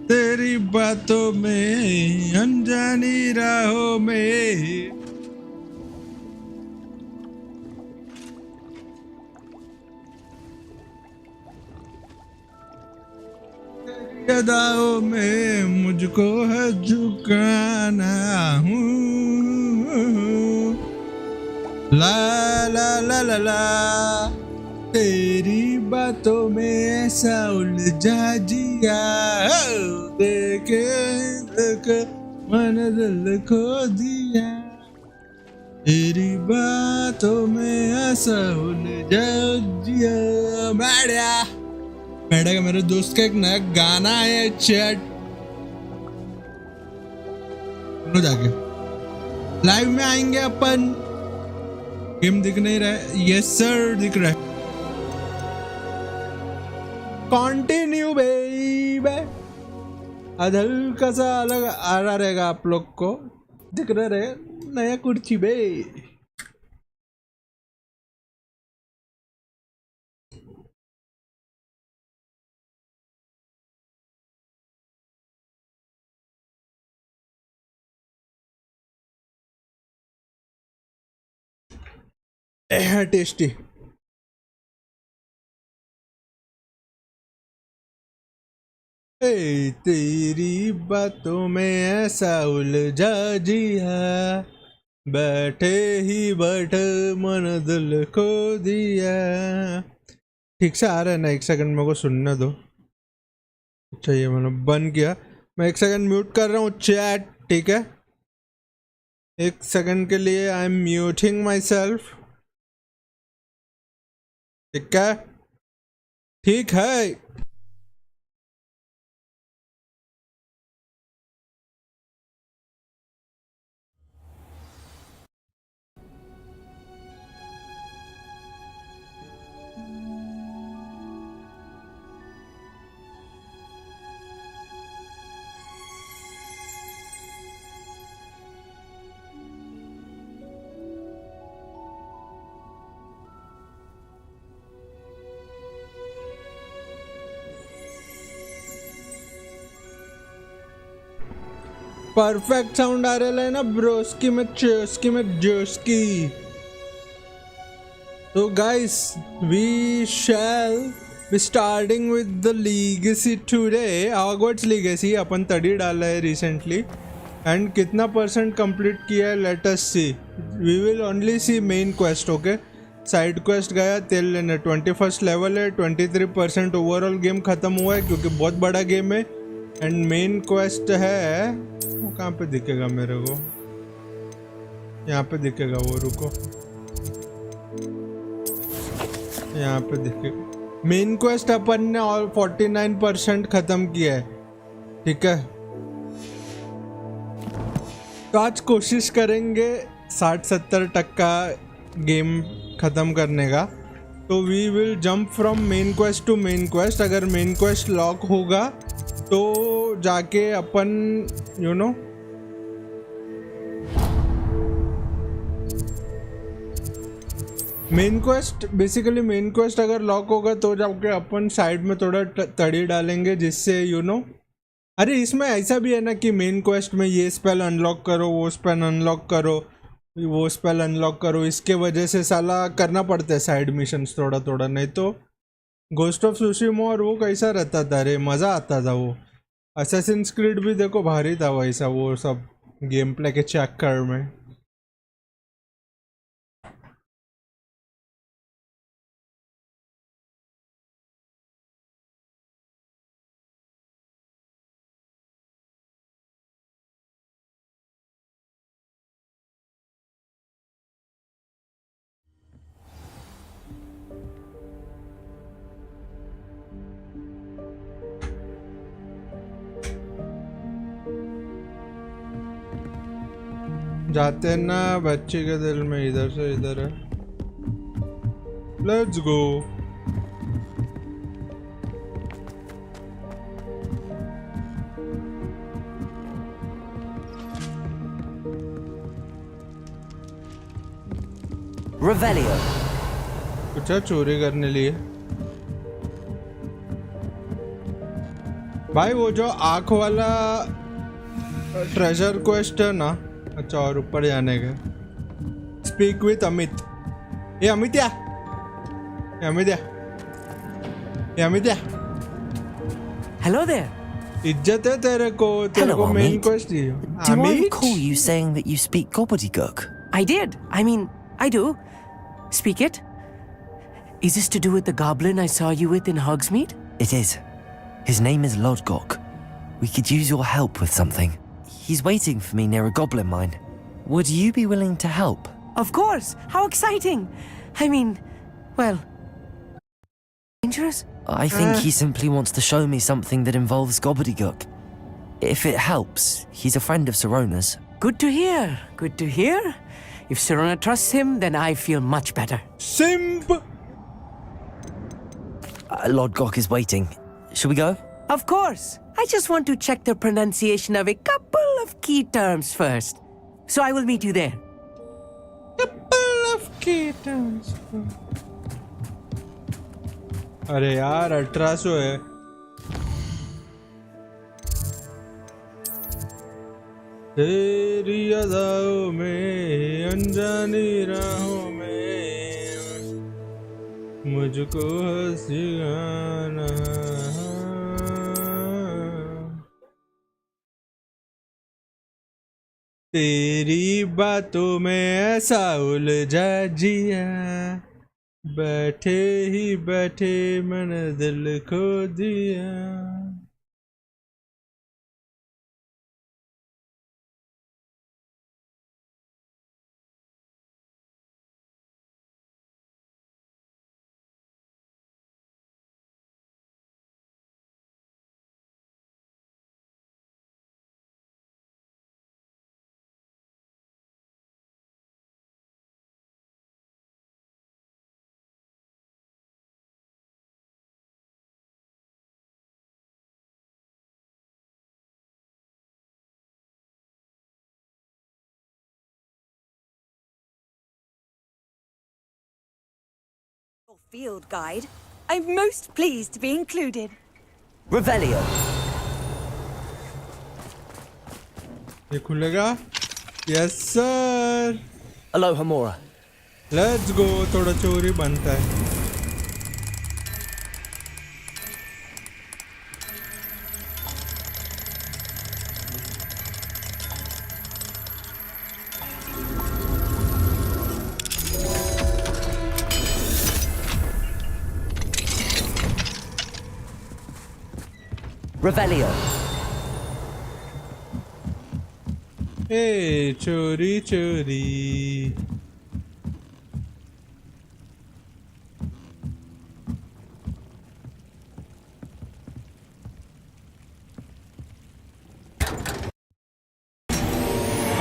तेरी बातों में अनजानी राहों में अदाओं में मुझको है झुकाना हूँ। ला ला ला ला ला तेरी बातों में ऐसा उलझा जिया देखे देख मन दिल खो दिया तेरी बातों में ऐसा उलझा जिया। मैडा का मेरे दोस्त का एक नया गाना है चैट जाके लाइव में आएंगे अपन। गेम दिख नहीं रहा है? यस सर दिख रहा है। कंटिन्यू बेबी आज हल्का सा अलग आ रहा रहेगा आप लोग को दिख रहा रहे नया कुर्सी बे। टेस्टी तेरी बातों में ऐसा उलझा जिया बैठे ही बैठे मन दिल खो दिया। ठीक से आ रहा है ना? एक सेकंड मेरे को सुनने दो। अच्छा ये मैंने बंद किया। मैं एक सेकंड म्यूट कर रहा हूँ चैट, ठीक है? एक सेकंड के लिए I am muting my self. ठीक है? ठीक है। परफेक्ट साउंड आ रहा है ना ब्रोस्की में चोस्की में जोस्की। तो guys we shall be starting with the legacy today. Hogwarts Legacy अपन तड़ी डाला है रिसेंटली एंड कितना परसेंट कंप्लीट किया है let us see. We will only see main quest. Okay side quest गया तेल लेने 21st लेवल है 23% ओवरऑल गेम खत्म हुआ है क्योंकि बहुत बड़ा गेम है। एंड मेन क्वेस्ट है वो कहाँ पे दिखेगा मेरे को? यहाँ पे दिखेगा वो, रुको यहाँ पे दिखेगा। मेन क्वेस्ट अपन ने और 49% खत्म किया है, ठीक है? तो आज कोशिश करेंगे 60-70% गेम खत्म करने का। तो we will jump from main quest to main quest. अगर मेन क्वेस्ट लॉक होगा तो जाके अपन you know main quest basically main quest अगर लॉक होगा तो जाके अपन साइड में थोड़ा तड़ी डालेंगे जिससे यू नो। अरे इसमें ऐसा भी है ना कि मेन क्वेस्ट में ये स्पेल अनलॉक करो वो स्पेल अनलॉक करो वो स्पेल अनलॉक करो, इसके वजह से साला करना पड़ता है साइड मिशंस थोड़ा थोड़ा। नहीं तो घोस्ट ऑफ सुशिमा और वो कैसा रहता था रे, मज़ा आता था वो। असैसिन्स क्रीड भी देखो भारी था वैसा वो सब गेम प्ले के चक्कर में। जाते हैं ना बच्चे के दिल में, इधर से इधर है। Let's go. Revelio. कुछ चोरी करने लिए भाई वो जो आँख वाला ट्रेजर क्वेस्ट है ना, अच्छा और ऊपर जाने का। Speak with Amit. ये अमित या, ये अमित या, ये अमित या। Hello there. इज्जत है तेरे को main quest he. Do I recall you saying that you speak gobbledygook? I did. I mean, I do. Speak it. Is this to do with the goblin I saw you with in Hogsmeade? It is. His name is Lodgok. We could use your help with something. He's waiting for me near a goblin mine. Would you be willing to help? Of course. How exciting. I mean, well, dangerous? I think he simply wants to show me something that involves gobbledygook. If it helps, he's a friend of Sirona's. Good to hear. Good to hear. If Sirona trusts him, then I feel much better. Simp. Lodgok is waiting. Shall we go? Of course. I just want to check the pronunciation of a couple of key terms first. So I will meet you there. Couple of key terms. अरे यार 1800 है। तेरी अदाओं में अनजानी राहों में मुझको हंसी गाना। तेरी बातों में ऐसा उलझा जिया, बैठे ही बैठे मन दिल खो दिया। Field guide. I'm most pleased to be included. Revelio. ये खुलेगा? Yes sir. Aloha Mora. Let's go. थोड़ा चोरी बनता है। Revelio. ए चोरी चोरी।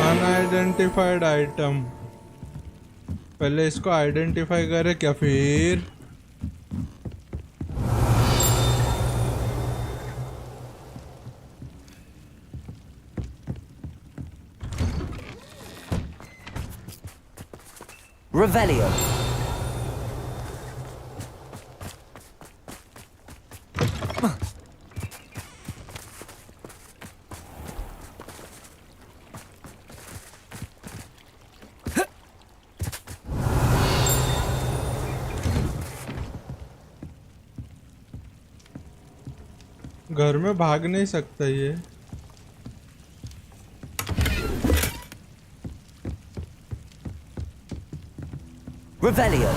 Unidentified item. पहले इसको आइडेंटिफाई करे क्या फिर? Revelio. घर में भाग नहीं सकता ये। Revelio.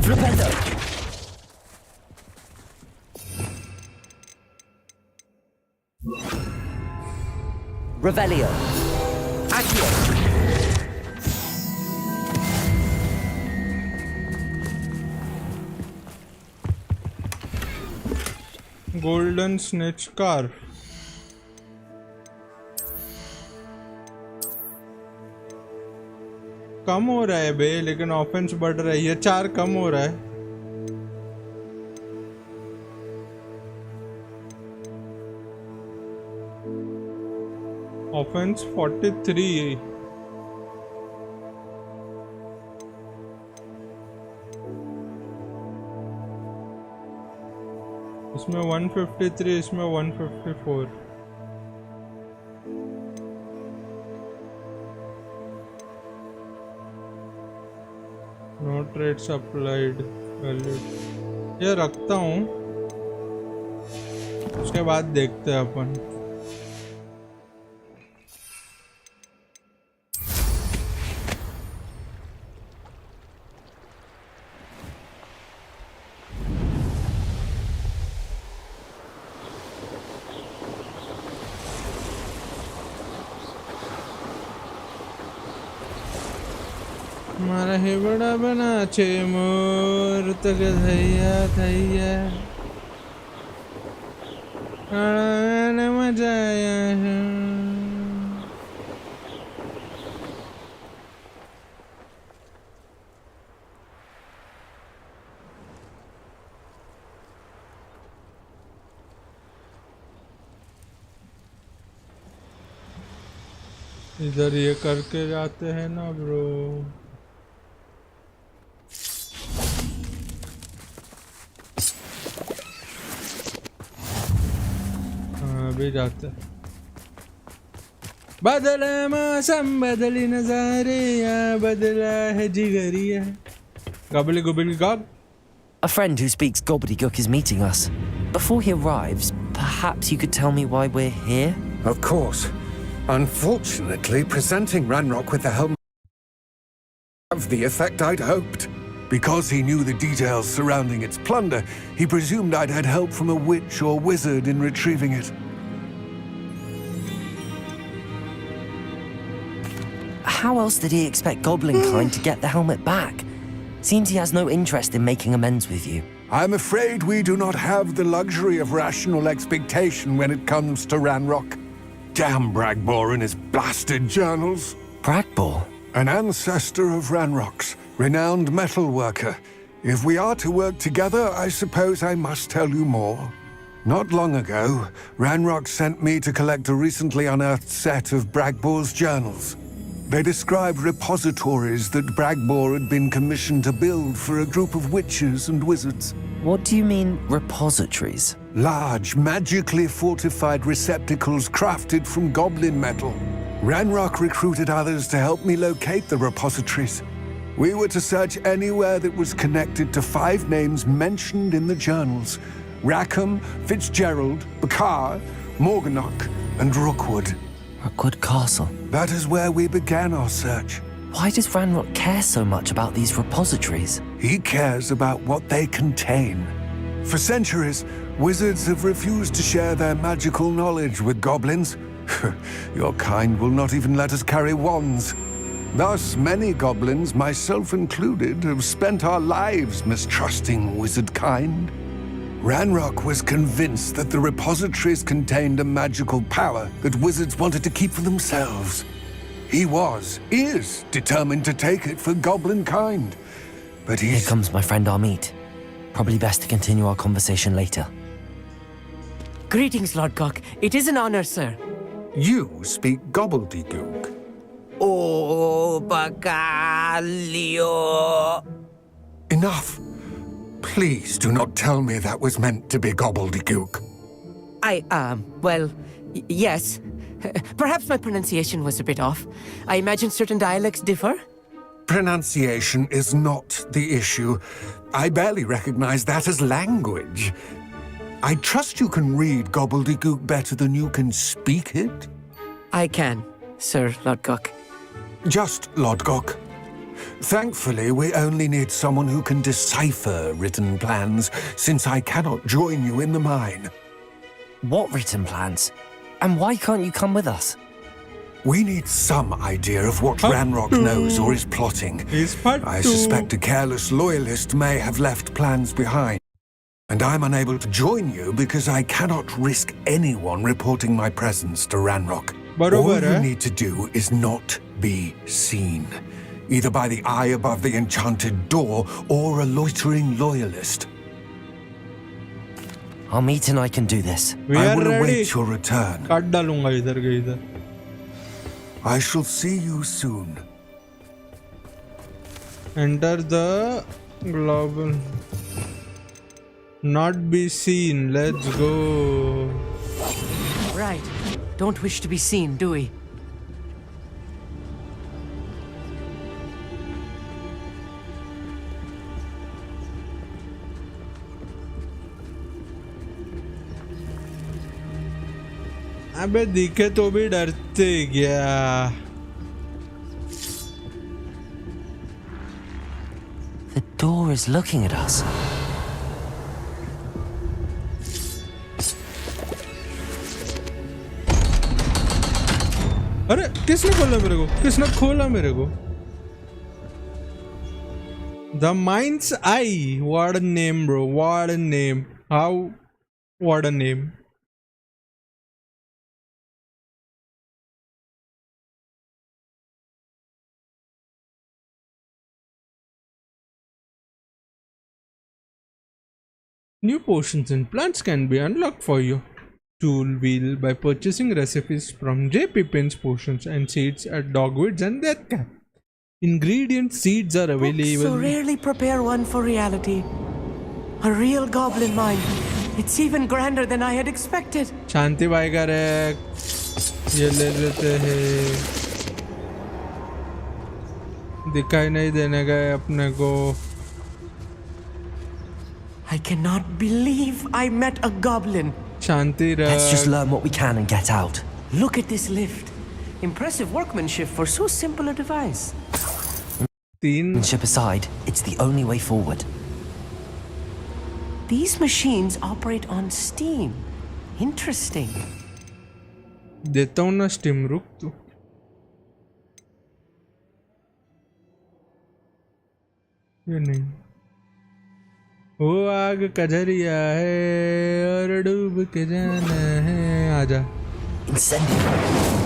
Flipendo. Revelio. Accio. Golden snitch car. कम हो रहा है बे, लेकिन ऑफेंस बढ़ रहा है। ये 4 कम हो रहा है। ऑफेंस 43 इसमें 153 इसमें 154 नोट रेट्स अप्लाइड वैलिड ये रखता हूँ उसके बाद देखते हैं अपन मारा हे बड़ा बना छे मोर तक थैया थैया मजा आया है इधर ये करके जाते हैं ना ब्रो अभी जाते हैं बदला मौसम बदली नजारे या बदला है जिगरिया गबली गुबली Gogh A friend who speaks gobbledygook is meeting us. Before he arrives, perhaps you could tell me why we're here? Of course. Unfortunately, presenting Ranrock with the helmet have the effect I'd hoped. Because he knew the details surrounding its plunder, he presumed I'd had help from a witch or wizard in retrieving it. How else did he expect Goblinkind to get the helmet back? Seems he has no interest in making amends with you. I'm afraid we do not have the luxury of rational expectation when it comes to Ranrock. Damn Bragbor and his blasted journals. Bragbor? An ancestor of Ranrock's, renowned metalworker. If we are to work together, I suppose I must tell you more. Not long ago, Ranrock sent me to collect a recently unearthed set of Bragbor's journals. They described repositories that Bragbor had been commissioned to build for a group of witches and wizards. What do you mean, repositories? Large, magically fortified receptacles crafted from goblin metal. Ranrock recruited others to help me locate the repositories. We were to search anywhere that was connected to 5 names mentioned in the journals: Rackham, Fitzgerald, Bakar, Morganach, and Rookwood. Rookwood Castle. That is where we began our search. Why does Ranrock care so much about these repositories? He cares about what they contain. For centuries, wizards have refused to share their magical knowledge with goblins. Your kind will not even let us carry wands. Thus, many goblins, myself included, have spent our lives mistrusting wizard kind. Ranrock was convinced that the repositories contained a magical power that wizards wanted to keep for themselves. He is determined to take it for goblin kind. But Here comes my friend Amit. Probably best to continue our conversation later. Greetings, Lord Cock. It is an honor, sir. You speak gobbledygook. Oh, Bacalio. Enough. Please do not tell me that was meant to be gobbledygook. Yes. Perhaps my pronunciation was a bit off. I imagine certain dialects differ. Pronunciation is not the issue. I barely recognize that as language. I trust you can read gobbledygook better than you can speak it? I can, Sir Lodgok. Just Lodgok. Thankfully, we only need someone who can decipher written plans, since I cannot join you in the mine. What written plans? And why can't you come with us? We need some idea of what Ranrock knows or is plotting. I suspect a careless loyalist may have left plans behind. And I'm unable to join you because I cannot risk anyone reporting my presence to Ranrock. All you need to do is not be seen, either by the eye above the enchanted door or a loitering loyalist. Amit and I can do this. We I are will ready. await your return. काट डालूंगा इधर के इधर I shall see you soon. Enter the global. Not be seen. Let's go. Right. Don't wish to be seen, do we? अबे दिखे तो भी डरते क्या? The door is looking at us. अरे किसने खोला मेरे को? किसने खोला मेरे को? The Mind's Eye. What a name, bro. What a name. How? What a name. New potions and plants can be unlocked for your tool wheel by purchasing recipes from J. Pippin's Potions and Seeds at Dogwoods and Death Camp. Ingredient seeds are Books available. so rarely prepare one for reality. A real goblin mind. It's even grander than I had expected. शांति भाई का rack ये ले लेते हैं. दिखाई नहीं देने गए अपने को. I cannot believe I met a goblin. Shanti Let's just रख. learn what we can and get out. Look at this lift. Impressive workmanship for so simple a device. 3 Ship aside, it's the only way forward. These machines operate on steam. Interesting. देता हूँ ना steam. रुक तू. ये नहीं. वो आग का जरिया है और डूब के जाना है. आजा. Incendiary.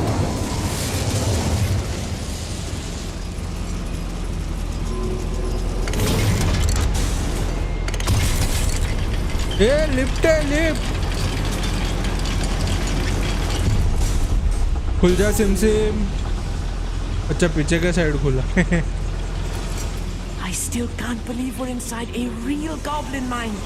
ये लिफ्ट है. लिफ्ट खुल जा सिम सिम. अच्छा पीछे का साइड खुला. I still can't believe we're inside a real goblin mine.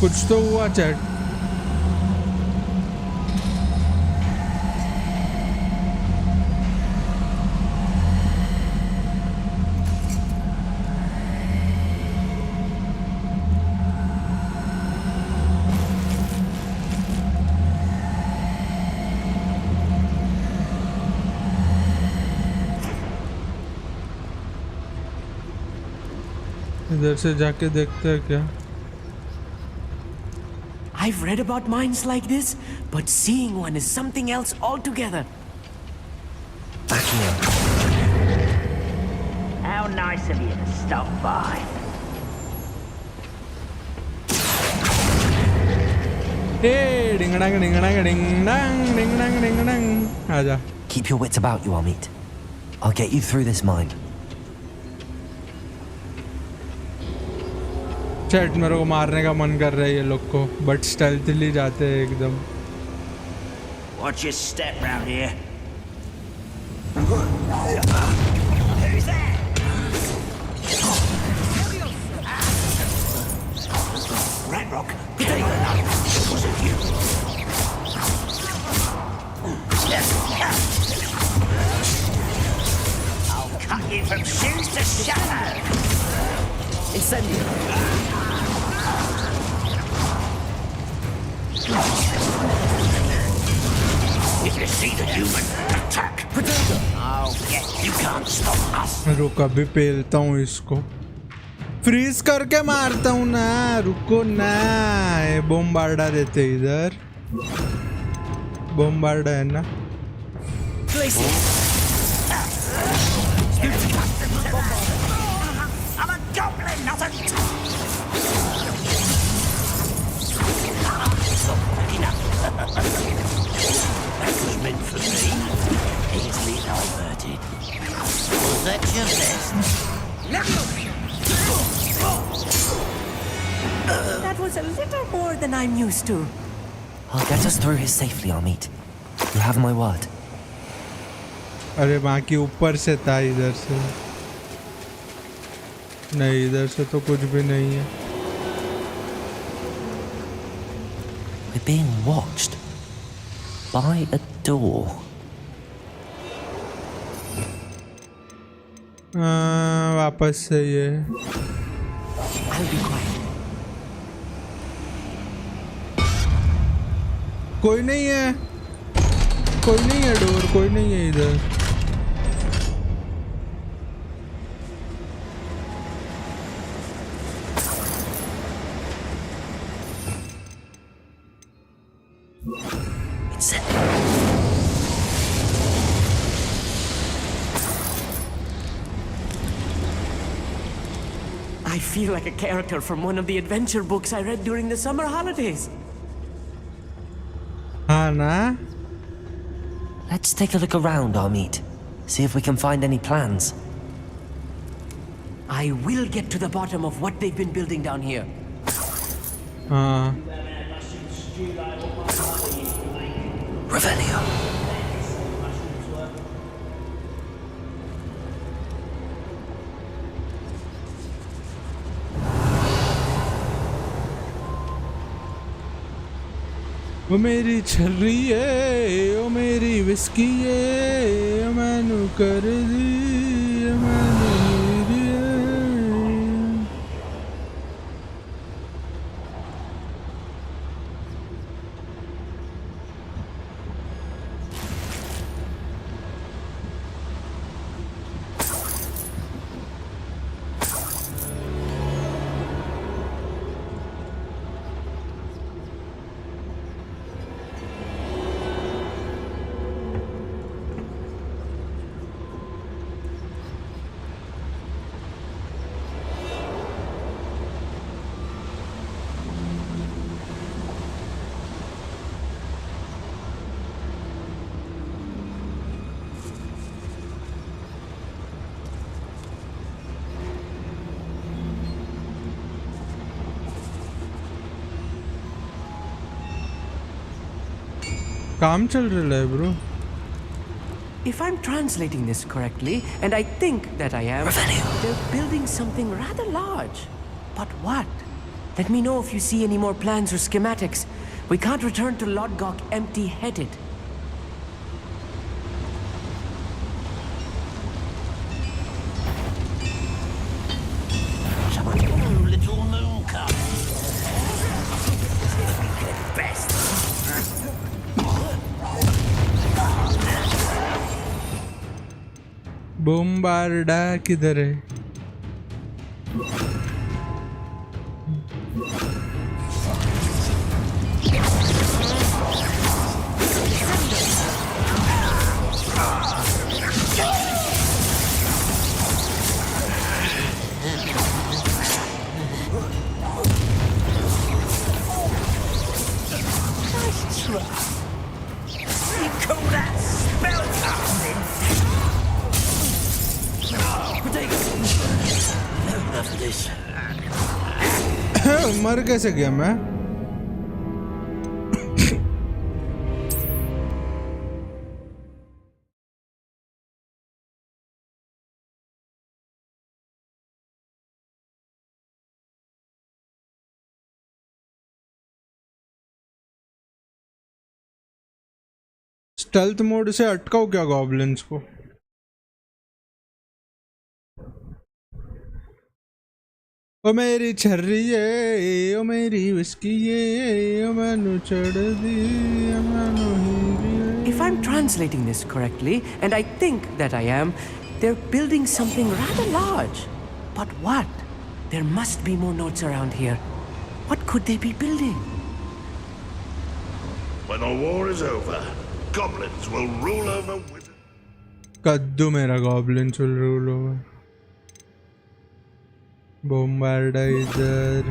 कुछ तो हुआ चैट. इधर से जाके देखते हैं क्या. I've read about mines like this, but seeing one is something else altogether. Backing up. How nice of you to stop by. Hey, ding dang ding dang ding dang ding dang ding dang. आजा. Keep your wits about you, Amit. I'll get you through this mine. Chat मेरे को मारने का मन कर रहा है ये लोग को, बट स्टेल्थली जाते हैं एकदम. Watch your step round here. Who's there? Rat Rock, take a knife because of you. I'll cut you from shoes to shadow. Incendiary. If you see the human, attack. Oh, yeah, you can't stop us. रुक अभी पेलता हूँ इसको. Freeze करके मारता हूँ ना. रुको ना. बोम्बार्डा देते इधर. बोम्बार्डा है ना. I'm a goblin, not a... That was meant for me. Easily diverted. Was that your best? little more than I'm used to. I'll get us through here safely, Amit. You have my word. अरे बाकी ऊपर से था, इधर से नहीं, इधर से तो कुछ भी नहीं है. We're being watched by a door. वापस से ये. I'll be quiet. कोई नहीं है, कोई नहीं है डोर, कोई नहीं है इधर. It's it. I feel like a character from one of the adventure books I read during the summer holidays. हाँ ना. Let's take a look around, Amit. See if we can find any plans. I will get to the bottom of what they've been building down here. हाँ. Revelio. ओ मेरी छर्री है, ओ मेरी whisky है, मैनू कर दी, मैनू हीरी है. काम चल रहा है bro. If I'm translating this correctly, and I think that I am, they're building something rather large. But what? Let me know if you see any more plans or schematics. We can't return to Lodgok empty-headed. Oh, little moon cup. Best. बोम्बार्डा किधर है? You call that spellcasting? Enough of this. मर कैसे गया मैं? Stealth mode से अटकाओ क्या goblins को? ओ मेरी छर्री है, ओ मेरी विस्की है, ओ मैनू चढ़ दी, ओ मैनू हीरी है. If I'm translating this correctly, and I think that I am, they're building something rather large. But what? There must be more notes around here. What could they be building? When the war is over, goblins will rule over wizards. कद्दू मेरा goblins will rule over. बोम्बार्डा इधर.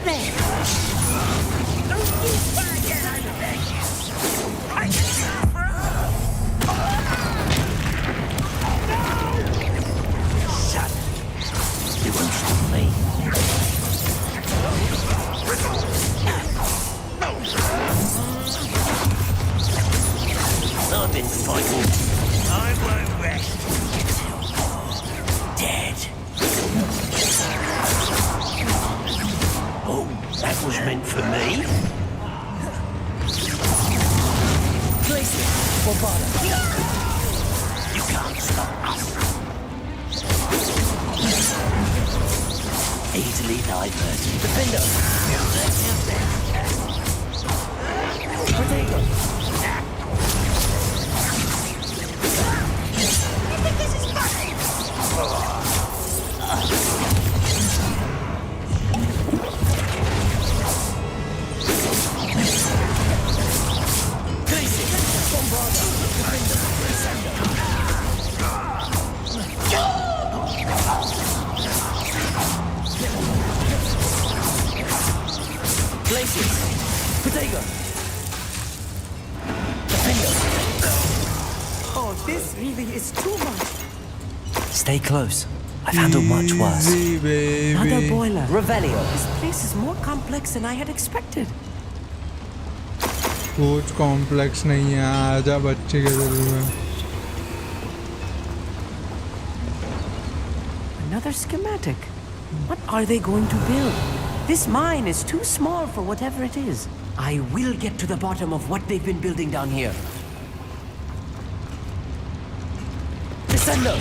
there! Don't you try to get over there! I can suffer! Son, you won't stop me. I've been fighting. I won't rest. Dead. Oh, that was meant for me. Place it. Bombada. You can't stop us. Easily diverted. Defender. Potato. Oh, this really is too much. Stay close. I've handled much worse. Easy, baby. Another boiler. Revelio. This place is more complex than I had expected. कुछ complex नहीं है, आजा बच्चे के दिल में. Another schematic. What are they going to build? This mine is too small for whatever it is. I will get to the bottom of what they've been building down here. Descendo!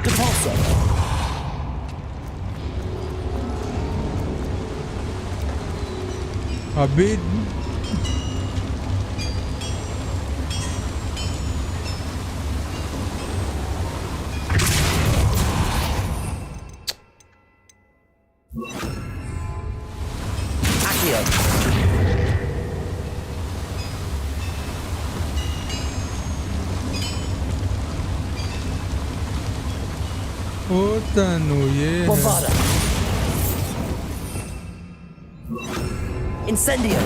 Depulso! अभी ओ तनु ये है. Bombada. Incendio.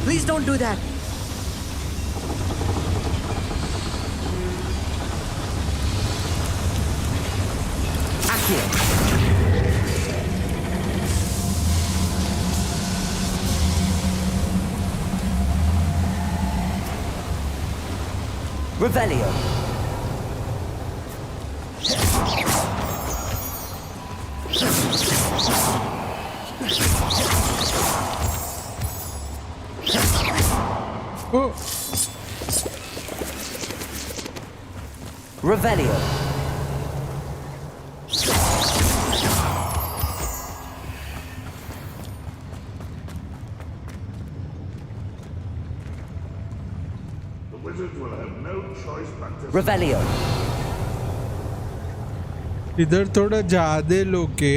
Please don't do that. Accio. Revelio. O Revelio. The wizards will have no choice but to Revelio. इधर थोड़ा ज्यादा लोके.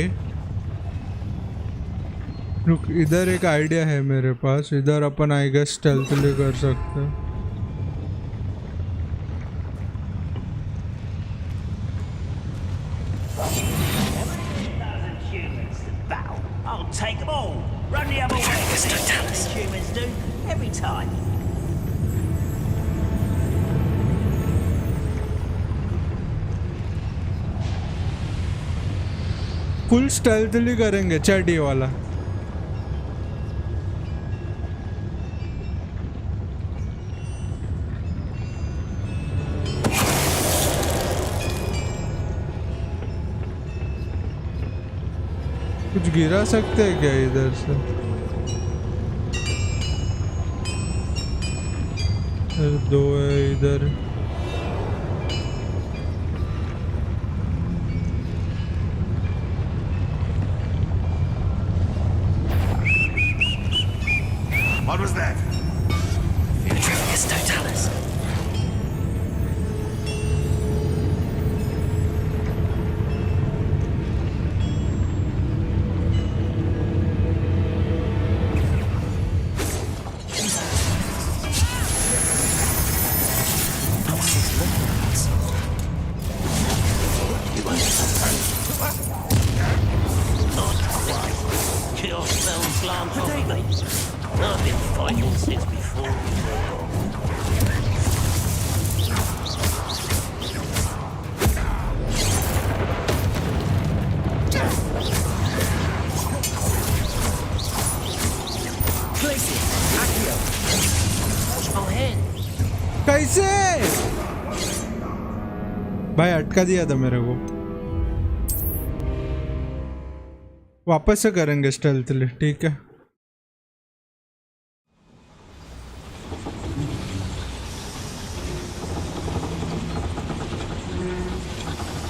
रुक, इधर एक आइडिया है मेरे पास. इधर अपन आई गेस स्टेल्थली कर सकते हैं. humans to battle. I'll take them all. Run the other way. Humans do every time. Full stealthily करेंगे चैटी वाला. कुछ गिरा सकते हैं क्या इधर से? दो है इधर. What was that? Vitruvius Totalis. कैसे? भाई अटका दिया था मेरे को। वापस से करेंगे स्टेल्थली, ठीक है।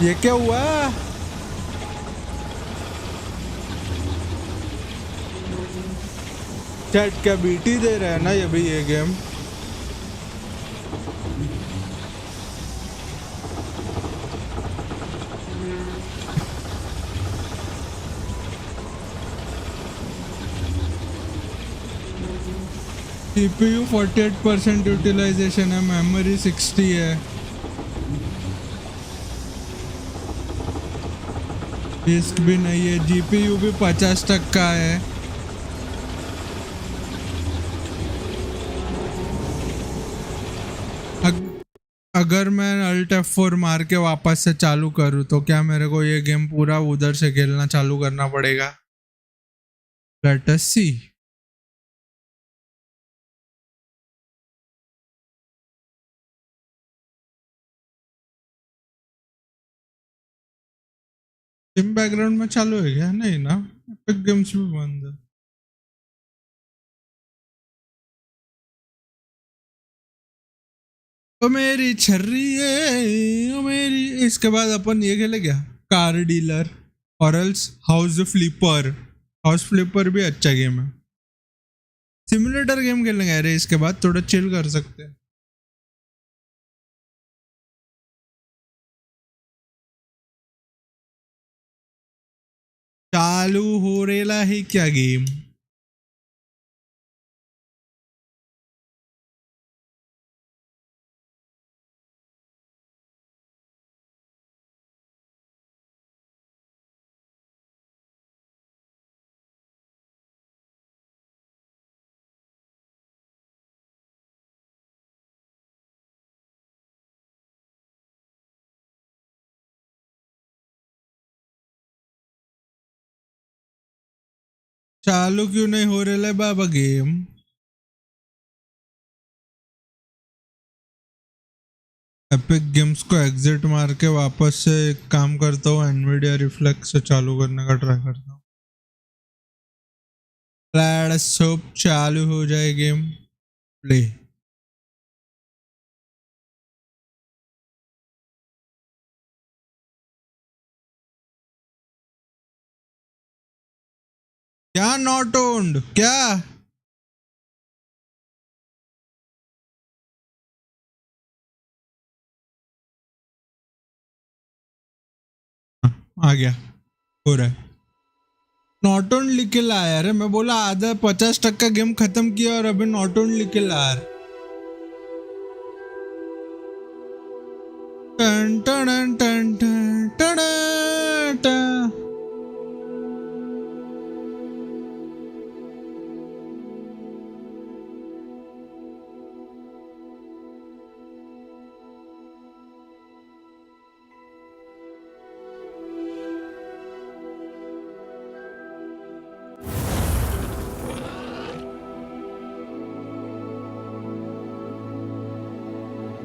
ये क्या हुआ? चैट क्या बीटी दे रहा है ना ये भी, ये गेम। CPU 48% यूटिलाइजेशन है, मेमोरी 60 है। डिस्क भी नहीं है, GPU भी 50% है। अगर मैं Alt F4 मार के वापस से चालू करूँ तो क्या मेरे को ये गेम पूरा उधर से खेलना चालू करना पड़ेगा? Let us see. SIM background में चालू है क्या? नहीं ना, एपिक गेम्स भी बंद है। ओ मेरी छर्री है, ओ मेरी। इसके बाद अपन ये खेले क्या? कार डीलर और else house flipper. House flipper भी अच्छा गेम है। सिमुलेटर गेम खेलेंगे अरे, इसके बाद थोड़ा चिल कर सकते हैं। चालू हो रेला है क्या गेम? चालू क्यों नहीं हो रहा है बाबा गेम? एपिक गेम्स को एग्जिट मार के वापस से एक काम करता हूँ, एनवीडिया रिफ्लेक्स से चालू करने का ट्राई करता हूँ। लेट्स होप चालू हो जाए गेम। प्ले। क्या नॉट ओन्ड क्या? आ गया, हो रहा है। नॉट ओन लिख के ला यार, मैं बोला आधा 50% गेम खत्म किया और अभी नॉट ओन लिख के ला यार। टन टन टन टन टन टन।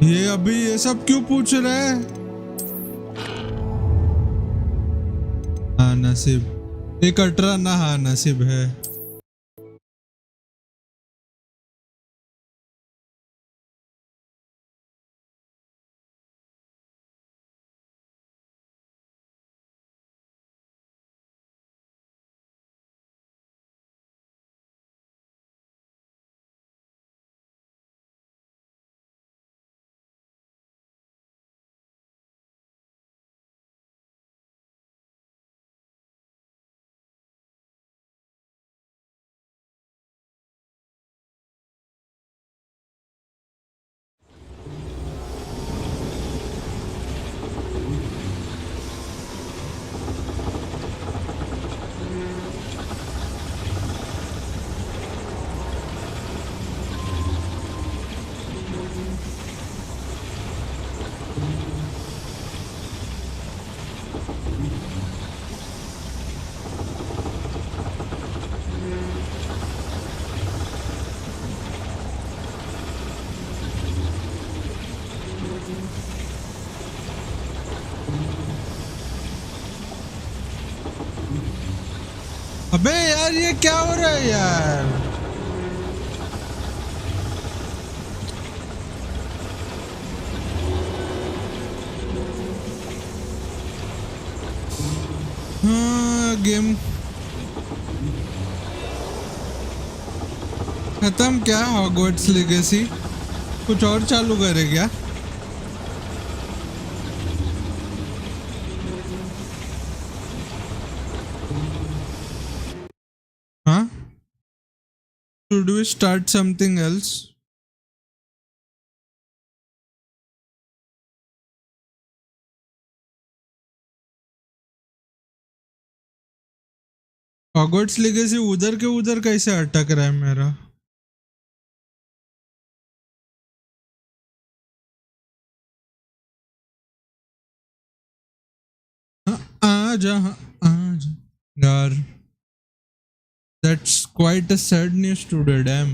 ये अभी ये सब क्यों पूछ रहा है? हाँ नसीब, एक 18 ना, हाँ नसीब है। अबे यार ये क्या हो रहा है यार? हाँ गेम खत्म क्या? हॉगवर्ट्स लेगेसी कुछ और चालू करे क्या? हाँ, should we start something else? Hogwarts legacy उधर के उधर कैसे अटक रहा है मेरा? हाँ, आजा हाँ, आजा यार, that's quite a sad news today, damn.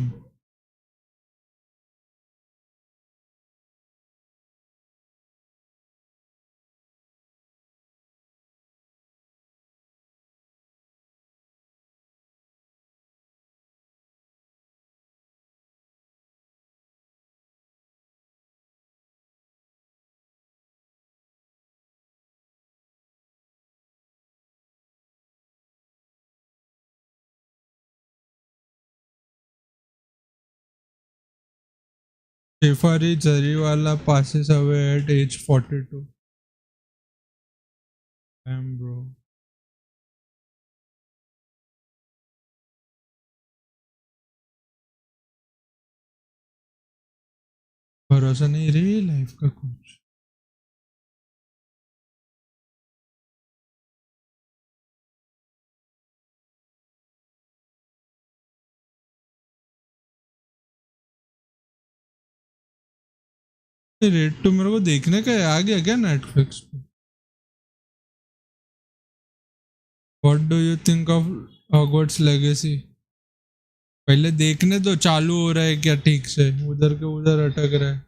Shefari Jariwala passes away at age 42. Damn, bro. भरोसा नहीं रही लाइफ का कुछ. रेट तो मेरे को देखने का है, आ गया क्या नेटफ्लिक्स पे? What do you think of Hogwarts Legacy? पहले देखने दो चालू हो रहा है क्या ठीक से, उधर के उधर अटक रहा है.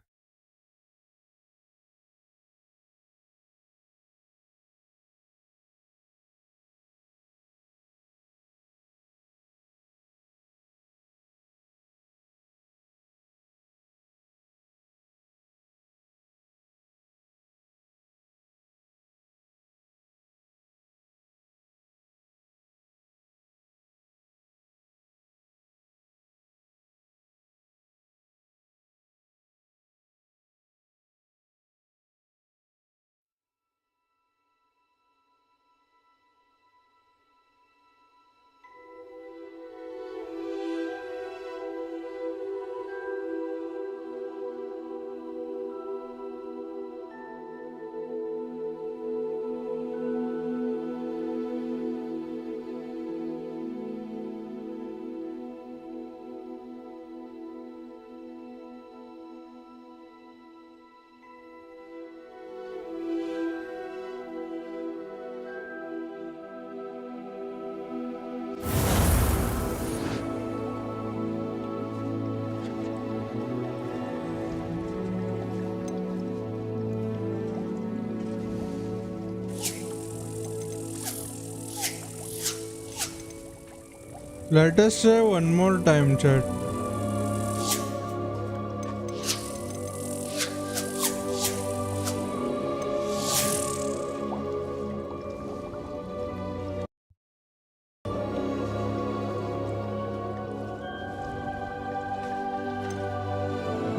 Let us try one more time, chat.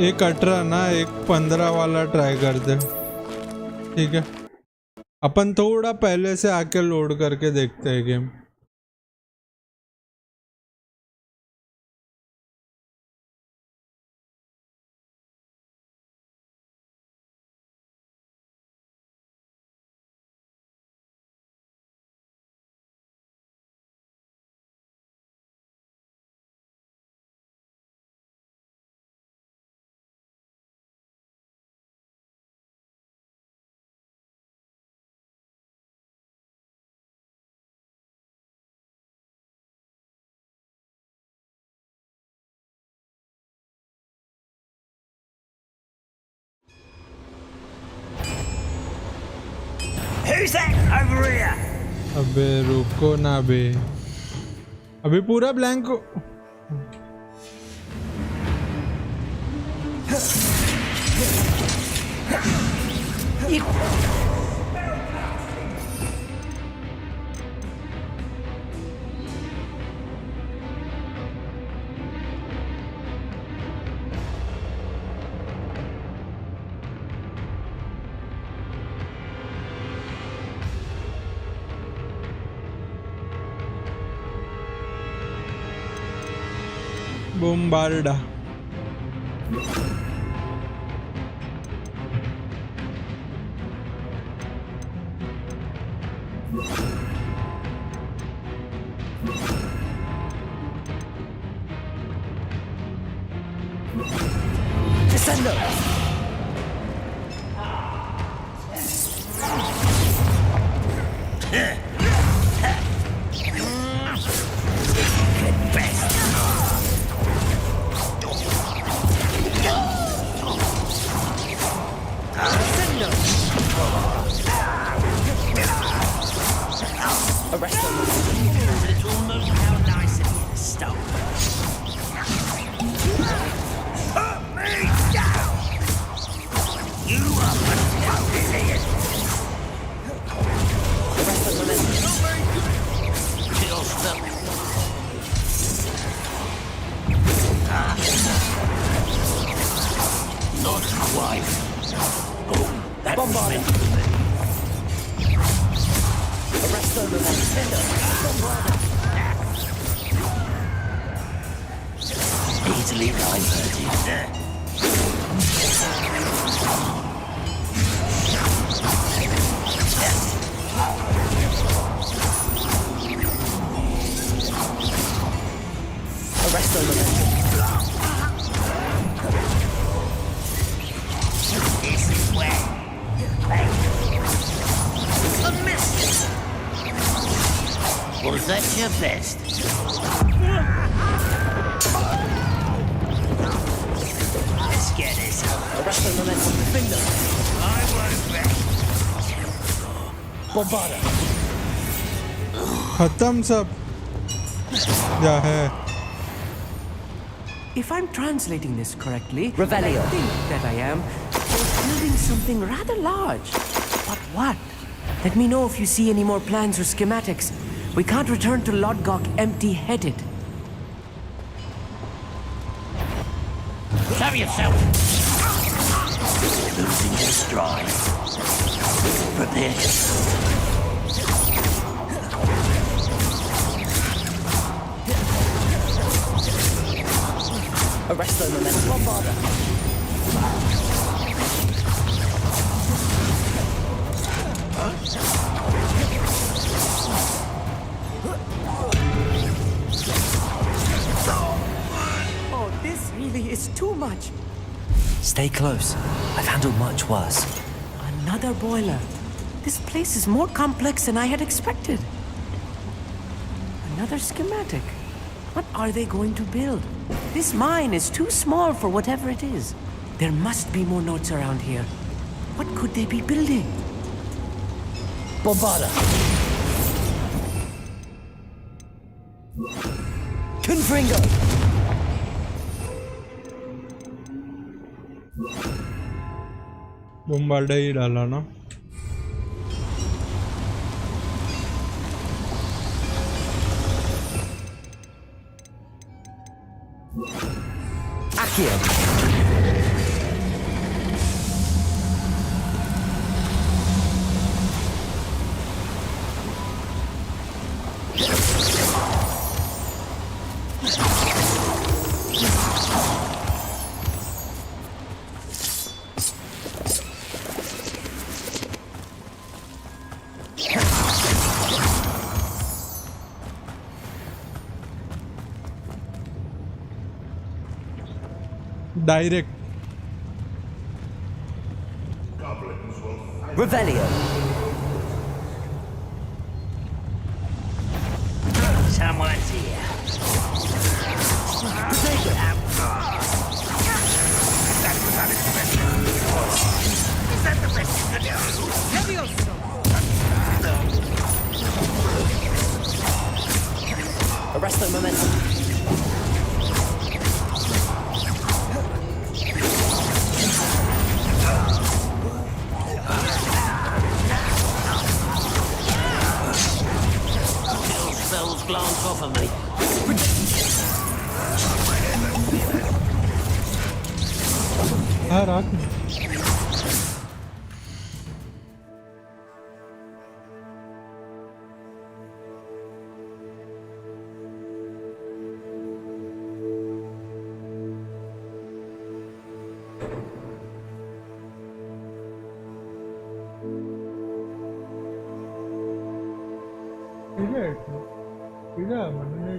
एक 18 ना एक 15 वाला ट्राई कर दे, ठीक है? अपन थोड़ा पहले से आके लोड करके देखते हैं game. Who's that over here? अबे रुको ना बे. अभी पूरा blank बोम्बार्डा Descendo! Arrest them! It's almost how nice it is. Stop. Put me down! You are an idiot! Arrest them, Lynette! Kill them. Not quite. Oh, that Bombard was it! Arrest them, Lynette! easily diverted. Arrest them, Lynette! This is where a miss. Was that your best? Let's get this over. Arrest them, Lynette! Gryffindor! I won't rest. Bombarda! खत्म सब क्या है If I'm translating this correctly, Revelio. I think that I am, they're building something rather large. But what? Let me know if you see any more plans or schematics. We can't return to Lodgok empty-headed. Show yourself. Losing your stride. Prepare yourself. Arrest them and then Bombarda! Oh, this really is too much. Stay close. I've handled much worse. Another boiler. This place is more complex than I had expected. Another schematic. What are they going to build? This mine is too small for whatever it is. There must be more notes around here. What could they be building? Bombarda! Confringo! बोम्बार्डा ही डाला ना Accio. Direct Revelio. Someone's here. That was unexpected. Is that the best you can do? Arrest them हाँ राख में इधर मैंने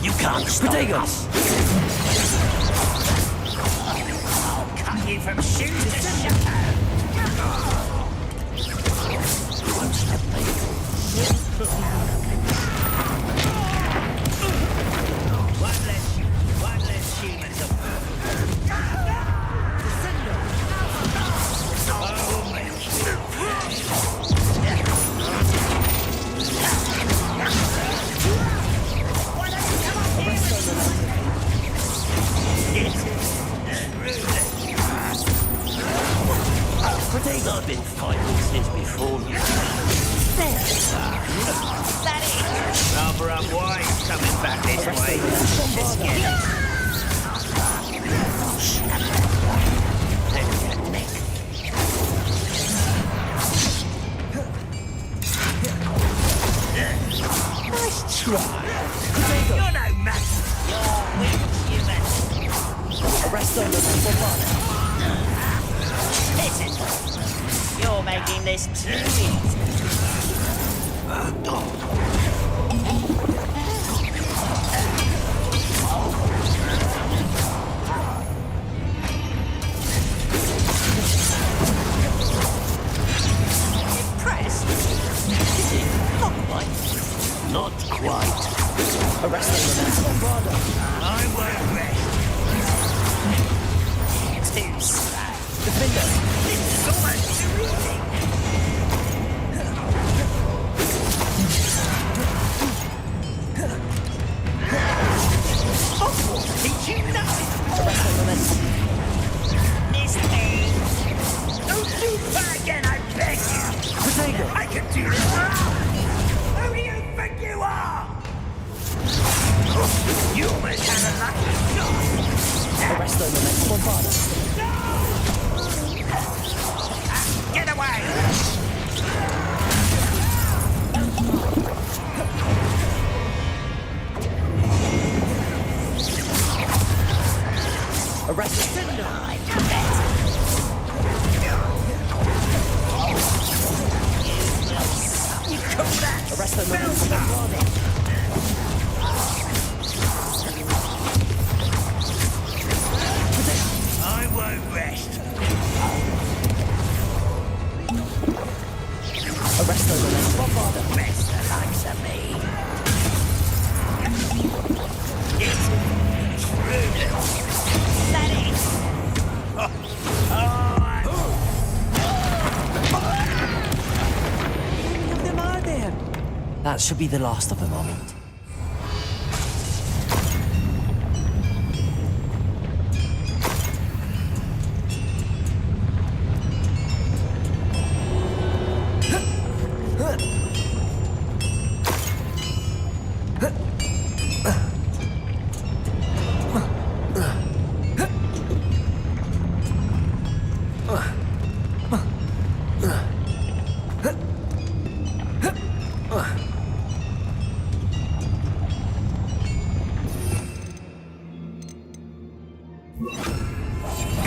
You can't stop us. I'll cut you from shoe to shadow. You won't stop me. One less human to I've been fighting since before you. That is. Rather unwise coming back this way. Let's get it. Let me have neck. Nice try. You're no match. You're weak human. Arrest them and bombard. Listen. You're making this too easy. Impressed? Not quite. Not quite. Arrest them and bombard. I won't rest. Too slow. Defender. It's almost too easy. Did you know? Arrest them and Miss me. Don't do that again, I beg you. Protego. I can do this for hours. Who do you think you are? You almost had a lucky shot. Arrest them and bombard. Get away! Arrest them. Arrest them and bombard. I won't rest. Arrest them and bombard. Best the likes of me. It's true. That is. Oh, How many of them are there? That should be the last of them, Armand.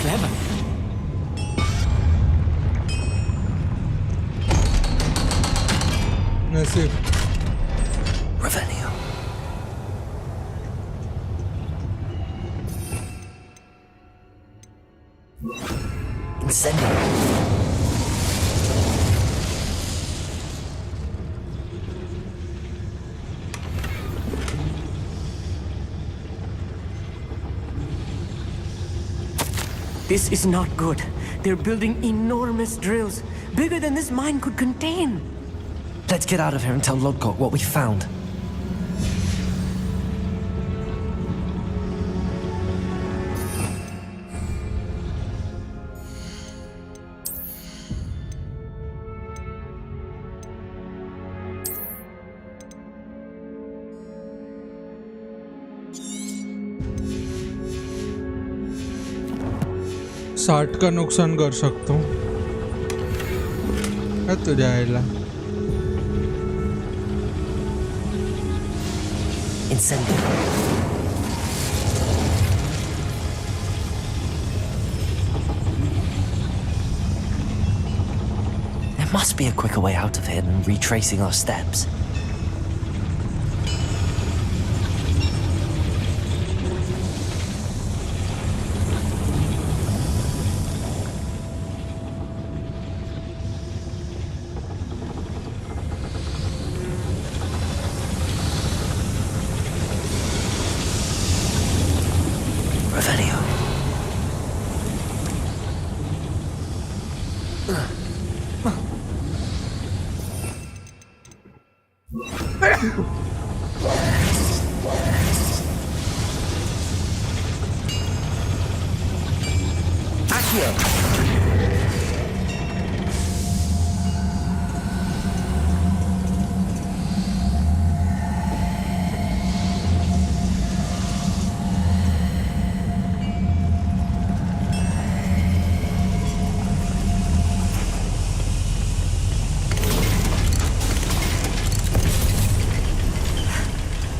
Clever. नसीब Revelio. Incendio. This is not good. They're building enormous drills, bigger than this mine could contain. Let's get out of here and tell Lodgok what we found. साठ का नुकसान कर सकता हूँ तो जाएगा Incendio. There must be a quicker way out of here than retracing our steps.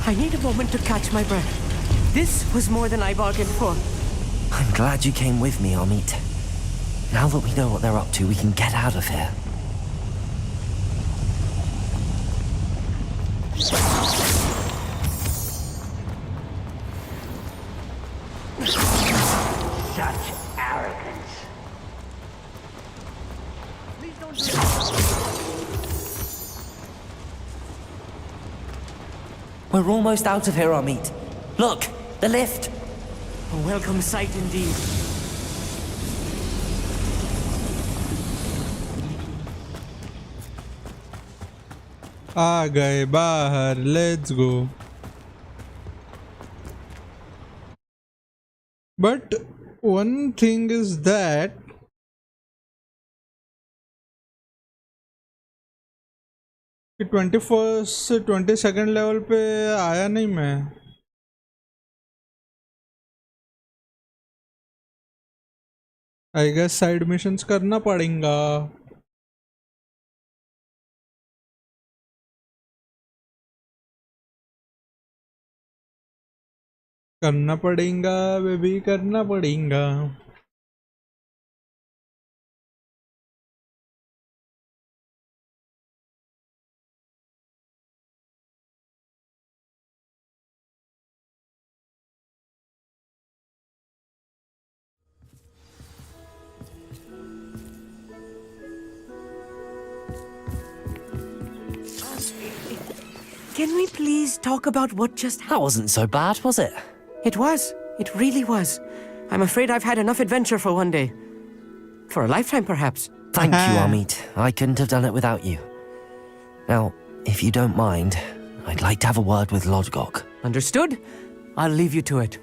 I need a moment to catch my breath. This was more than I bargained for. I'm glad you came with me, Amit. Now that we know what they're up to, we can get out of here. Such arrogance. Please don't do We're almost out of here, Amit. Look, the lift. A welcome sight indeed. आ गए बाहर let's go but one thing is that कि 21st से 22nd level पे आया नहीं मैं I guess side missions करना पड़ेगा बेबी करना पड़ेगा Can we please talk about what just happened? That wasn't so bad, was it? It was. It really was. I'm afraid I've had enough adventure for one day. For a lifetime, perhaps. Thank you, Amit. I couldn't have done it without you. Now, if you don't mind, I'd like to have a word with Lodgok. Understood? I'll leave you to it.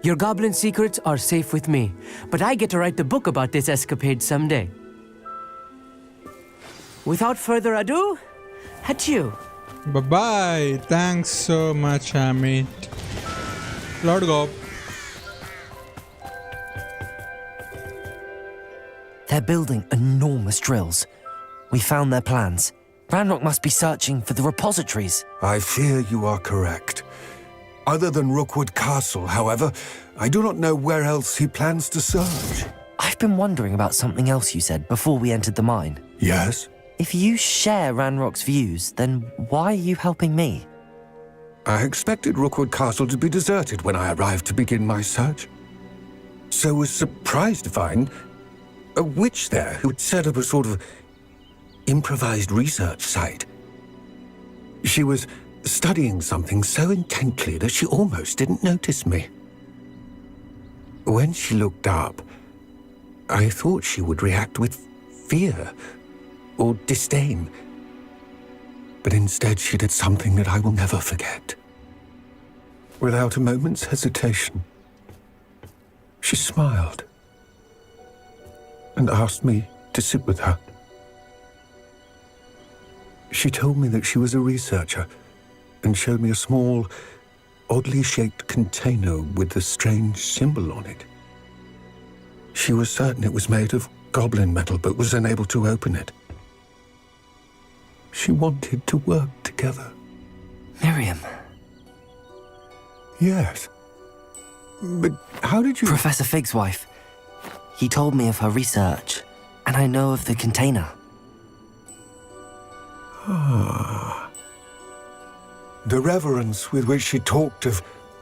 Your goblin secrets are safe with me, but I get to write the book about this escapade someday. Without further ado, adieu. Bye-bye. Thanks so much, Amit. Lodgok. They're building enormous drills. We found their plans. Ranrock must be searching for the repositories. I fear you are correct. Other than Rookwood Castle, however, I do not know where else he plans to search. I've been wondering about something else you said before we entered the mine. Yes? If you share Ranrock's views, then why are you helping me? I expected Rookwood Castle to be deserted when I arrived to begin my search. So was surprised to find... a witch there who had set up a sort of improvised research site. She was studying something so intently that she almost didn't notice me. When she looked up, I thought she would react with fear or disdain. But instead she did something that I will never forget. Without a moment's hesitation, she smiled and asked me to sit with her. She told me that she was a researcher and showed me a small, oddly shaped container with a strange symbol on it. She was certain it was made of goblin metal, but was unable to open it. She wanted to work together. Miriam. Yes. But how did you... Professor Fig's wife. He told me of her research, and I know of the container. Ah. The reverence with which she talked of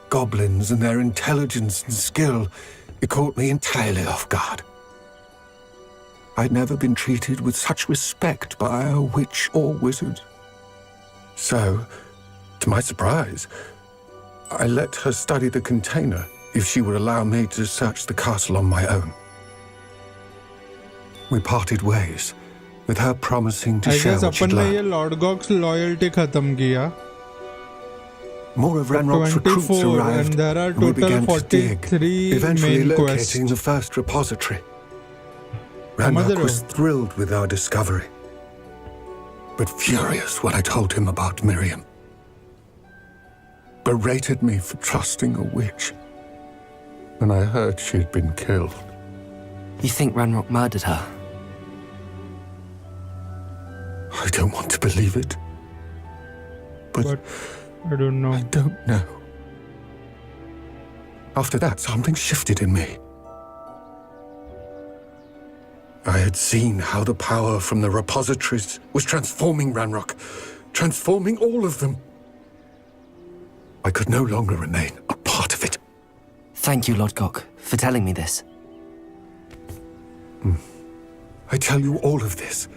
goblins and their intelligence and skill, it caught me entirely off guard. I'd never been treated with such respect by a witch or wizard. So, to my surprise, I let her study the container if she would allow me to search the castle on my own. We parted ways, with her promising to share what she'd अपन ने ये learned. Lord Gox loyalty खत्म किया. More of Ranrock's recruits 24 arrived, and there are and we total began to dig, 43 eventually main locating quests. the first repository. Ranrock was thrilled with our discovery, but furious when I told him about Miriam. Berated me for trusting a witch when I heard she had been killed. You think Ranrock murdered her? I don't want to believe it, but I don't know. I don't know. After that, something shifted in me. I had seen how the power from the repositories was transforming Ranrock, transforming all of them. I could no longer remain a part of it. Thank you, Lord Gok, for telling me this. I tell you all of this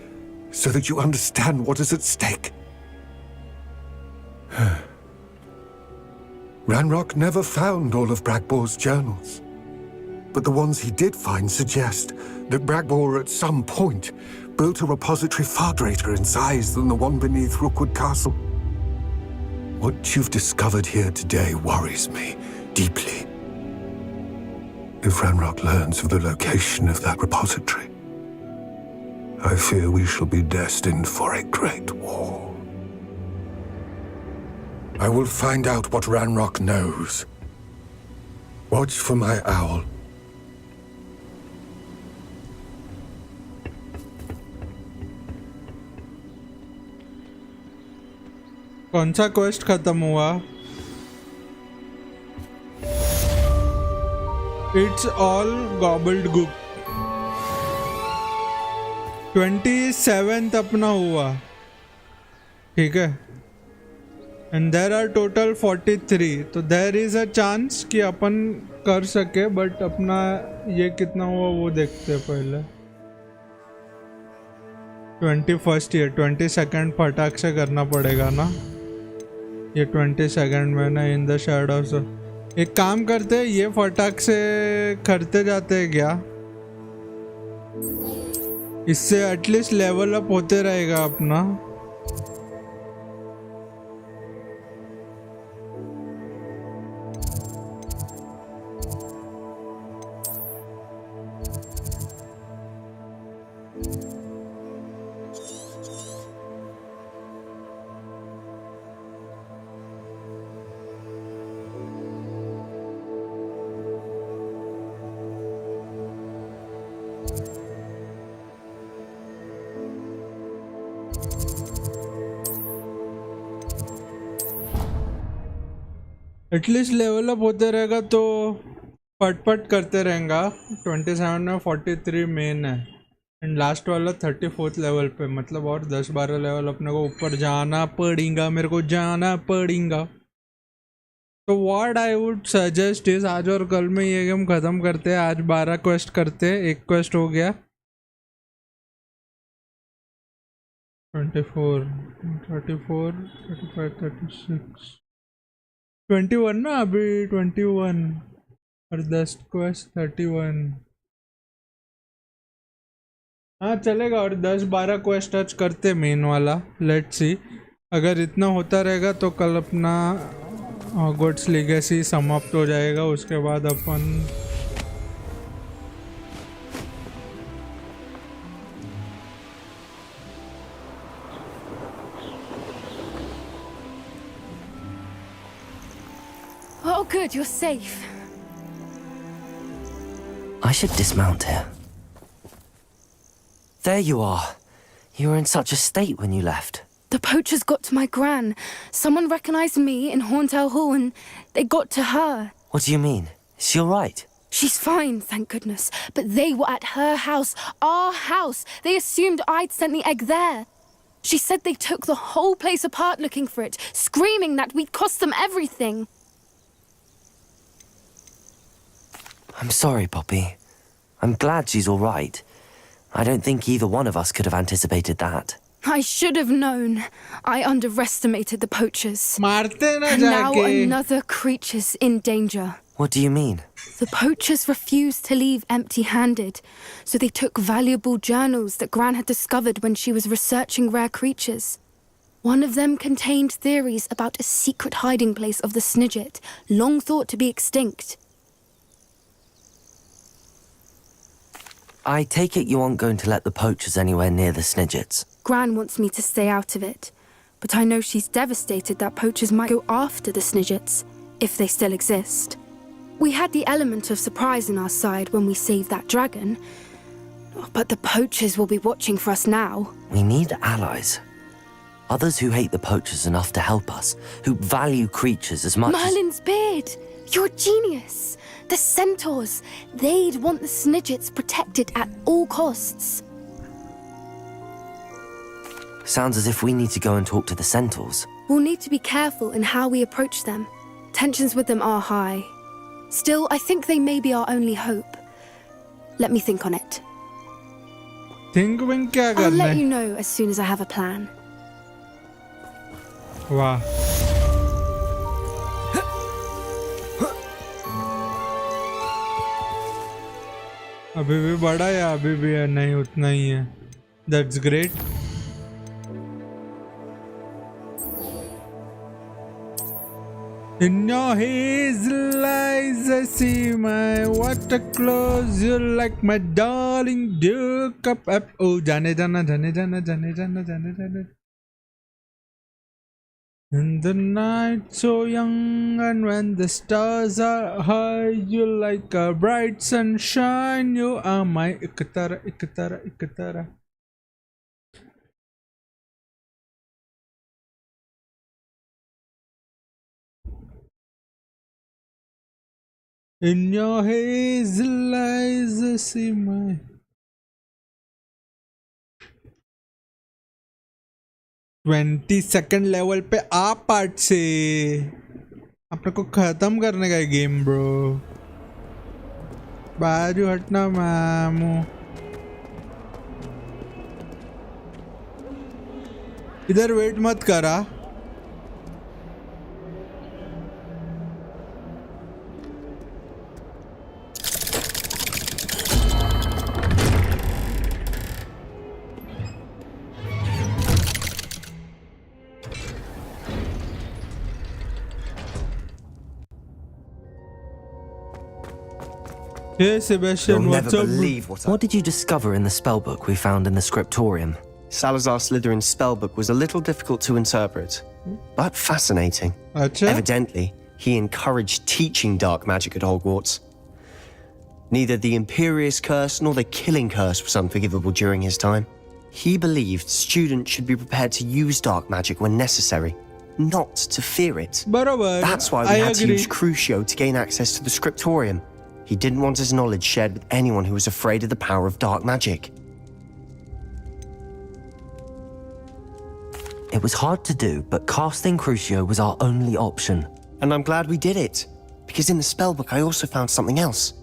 so that you understand what is at stake. Ranrock never found all of Bragbor's journals, but the ones he did find suggest that Bragbor at some point built a repository far greater in size than the one beneath Rookwood Castle. What you've discovered here today worries me deeply. If Ranrock learns of the location of that repository, I fear we shall be destined for a great war. I will find out what Ranrock knows. Watch for my owl. कौन सा quest खत्म हुआ? It's all gobbled goop. 27th अपना हुआ, ठीक है? And there are total 43. तो there is a chance कि अपन कर सके, but अपना ये कितना हुआ वो देखते हैं पहले. 21st ये 22nd फटाक से करना पड़ेगा ना. ये 22nd में ना इन द शैडोज. एक काम करते हैं, ये फटाक से करते जाते हैं क्या? इससे एटलीस्ट लेवल अप होते रहेगा अपना. एटलीस्ट लेवल अप होते रहेगा तो पट करते रहेगा. 27 में 43 मेन है एंड लास्ट वाला 34th लेवल पे, मतलब और 10-12 लेवल अपने को ऊपर जाना पड़ेगा, मेरे को जाना पड़ेगा. तो what I would suggest is आज और कल में ये गेम ख़त्म करते हैं. आज 12 क्वेस्ट करते हैं, एक क्वेस्ट हो गया. 24, 34, 35, 36, 21 ना अभी 21 और 10 क्वेस्ट 31. हाँ चलेगा और 10-12 क्वेस्ट टच करते मेन वाला. लेट्स सी अगर इतना होता रहेगा तो कल अपना हॉगवर्ट्स लीगेसी समाप्त हो जाएगा. उसके बाद अपन Oh, good, you're safe. I should dismount here. There you are. You were in such a state when you left. The poachers got to my gran. Someone recognized me in Horntail Hall and they got to her. What do you mean? Is she all right? She's fine, thank goodness. But they were at her house, our house. They assumed I'd sent the egg there. She said they took the whole place apart looking for it, screaming that we'd cost them everything. I'm sorry, Poppy. I'm glad she's all right. I don't think either one of us could have anticipated that. I should have known. I underestimated the poachers. मारते ना And now जाके. another creature's in danger. What do you mean? The poachers refused to leave empty-handed, so they took valuable journals that Gran had discovered when she was researching rare creatures. One of them contained theories about a secret hiding place of the Snidget, long thought to be extinct. I take it you aren't going to let the poachers anywhere near the Snidgets. Gran wants me to stay out of it, but I know she's devastated that poachers might go after the Snidgets, if they still exist. We had the element of surprise on our side when we saved that dragon, but the poachers will be watching for us now. We need allies. Others who hate the poachers enough to help us, who value creatures as much Merlin's beard! You're a genius! The centaurs! They'd want the Snidgets protected at all costs. Sounds as if we need to go and talk to the centaurs. We'll need to be careful in how we approach them. Tensions with them are high. Still, I think they may be our only hope. Let me think on it. Think wink क्या I'll करना let है? you know as soon as I have a plan. वाह अभी भी बड़ा है अभी भी है नहीं उतना ही है. That's great. In your hazel eyes I see my water close. You like my darling dear cup up. Oh जाने जाना जाने जाना जाने जाना जाने जाने. In the night so young and when the stars are high, you like a bright sunshine. You are my ikatara ikatara ikatara. In your hazel eyes I see my 22nd level पे आ part से अपने को खत्म करने का है game bro. बाजू हटना मामू. इधर वेट मत करा. Hey Sebastian, You'll what's never up? believe What did you discover in the spellbook we found in the scriptorium? Salazar Slytherin's spellbook was a little difficult to interpret, but fascinating. अच्छा Evidently, he encouraged teaching dark magic at Hogwarts. Neither the Imperious Curse nor the Killing Curse was unforgivable during his time. He believed students should be prepared to use dark magic when necessary, not to fear it. बराबर. That's why we I had to agree. use Crucio to gain access to the scriptorium. He didn't want his knowledge shared with anyone who was afraid of the power of dark magic. It was hard to do, but casting Crucio was our only option. And I'm glad we did it, because in the spellbook I also found something else.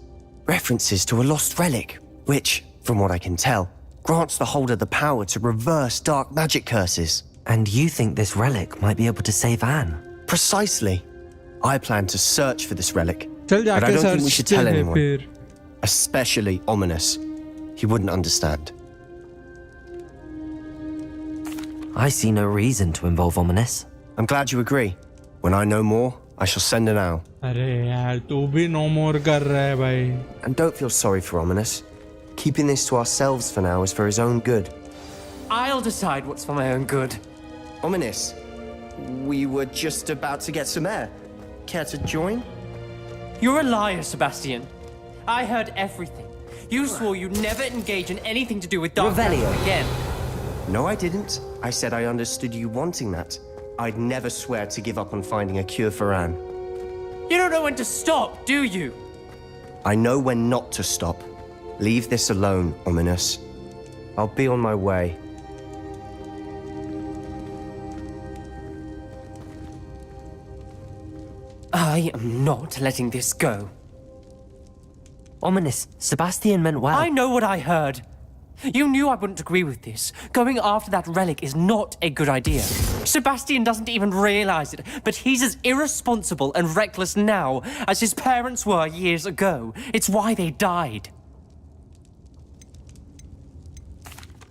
References to a lost relic, which, from what I can tell, grants the holder the power to reverse dark magic curses. And you think this relic might be able to save Anne? Precisely. I plan to search for this relic, चल but I जाके don't think we should search tell हैं anyone, फिर. especially Ominous. He wouldn't understand. I see no reason to involve Ominous. I'm glad you agree. When I know more, I shall send an owl. अरे यार तू भी no मोर कर रहा है भाई. And don't feel sorry for Ominous. Keeping this to ourselves for now is for his own good. I'll decide what's for my own good. Ominous, we were just about to get some air. Care to join? You're a liar, Sebastian. I heard everything. You swore you'd never engage in anything to do with dark Revelio. magic again. No, I didn't. I said I understood you wanting that. I'd never swear to give up on finding a cure for Anne. You don't know when to stop, do you? I know when not to stop. Leave this alone, Ominous. I'll be on my way. I am not letting this go. Ominous, Sebastian meant well. I know what I heard. You knew I wouldn't agree with this. Going after that relic is not a good idea. Sebastian doesn't even realize it, but he's as irresponsible and reckless now as his parents were years ago. It's why they died.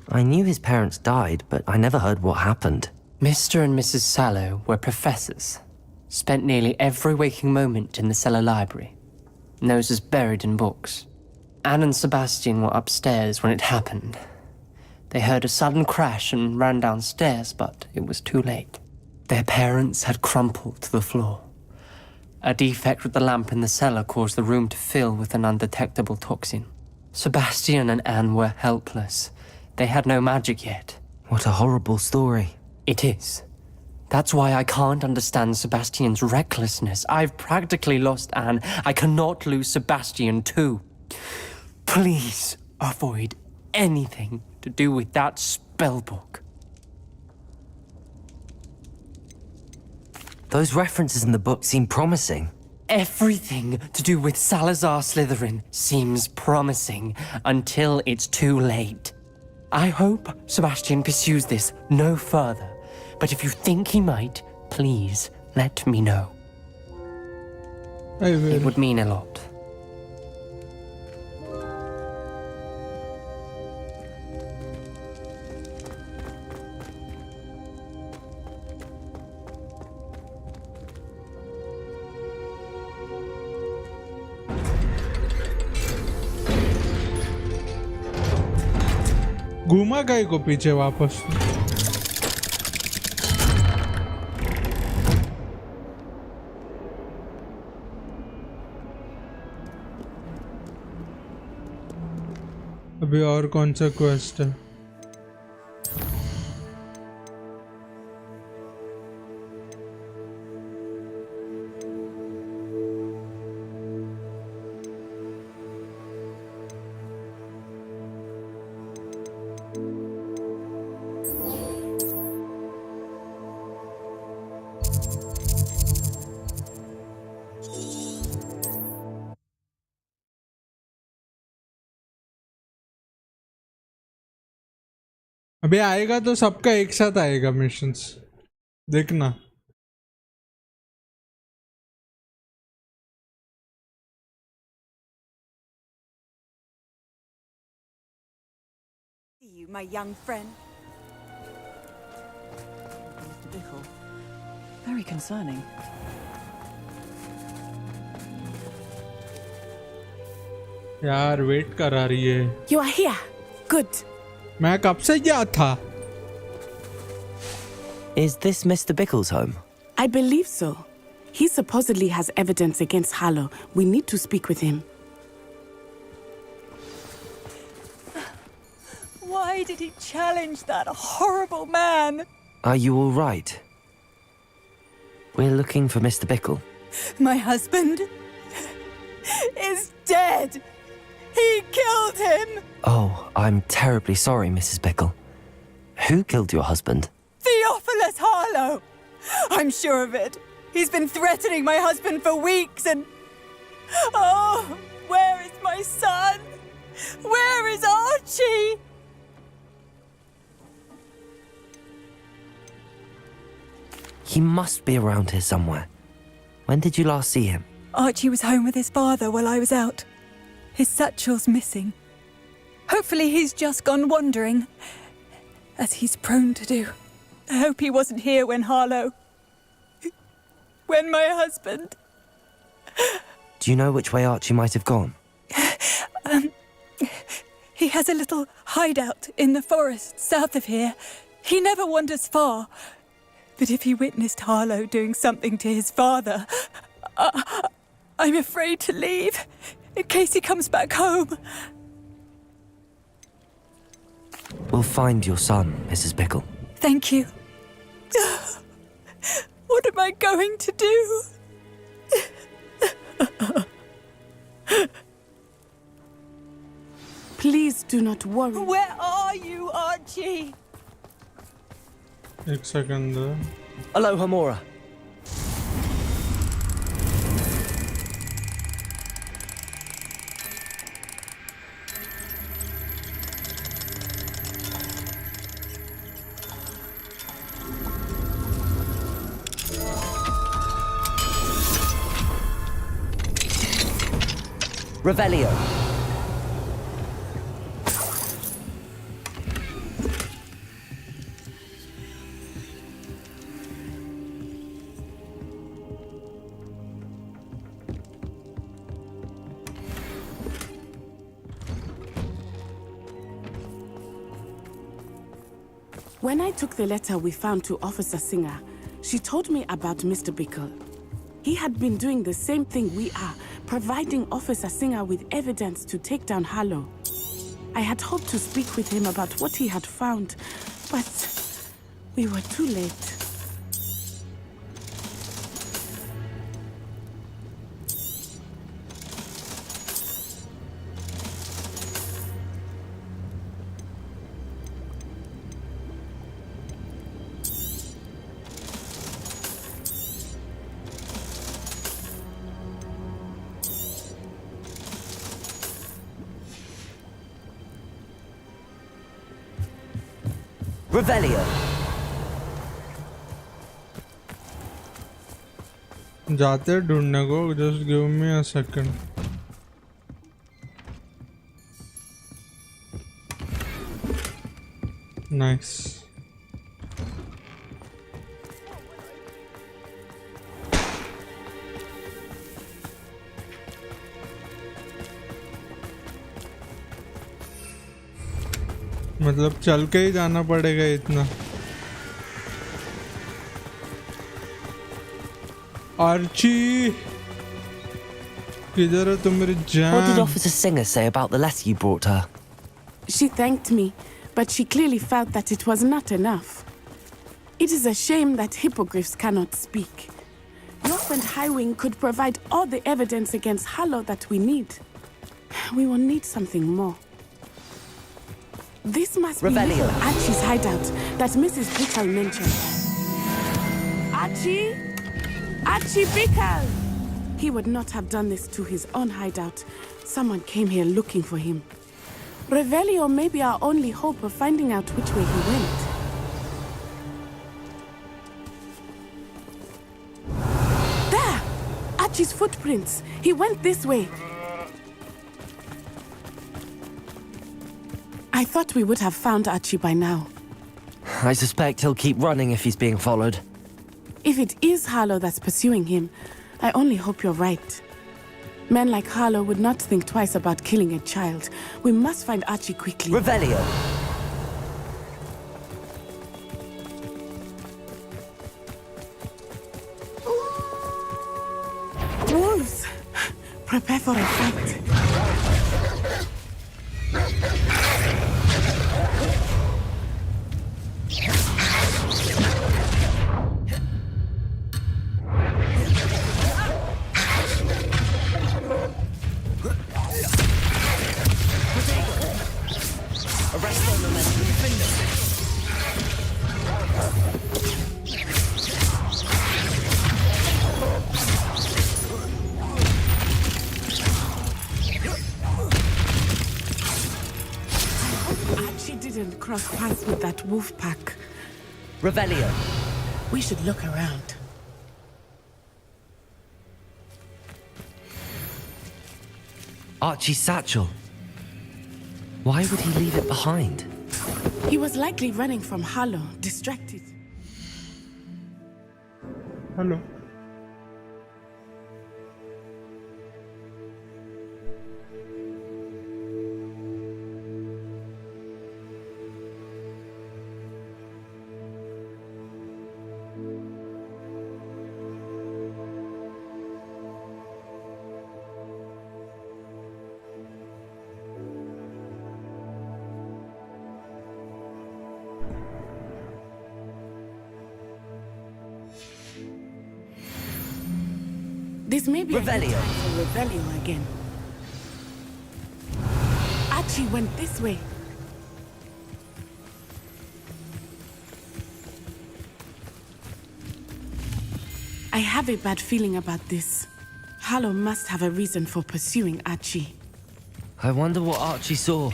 I knew his parents died, but I never heard what happened. Mr. and Mrs. Sallow were professors. Spent nearly every waking moment in the cellar library. Noses buried in books. Anne and Sebastian were upstairs when it happened. They heard a sudden crash and ran downstairs, but it was too late. Their parents had crumpled to the floor. A defect with the lamp in the cellar caused the room to fill with an undetectable toxin. Sebastian and Anne were helpless. They had no magic yet. What a horrible story. It is. That's why I can't understand Sebastian's recklessness. I've practically lost Anne. I cannot lose Sebastian too. Please avoid anything to do with that spellbook. Those references in the book seem promising. Everything to do with Salazar Slytherin seems promising until it's too late. I hope Sebastian pursues this no further, but if you think he might, please let me know. I will. It would mean a lot. घूमा गए को पीछे वापस. अभी और कौन सा quest है? अभी आएगा तो सबका एक साथ आएगा मिशंस, देखना. You, my young friend. Mr. Bickle. Very concerning. यार वेट करा रही है. You are here. Good. मैं कब से गया था? Is this Mr. Bickle's home? I believe so. He supposedly has evidence against Harlow. We need to speak with him. Why did he challenge that horrible man? Are you all right? We're looking for Mr. Bickle. My husband is dead. He killed him. Oh, I'm terribly sorry, Mrs. Bickle. Who killed your husband? Theophilus Harlow. I'm sure of it. He's been threatening my husband for weeks and... Oh, where is my son? Where is Archie? He must be around here somewhere. When did you last see him? Archie was home with his father while I was out. His satchel's missing. Hopefully he's just gone wandering, as he's prone to do. I hope he wasn't here when Harlow... when my husband... Do you know which way Archie might have gone? He has a little hideout in the forest south of here. He never wanders far. But if he witnessed Harlow doing something to his father, I'm afraid to leave, in case he comes back home. We'll find your son, Mrs. Pickle. Thank you. What am I going to do? Please do not worry. Where are you, Archie? एक second. Aloha, Mora. Revelio. When I took the letter we found to Officer Singer, she told me about Mr. Bickle. He had been doing the same thing we are, providing Officer Singer with evidence to take down Harlow. I had hoped to speak with him about what he had found, but we were too late. Revelio. जाते ढूंढने को. Just give me a second. Nice. मतलब चल के ही जाना पड़ेगा इतना. Archie किधर है तुम मेरी जान? What did Officer Singer say about the letter you brought her? She thanked me, but she clearly felt that it was not enough. It is a shame that hippogriffs cannot speak. Your friend Highwing could provide all the evidence against Harlow that we need. We will need something more. This must Revelio. be little Archie's hideout that Mrs. Pickle mentioned. Archie? Archie Pickle! He would not have done this to his own hideout. Someone came here looking for him. Revelio may be our only hope of finding out which way he went. There! Archie's footprints. He went this way. I thought we would have found Archie by now. I suspect he'll keep running if he's being followed. If it is Harlow that's pursuing him, I only hope you're right. Men like Harlow would not think twice about killing a child. We must find Archie quickly. Revelio. Wolves! Prepare for a fight. Cross paths with that wolf pack. Revelio. We should look around. Archie's satchel. Why would he leave it behind? He was likely running from Harlow, distracted. Hello. This may be a good Revelio. time for Revelio again. Archie went this way. I have a bad feeling about this. Harlow must have a reason for pursuing Archie. I wonder what Archie saw.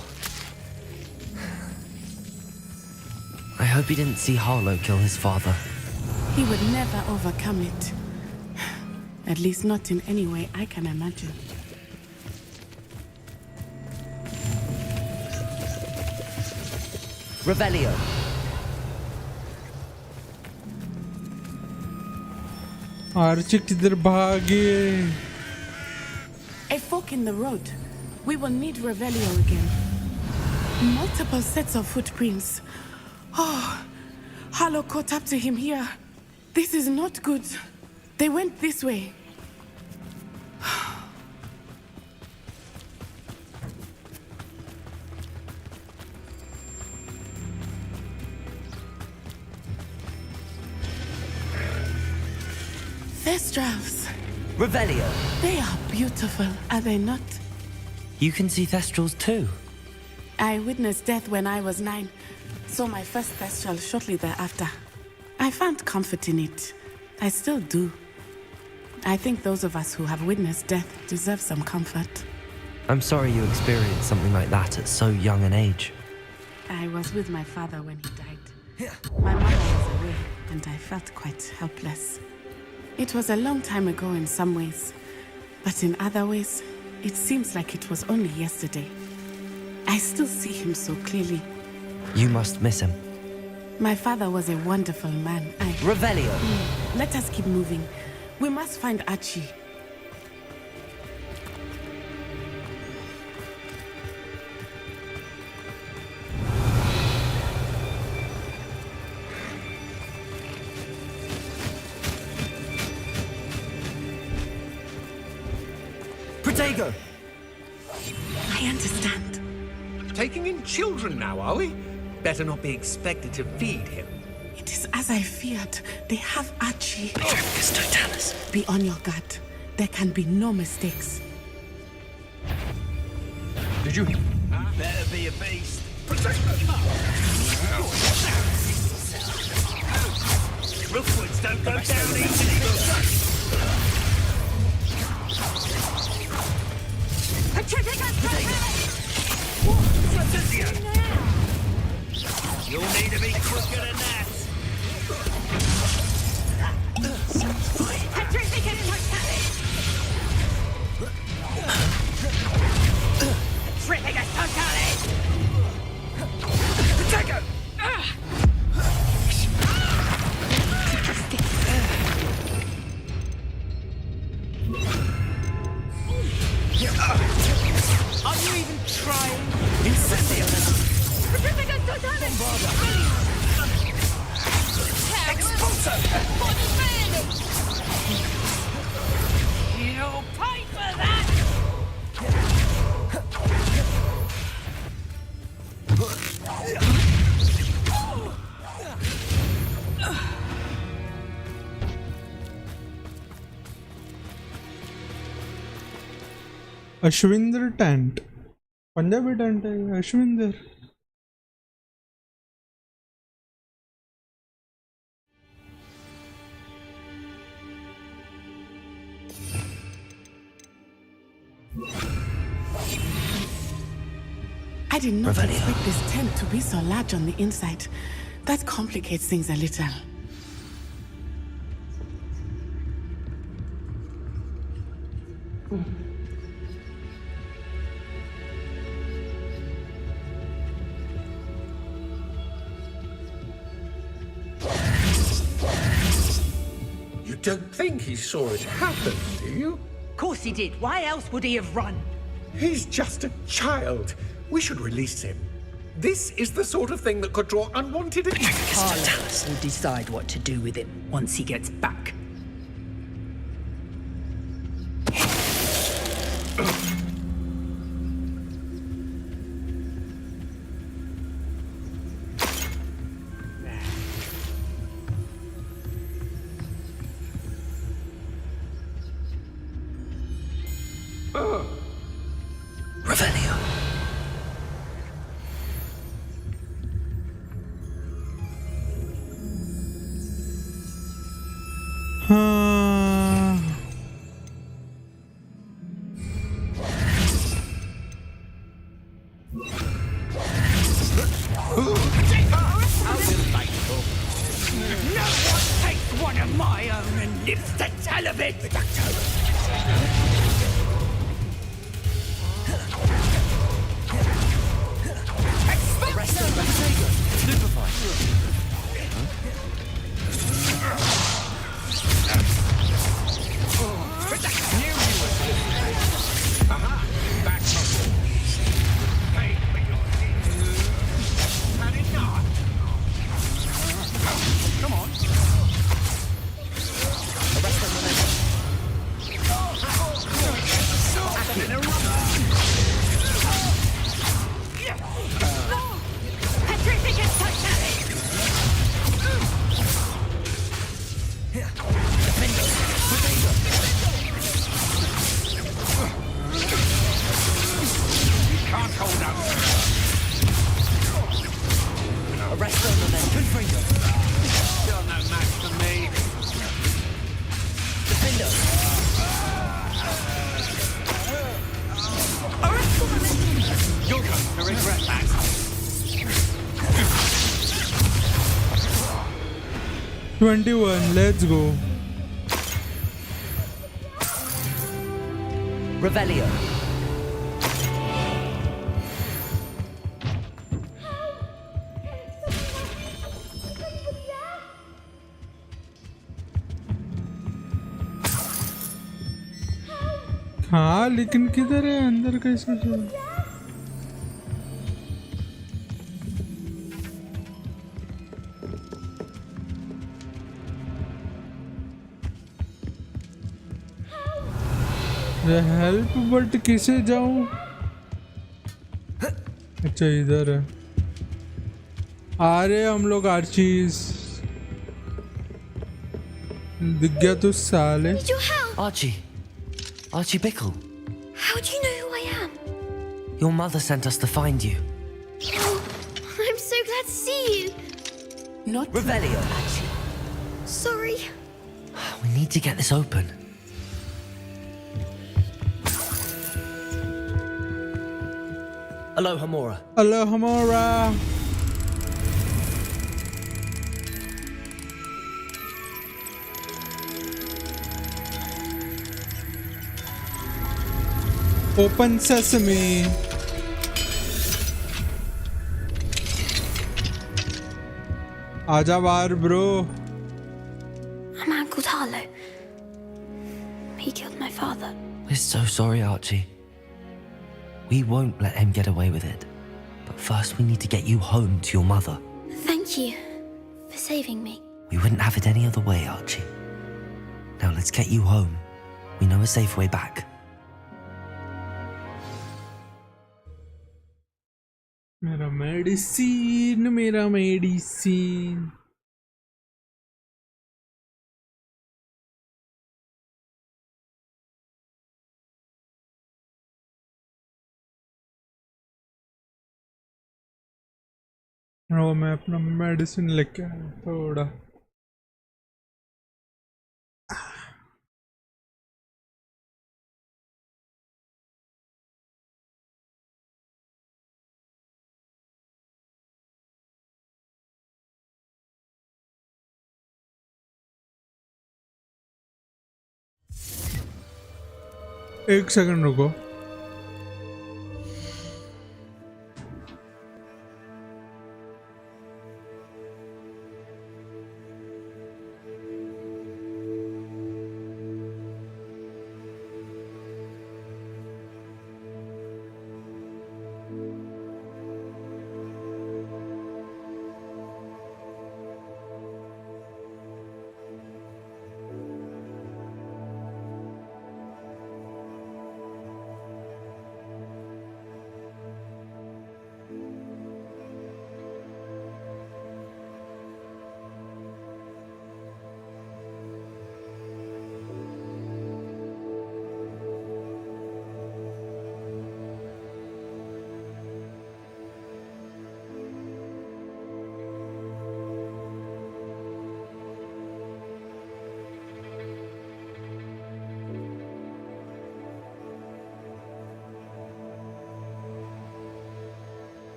I hope he didn't see Harlow kill his father. He would never overcome it. At least not in any way I can imagine. Revelio. Archie किधर भागे? A fork in the road. We will need Revelio again. Multiple sets of footprints. Oh, Harlow caught up to him here. This is not good. They went this way. Thestrals. Revelio. They are beautiful, are they not? You can see Thestrals too. I witnessed death when I was 9. Saw my first Thestral shortly thereafter. I found comfort in it. I still do. I think those of us who have witnessed death deserve some comfort. I'm sorry you experienced something like that at so young an age. I was with my father when he died. My mother was away, and I felt quite helpless. It was a long time ago in some ways, but in other ways, it seems like it was only yesterday. I still see him so clearly. You must miss him. My father was a wonderful man. Revelio. Let us keep moving. We must find Archie. Protego! I understand. Taking in children now, are we? Better not be expected to feed him. It is as I feared. They have Archie. Totalis. Be on your guard. There can be no mistakes. Did you? Better be a beast. Gryffindors don't go down easily. You'll need to be quicker than that. Are you even trying? Incendio! Expulsor! You'll pay for that! Ashwinder tent Punjabi tent है Ashwinder I did not expect this tent to be so large on the inside. That complicates things a little. You don't think he saw it happen, do you? Of course he did. Why else would he have run? He's just a child. We should release him. This is the sort of thing that could draw unwanted attention. Carlos will decide what to do with him once he gets back. Revelio. No one takes one of my own and lives to tell of it! You're going to regret that. Let's go. Revelio. हाँ लेकिन किधर है अंदर कैसे चल help but किसे जाऊं अच्छा इधर है आ रहे हम लोग आर्चीज दिख गया तो साले Archie Bickle. How do you know who I am? Your mother sent us to find you. Oh, I'm so glad to see you. Not Revelio. Sorry. We need to get this open. Aloha Mora. Aloha Mora. Open sesame. आजा बाहर bro. A man called Harlow. He killed my father. We're so sorry, Archie. We won't let him get away with it. But first we need to get you home to your mother. Thank you for saving me. We wouldn't have it any other way, Archie. Now let's get you home. We know a safe way back. मेरा medicine वो मैं अपना medicine लेके आया थोड़ा एक second रुको.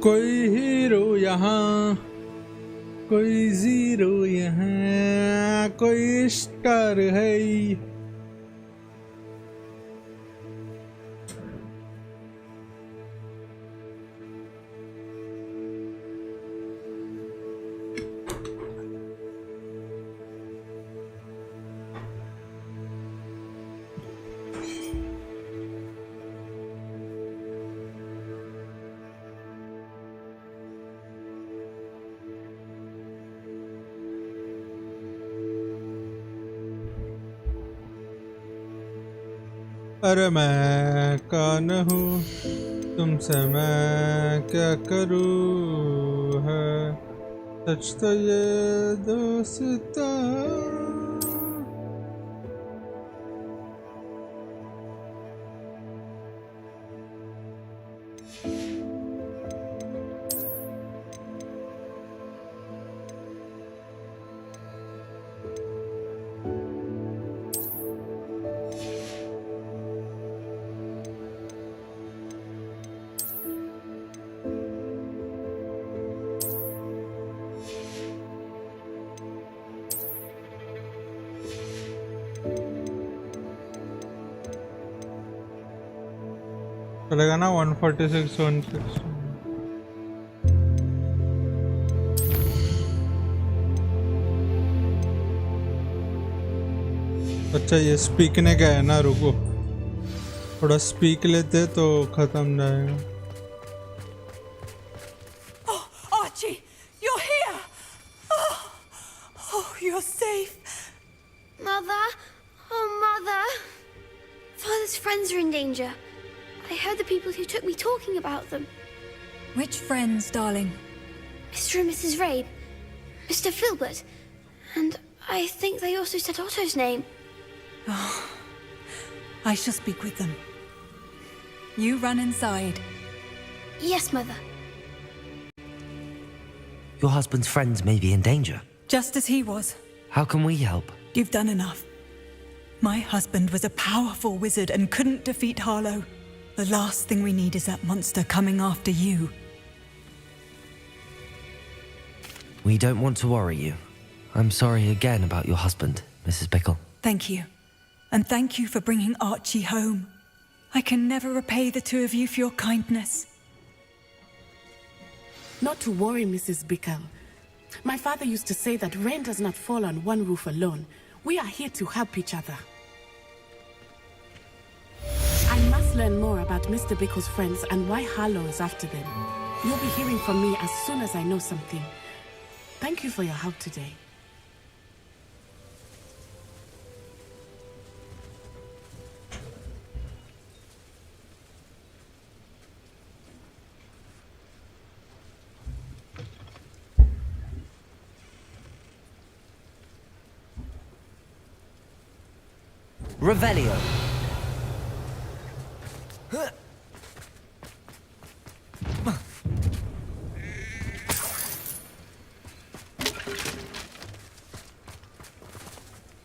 कोई हीरो यहाँ, कोई जीरो यहाँ, कोई स्टार है. अरे मैं कौन हूँ, तुमसे मैं क्या करूँ है, सच तो ये दोस्ता. चलेगा ना 146 160. अच्छा ये स्पीकने का है ना, रुको थोड़ा स्पीक लेते तो खत्म जाएगा. Oh, Archie, you're here! Oh, you're safe. Mother? Oh, Mother! Father's friends are in danger. I heard the people who took me talking about them. Which friends, darling? Mr. and Mrs. Rabe, Mr. Filbert, and I think they also said Otto's name. Oh, I shall speak with them. You run inside. Yes, Mother. Your husband's friends may be in danger. Just as he was. How can we help? You've done enough. My husband was a powerful wizard and couldn't defeat Harlow. The last thing we need is that monster coming after you. We don't want to worry you. I'm sorry again about your husband, Mrs. Bickle. Thank you. And thank you for bringing Archie home. I can never repay the two of you for your kindness. Not to worry, Mrs. Bickle. My father used to say that rain does not fall on one roof alone. We are here to help each other. I must learn more about Mr. Bickle's friends and why Harlow is after them. You'll be hearing from me as soon as I know something. Thank you for your help today. Revelio.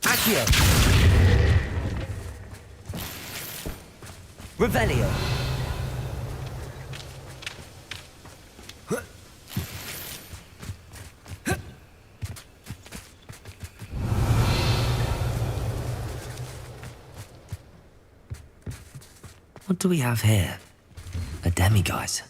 Accio. Revelio. What do we have here? A demiguise.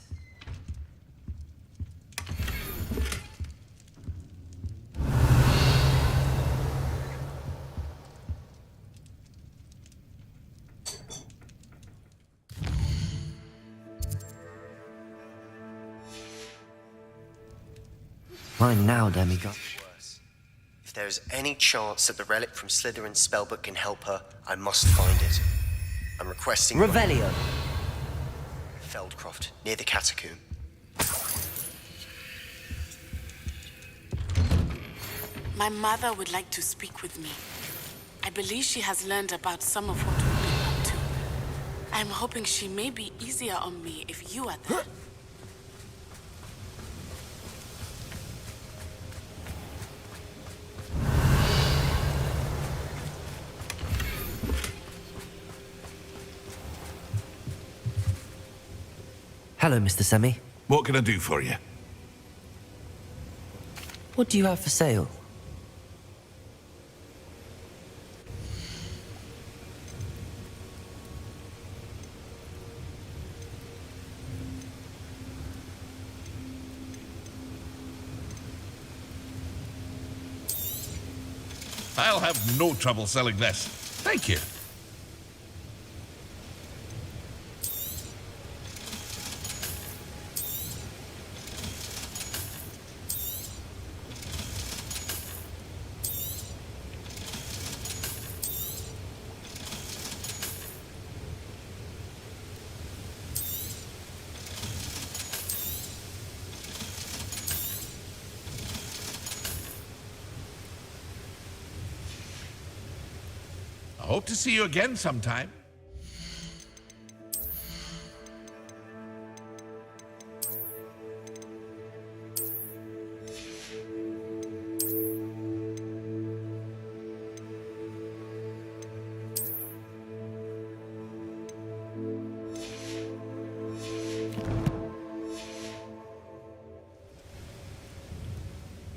Mine now, demiguise. If there is any chance that the relic from Slytherin's spellbook can help her, I must find it. I'm requesting... Revelio. Feldcroft, near the catacomb. My mother would like to speak with me. I believe she has learned about some of what we've been up to. I'm hoping she may be easier on me if you are there. Hello, Mr. Semi. What can I do for you? What do you have for sale? I'll have no trouble selling this. Thank you. I hope to see you again sometime.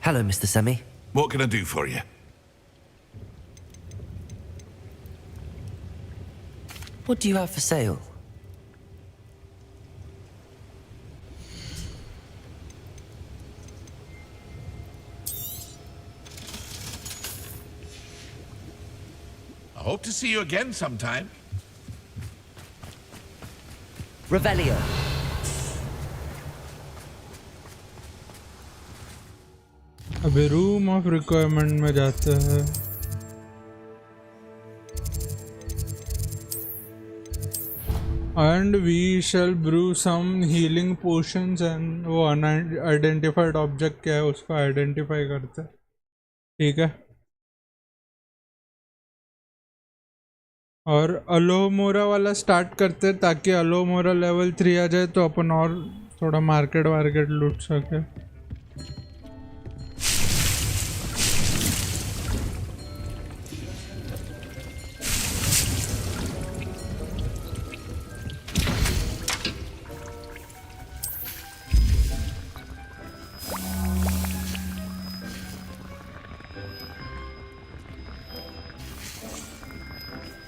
Hello, Mr. Semi. What can I do for you? What do you have for sale? I hope to see you again sometime. Revelio. अभी room of requirement में जाते हैं. And we shall brew some healing potions and वो unidentified object क्या है उसको identify करते हैं. ठीक है. और अलोमोरा वाला स्टार्ट करते हैं ताकि अलोमोरा लेवल 3 आ जाए तो अपन और थोड़ा मार्केट वार्केट लूट सके.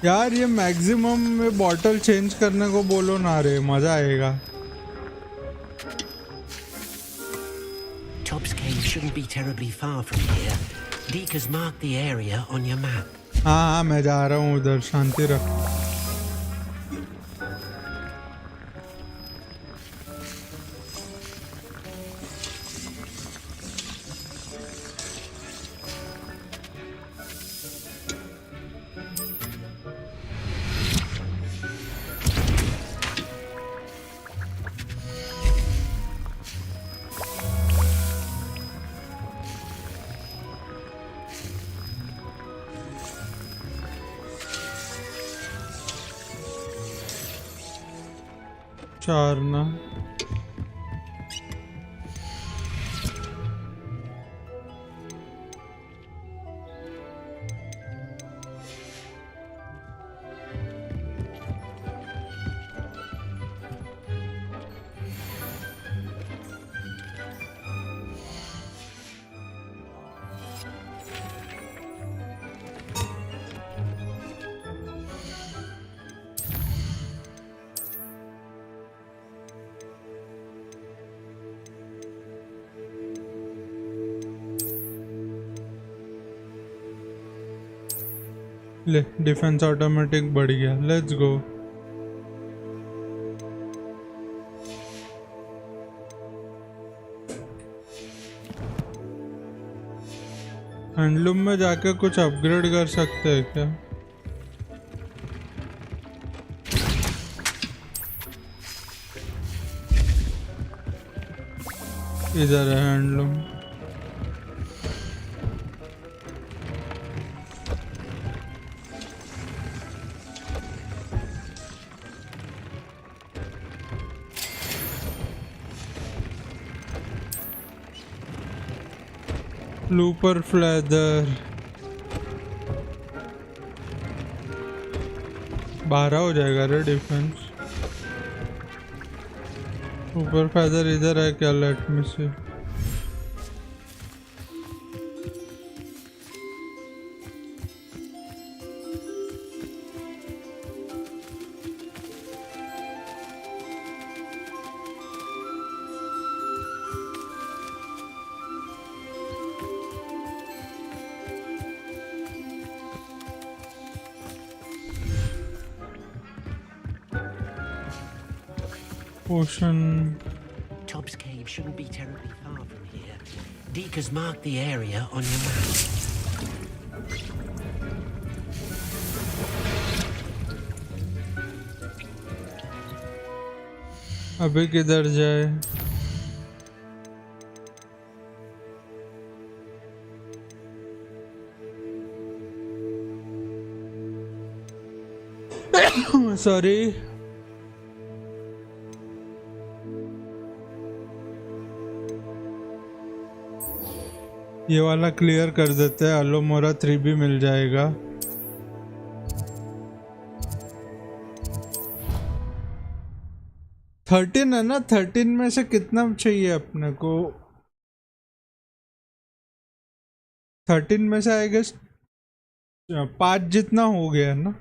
यार ये मैक्सिमम में बॉटल चेंज करने को बोलो ना रे, मजा आएगा. Tobbs Cave shouldn't be terribly far from here. Deke has marked the area on your map. हाँ मैं जा रहा हूँ उधर. शांति रख. 4 ना. ले डिफेंस ऑटोमेटिक बढ़ गया. Let's go. हैंडलूम में जाके कुछ अपग्रेड कर सकते हैं क्या? इधर है हैंडलूम. लूपर फ्लेदर 12 हो जाएगा रे डिफेंस. ऊपर फेदर इधर है क्या? Let me C. Potion. Tobbs Cave shouldn't be terribly far from here. Deke has marked the area on your map. अभी किधर जाए? सॉरी. ये वाला क्लियर कर देते हैं. अलोमोरा 3 भी मिल जाएगा. थर्टीन है ना? 13 में से कितना चाहिए अपने को? 13 में से आई गेस 5 जितना हो गया ना.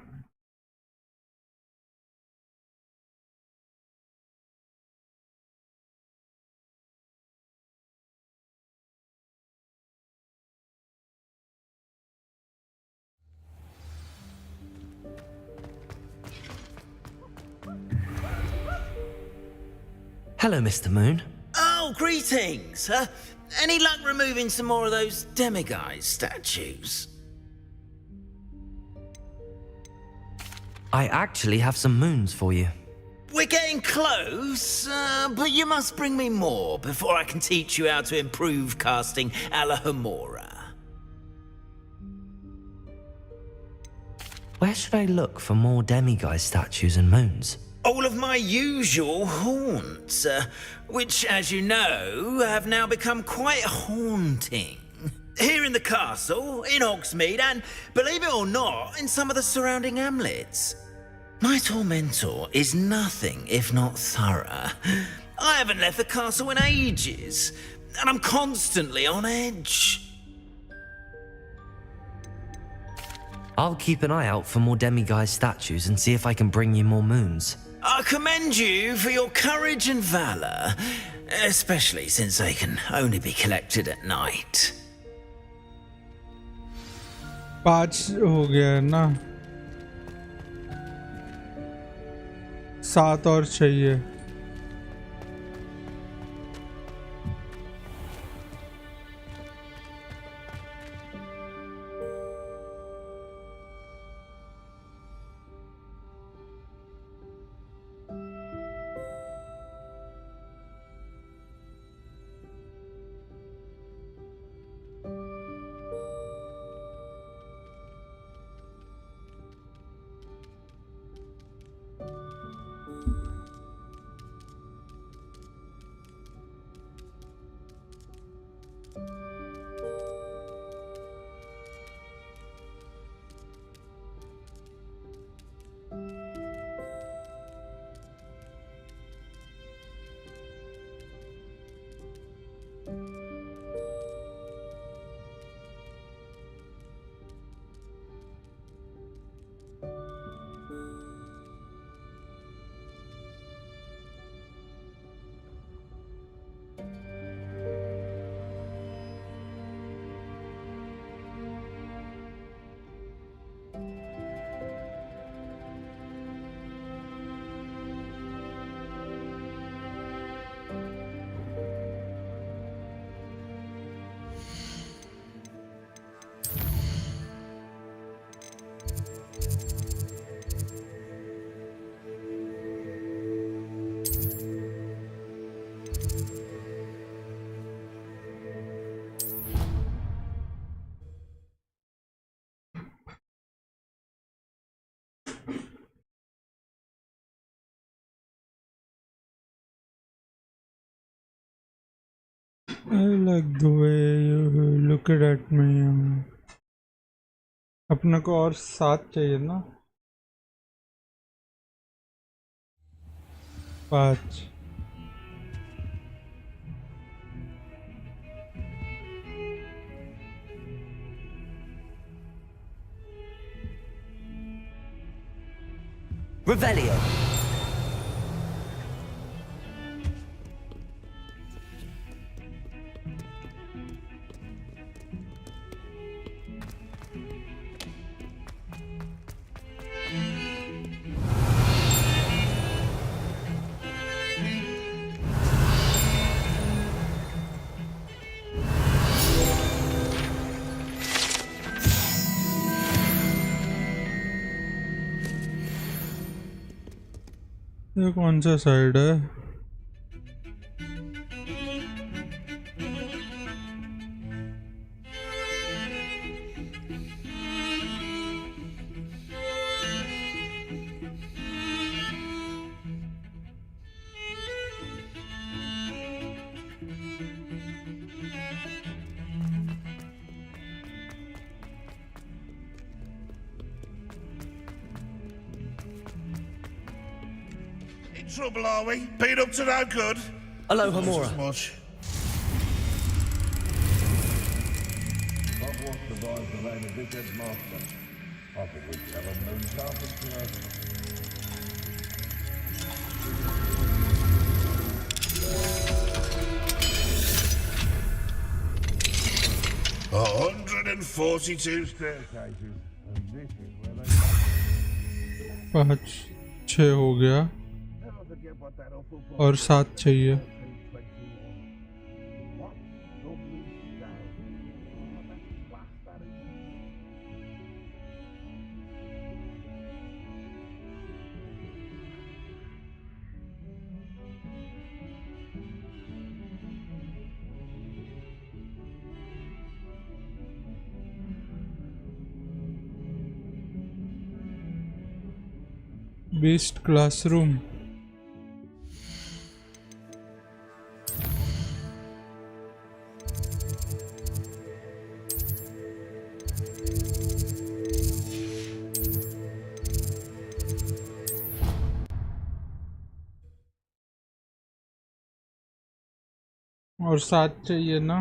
Hello, Mr. Moon. Oh, greetings! Any luck removing some more of those demiguise statues? I actually have some moons for you. We're getting close, but you must bring me more before I can teach you how to improve casting a la Homora. Where should I look for more demiguise statues and moons? All of my usual haunts, which, as you know, have now become quite haunting. Here in the castle, in Hogsmeade, and, believe it or not, in some of the surrounding hamlets. My tormentor is nothing if not thorough. I haven't left the castle in ages, and I'm constantly on edge. I'll keep an eye out for more demiguise statues and see if I can bring you more moons. I commend you for your courage and valor, especially since they can only be collected at night. 5 हो गया है ना. 7 और चाहिए. I like the way you look at me. अपने को और 7 चाहिए ना? 5. Revelio. ये कौन सा साइड है? Trouble, are we? Been up to no good? Aloha Mora. Much. Hogwarts survives the reign of Wicked Master, after which Ellen moves carpet to her. 142 staircases, and this is where they 5 6 हो गया और 7 चाहिए. Beast classroom. और 7 चाहिए ना?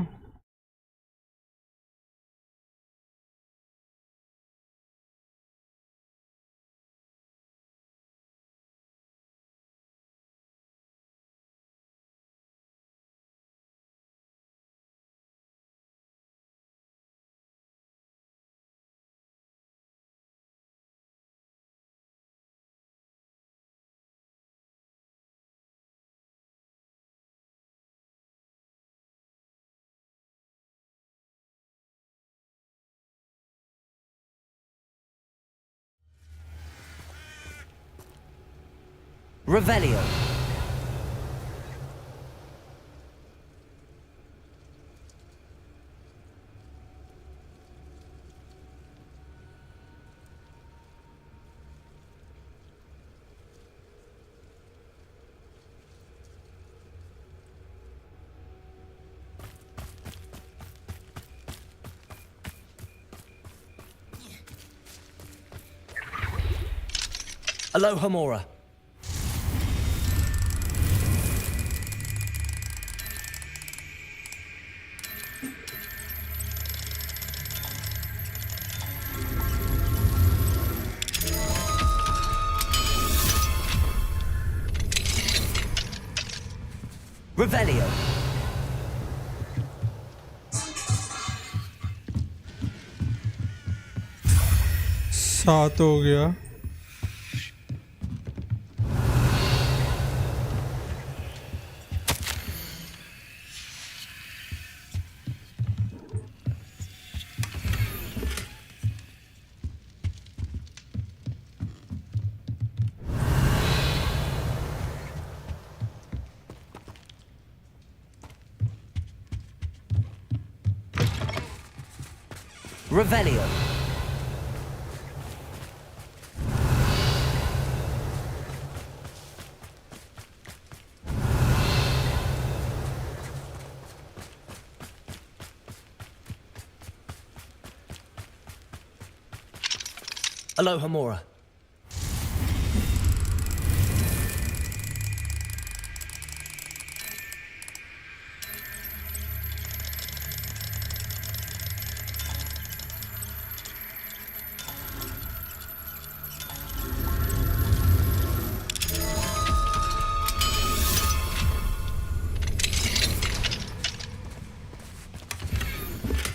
Revelio. Aloha Mora. Revelio. सात हो गया. Revelio. Aloha Mora.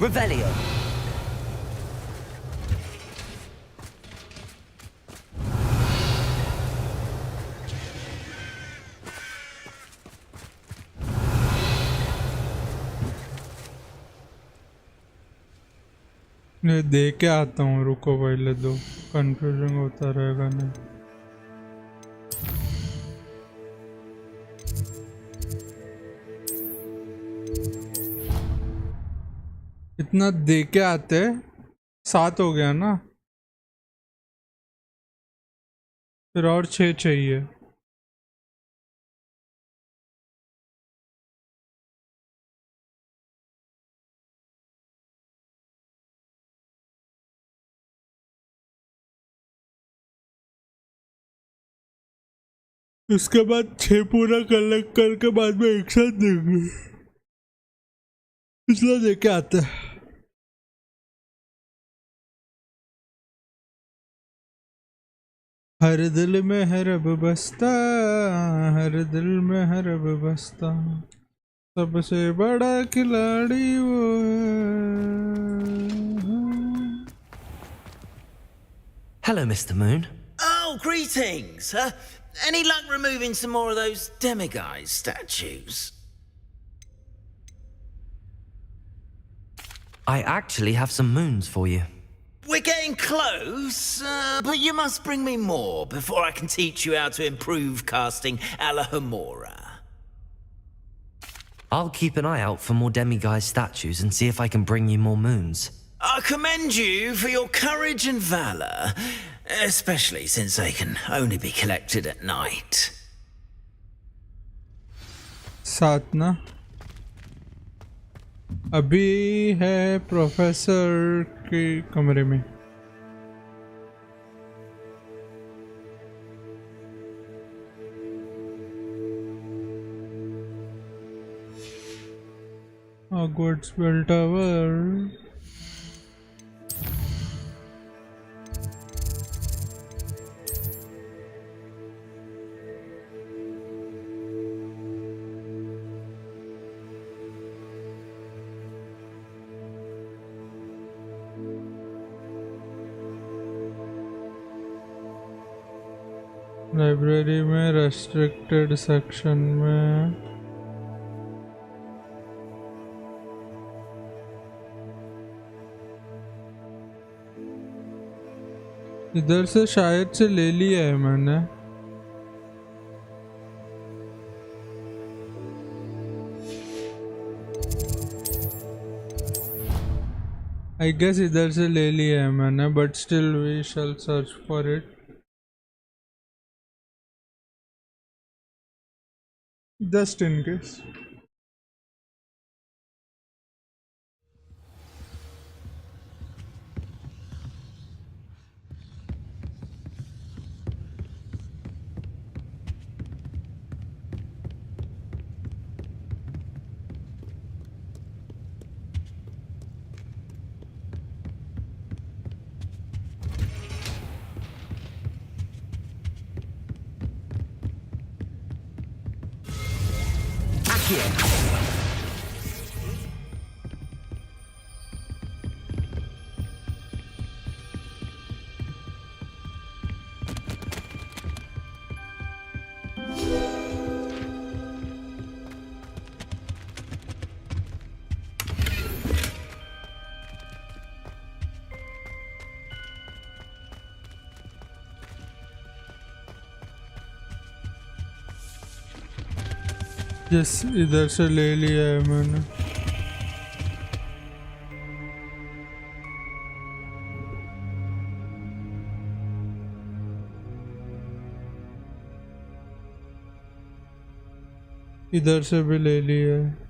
Revelio. मैं दे के आता हूँ, रुको पहले दो, कंफ्यूजन होता रहेगा नहीं. इतना दे के आते, 7 हो गया ना, फिर और 6 चाहिए. उसके बाद 6 पूरा कलेक्ट करके बाद में एक साथ देंगे. पिछला दे के आते हैं. हर दिल में है रब बसता, हर दिल में है रब बसता, सबसे बड़ा खिलाड़ी वो है. Hello, Mr. Moon. Oh, greetings! Any luck removing some more of those demiguise statues? I actually have some moons for you. We're getting close, but you must bring me more before I can teach you how to improve casting a la Hamora. I'll keep an eye out for more demiguise statues and see if I can bring you more moons. I commend you for your courage and valor, especially since they can only be collected at night. 7 ना, अभी है professor के कमरे में. Hogwarts Bell Tower. Library में restricted section में इधर से शायद से ले लिया है मैंने. आई गेस इधर से ले लिया है मैंने, but still we shall search for it just in case. here. Yes इधर से ले लिया है मैंने। इधर से भी ले लिया है।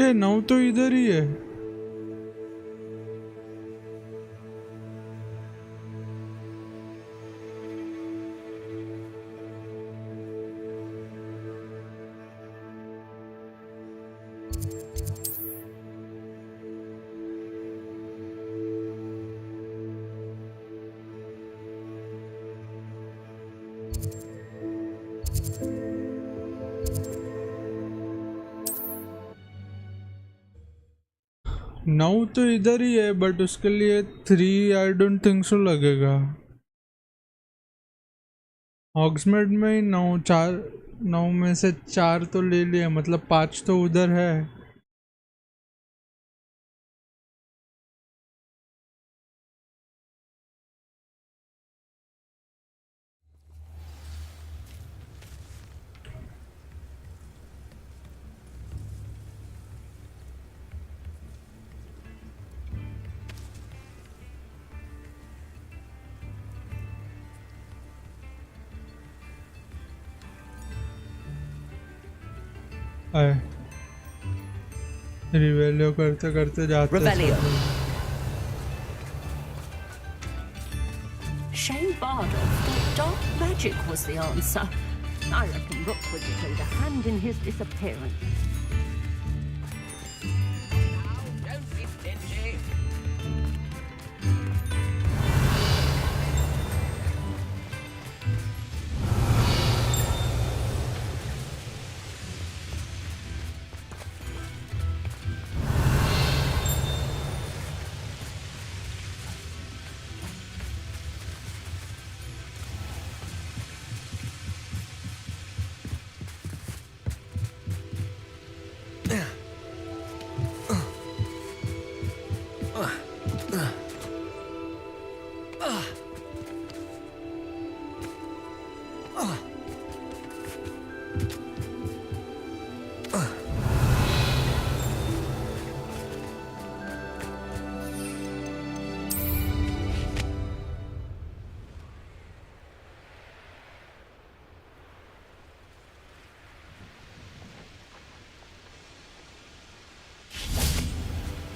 ये नाव तो इधर ही है। नाउ तो इधर ही है बट उसके लिए 3 आई डोंट थिंक सो लगेगा। हॉग्समेड में ही 9 में से 4 तो ले लिया, मतलब 5 तो उधर है। रिवेलियो करते करते जाते हैं। Shane Bardock thought dark magic was the answer. I reckon Rookwood played a hand in his disappearance. Don't be stingy.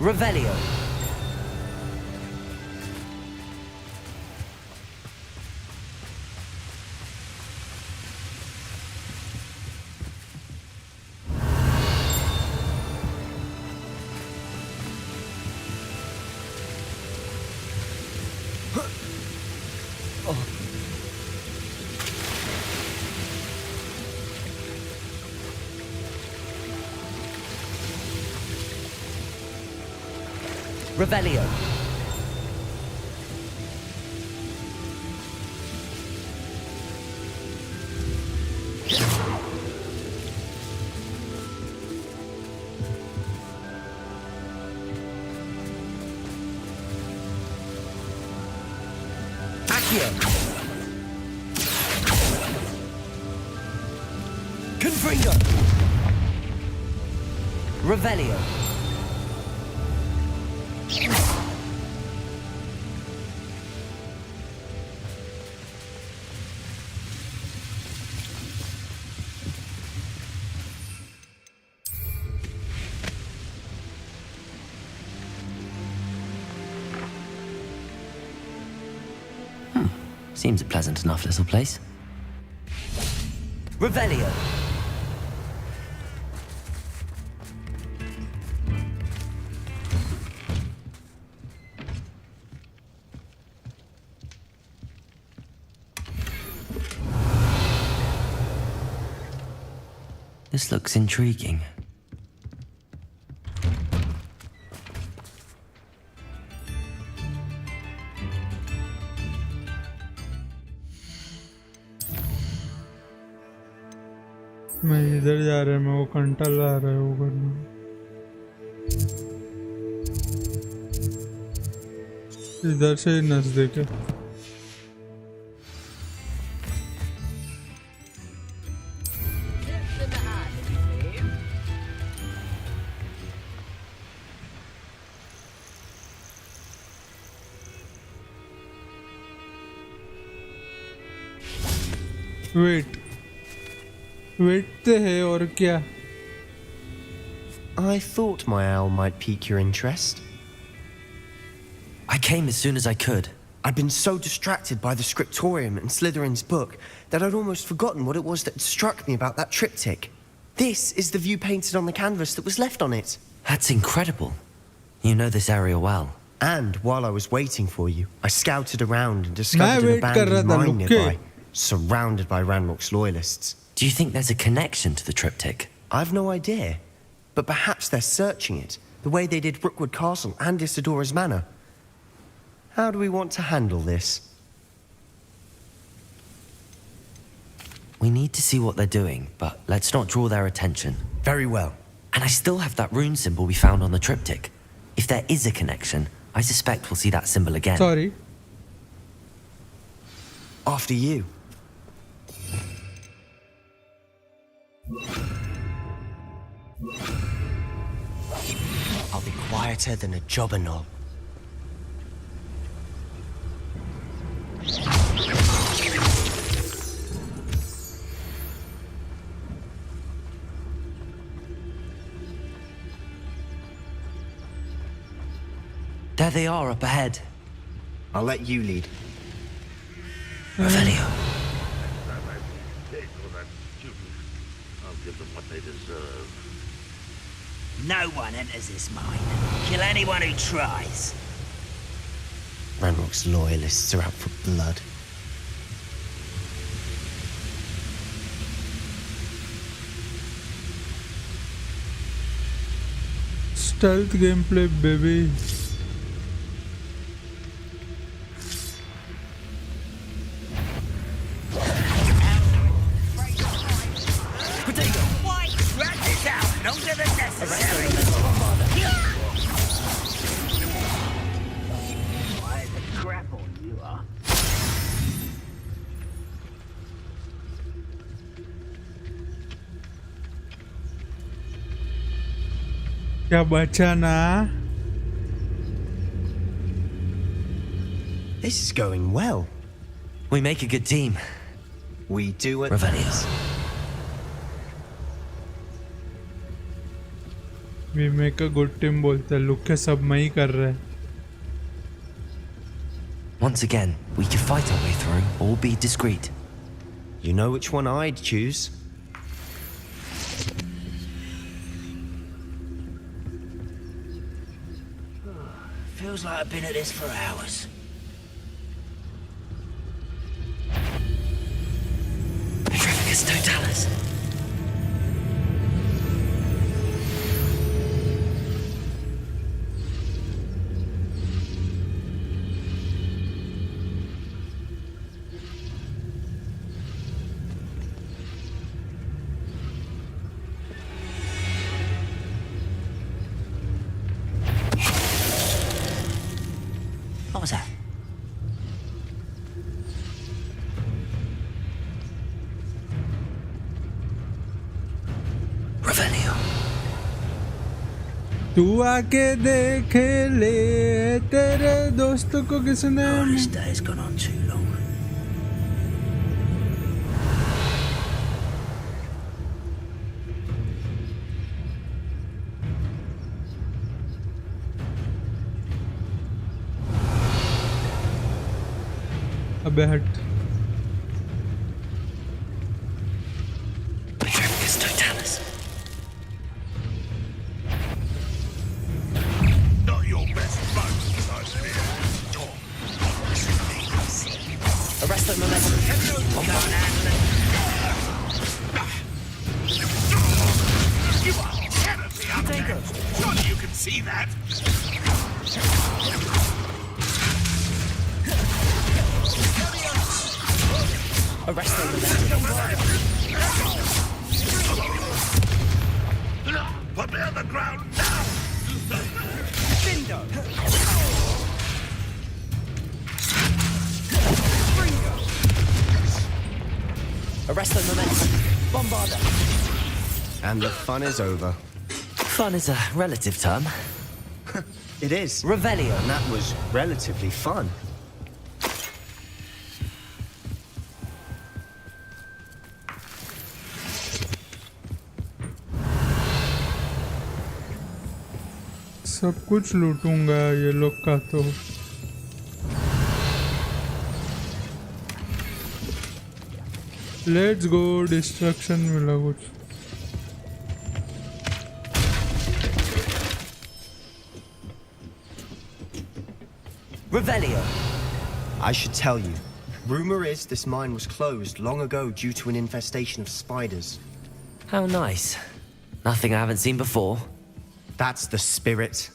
Revelio. Revelio. Accio. Confringo. Revelio. Seems a pleasant enough little place. Revelio. This looks intriguing. मैं इधर जा रहा है, मैं वो कंटल ला रहा है वो करना। इधर से ही नजदीक है। वेट है और क्या? I thought my owl might pique your interest. I came as soon as I could. I'd been so distracted by the scriptorium and Slytherin's book that I'd almost forgotten what it was that struck me about that triptych. This is the view painted on the canvas that was left on it. That's incredible. You know this area well. And while I was waiting for you, I scouted around and discovered an wait कर रहा abandoned था, mine look nearby, surrounded by Ranrock's loyalists. Do you think there's a connection to the triptych? I've no idea, but perhaps they're searching it, the way they did Rookwood Castle and Isidora's Manor. How do we want to handle this? We need to see what they're doing, but let's not draw their attention. Very well. And I still have that rune symbol we found on the triptych. If there is a connection, I suspect we'll see that symbol again. Sorry. After you. I'll be quieter than a jobberknoll. There they are up ahead. I'll let you lead. Revelio. I'll give them what they deserve. No one enters this mine. Kill anyone who tries. Ranrock's loyalists are out for blood. Stealth gameplay, baby. Why drag this out longer than necessary? Why the grapple you are? क्या बचा ना? This is going well. We make a good team. We do it. Revelio. We make a good team बोलते हैं, look के सब मैं ही कर रहे हैं. Once again, we could fight our way through or be discreet. You know which one I'd choose. Feels like I've been at this for hours. Petrificus totalis. What was that? Revelio. तू आके देख ले तेरे दोस्त को किसने. This day's gone on too long. अबे हट. Petrificus totalis. Not your best boast, I fear. Arrest them, momentum. You are terribly unfair. Surely you can see that. Arrest them, momentum. Put me on the ground now. Arrest them, momentum. Bombard them. And the fun is over. Fun is a relative term. It is. Revelio. And that was relatively fun. सब कुछ लूटूंगा ये लोग का तो. Let's go. Destruction मिला कुछ. Revelio. I should tell you. Rumor is this mine was closed long ago due to an infestation of spiders. How nice. Nothing I haven't seen before. That's the spirit.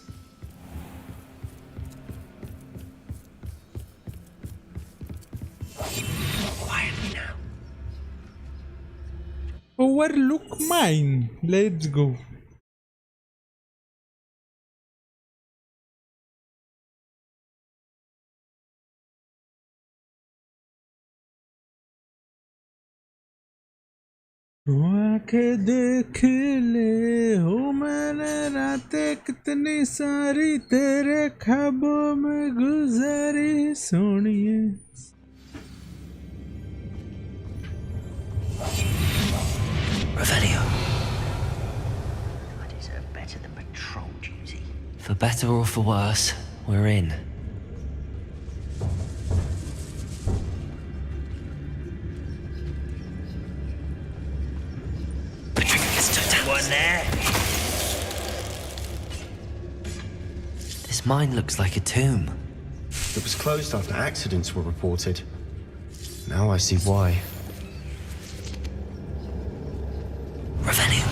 Quietly now. Overlook mine. Let's go. तू आके देख ले हो मैंने रातें कितनी सारी तेरे ख्वाबों में गुजारी सोनिए. Revelio. I deserve better than patrol duty. For better or for worse, we're in. One there. This mine looks like a tomb. It was closed after accidents were reported. Now I see why. Revelio.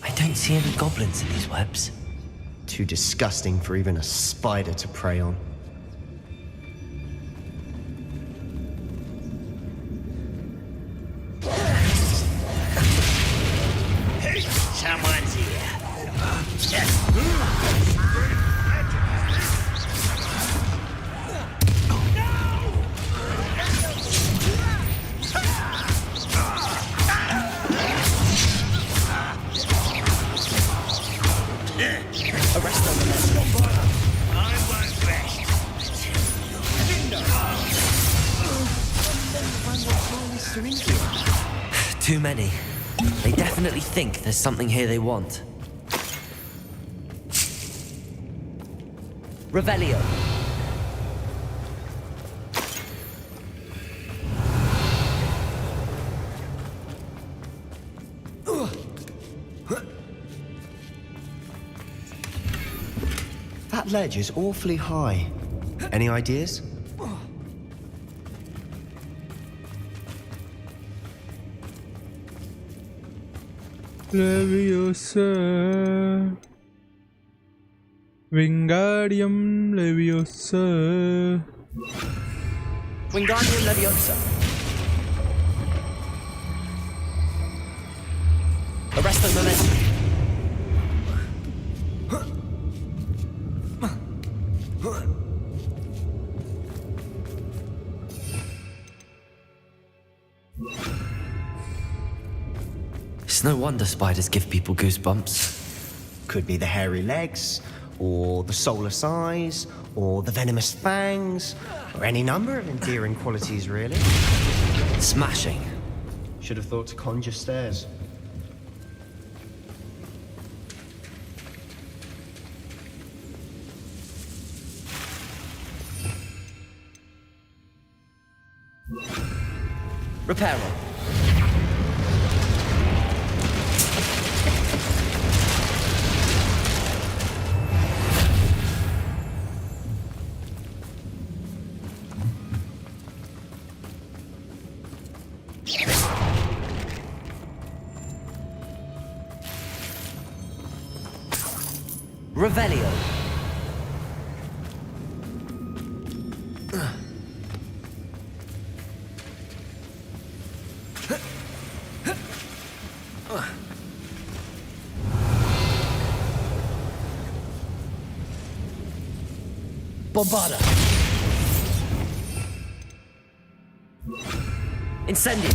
I don't see any goblins in these webs. Too disgusting for even a spider to prey on. Hey, someone's here. Arrest them. I won't rest monster in here? Too many. They definitely think there's something here they want. Revelio. That ledge is awfully high. Any ideas? Leviosa. Wingardium Leviosa. Wingardium Leviosa. Arrest the momentum. It's no wonder spiders give people goosebumps. Could be the hairy legs, or the soulless eyes, or the venomous fangs, or any number of endearing qualities, really. Smashing. Should have thought to conjure stairs. Reparo. Revelio. Bombada. Incendio.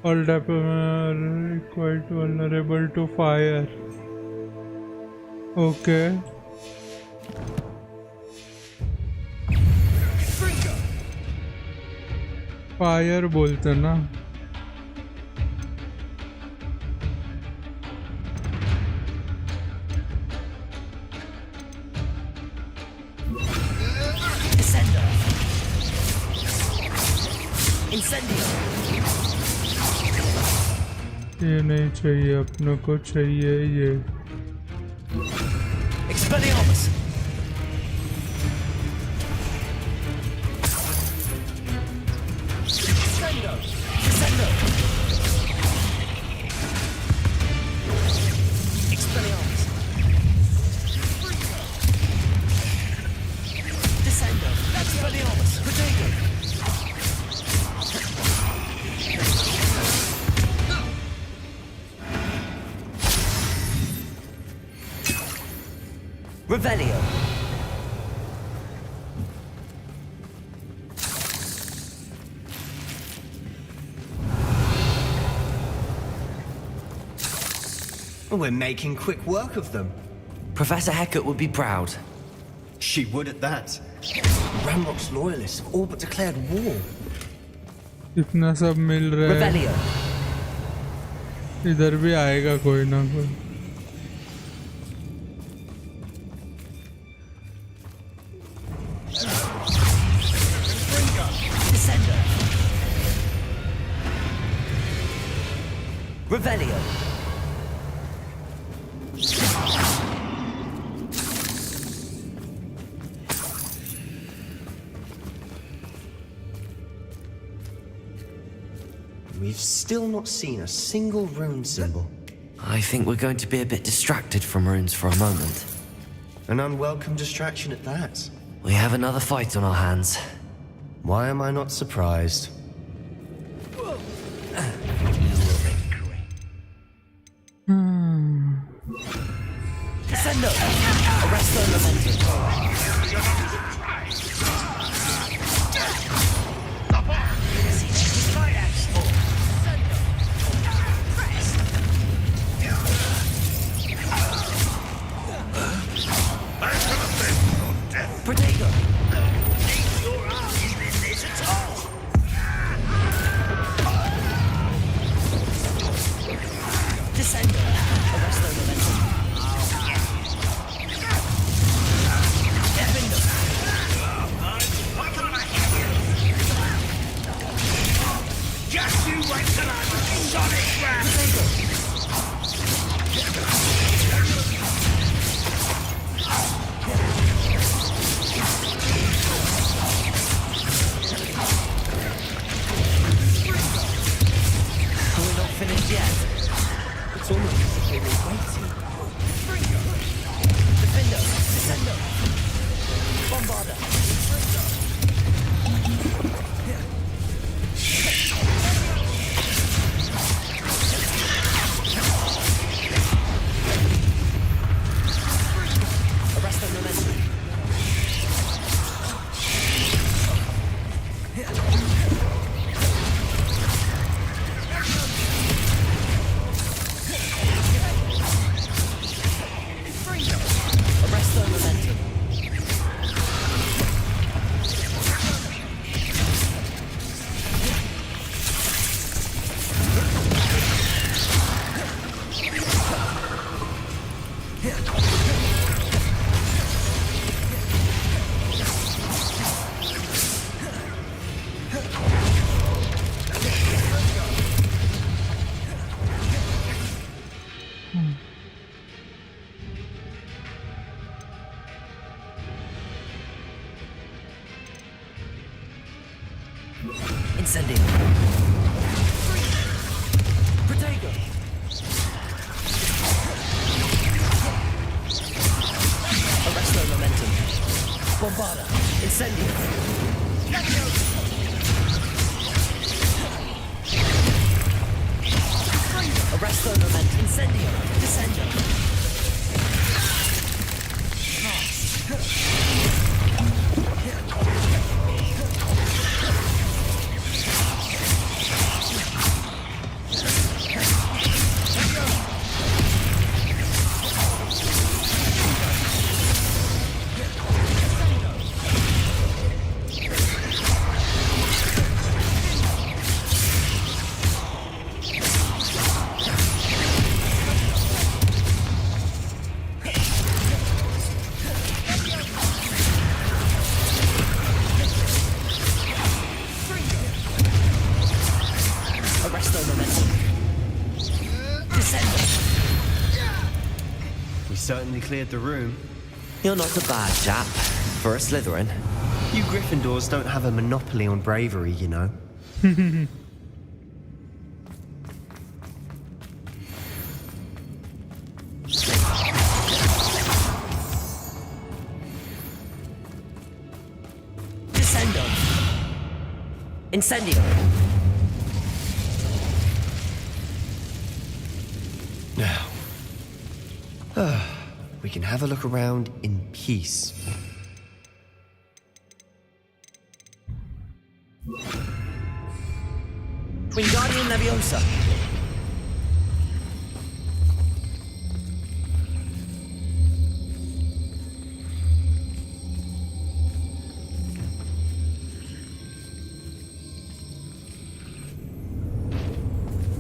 All type are quite vulnerable to fire. Okay. Fire बोलते ना. ये नहीं चाहिए अपनों को चाहिए ये Expelliarmus. Descendo. Descendo. Expelliarmus. Descendo. Expelliarmus. Protego. Revelio. We're making quick work of them. Professor Hecat would be proud. She would at that. Ramrock's loyalists have all but declared war. इतना सब मिल रहा है. Revelio. इधर भी आएगा कोई ना कोई. Revelio. We've still not seen a single rune symbol. I think we're going to be a bit distracted from runes for a moment. An unwelcome distraction at that. We have another fight on our hands. Why am I not surprised? Descendo! Arresto momentum. Protego! Your arms in this at all. Descendo! Arresto momentum. Just you wait till I'm sonic round. We're not finished yet. It's almost as if they were waiting. Defendo! Descendo! Bombarda! Arresto momentum. Arresto momentum. Incendio. Protego. Arresto momentum. Bombarda. Incendio. Arresto momentum. Incendio. Descendo. Certainly cleared the room. You're not a bad chap for a Slytherin. You Gryffindors don't have a monopoly on bravery, you know. Descendo. Incendio. Now, we can have a look around in peace. Wingardium Leviosa.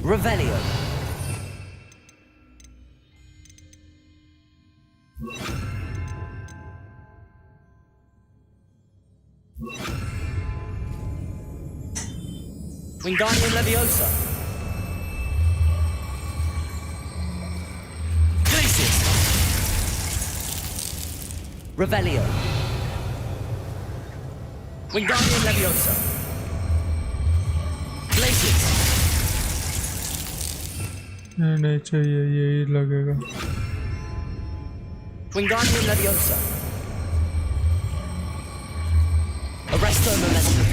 Revelio. Wingardium Leviosa. Glacius. Revelio. Wingardium Leviosa. Glacius. नहीं चाहिए, यही लगेगा. Wingardium Leviosa. Arresto Momentum.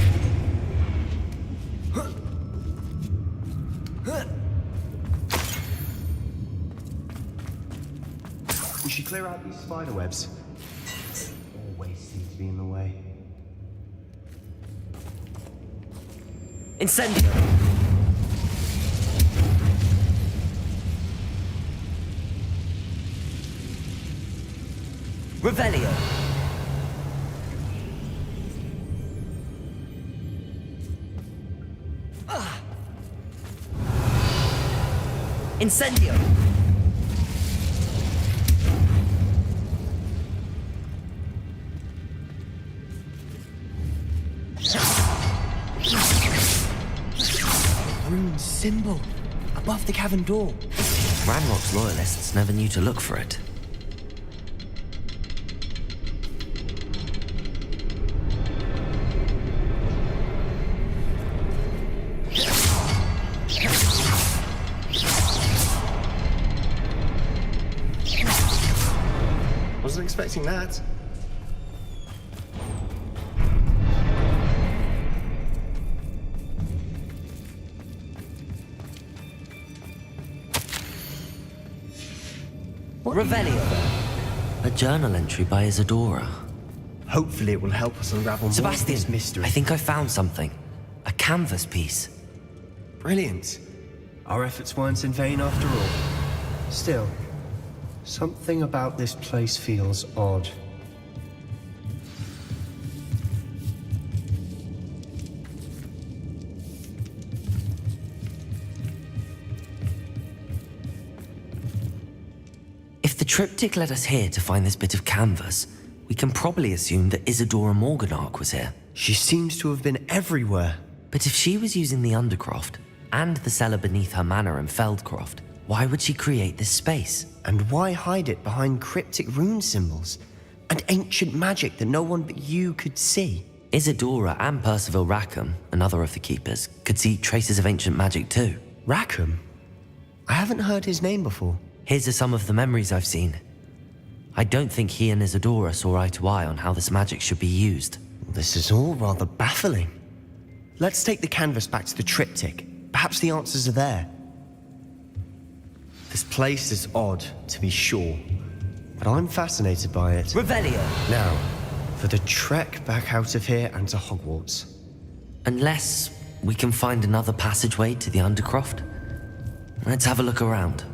We should clear out these spider webs. Always seem to be in the way. Incendio. Revelio. Incendio. Rune symbol above the cavern door. Ranrock's loyalists never knew to look for it. Wasn't expecting that. Revelio. A journal entry by Isadora. Hopefully it will help us unravel more of Sebastian, this mystery. I think I found something. A canvas piece. Brilliant. Our efforts weren't in vain after all. Still, something about this place feels odd. If the triptych led us here to find this bit of canvas, we can probably assume that Isadora Morganark was here. She seems to have been everywhere. But if she was using the Undercroft, and the cellar beneath her manor in Feldcroft, why would she create this space? And why hide it behind cryptic rune symbols? And ancient magic that no one but you could see? Isadora and Percival Rackham, another of the Keepers, could see traces of ancient magic too. Rackham? I haven't heard his name before. Here's some of the memories I've seen. I don't think he and Isadora saw eye to eye on how this magic should be used. This is all rather baffling. Let's take the canvas back to the triptych. Perhaps the answers are there. This place is odd, to be sure, but I'm fascinated by it. Revelio! Now, for the trek back out of here and to Hogwarts. Unless we can find another passageway to the Undercroft. Let's have a look around.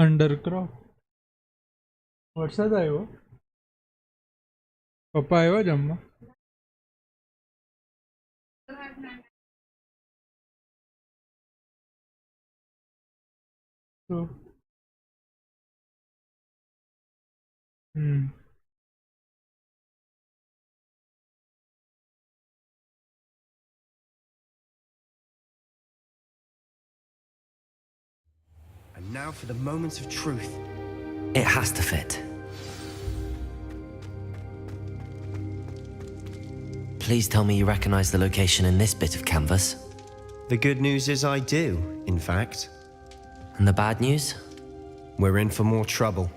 अंडरक्रॉफ्ट वर्षात आयो पप्पा आयो जम्मा तो And now for the moment of truth. It has to fit. Please tell me you recognize the location in this bit of canvas. The good news is I do, in fact. And the bad news? We're in for more trouble.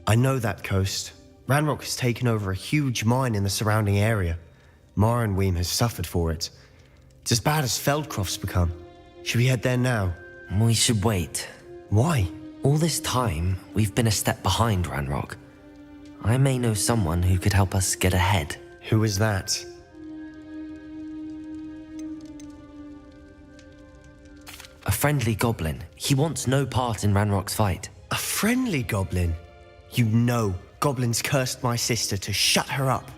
I know that coast. Ranrock has taken over a huge mine in the surrounding area. Mornweem has suffered for it. It's as bad as Feldcroft's become. Should we head there now? We should wait. Why? All this time, we've been a step behind Ranrock. I may know someone who could help us get ahead. Who is that? A friendly goblin. He wants no part in Ranrock's fight. A friendly goblin? You know, goblins cursed my sister to shut her up.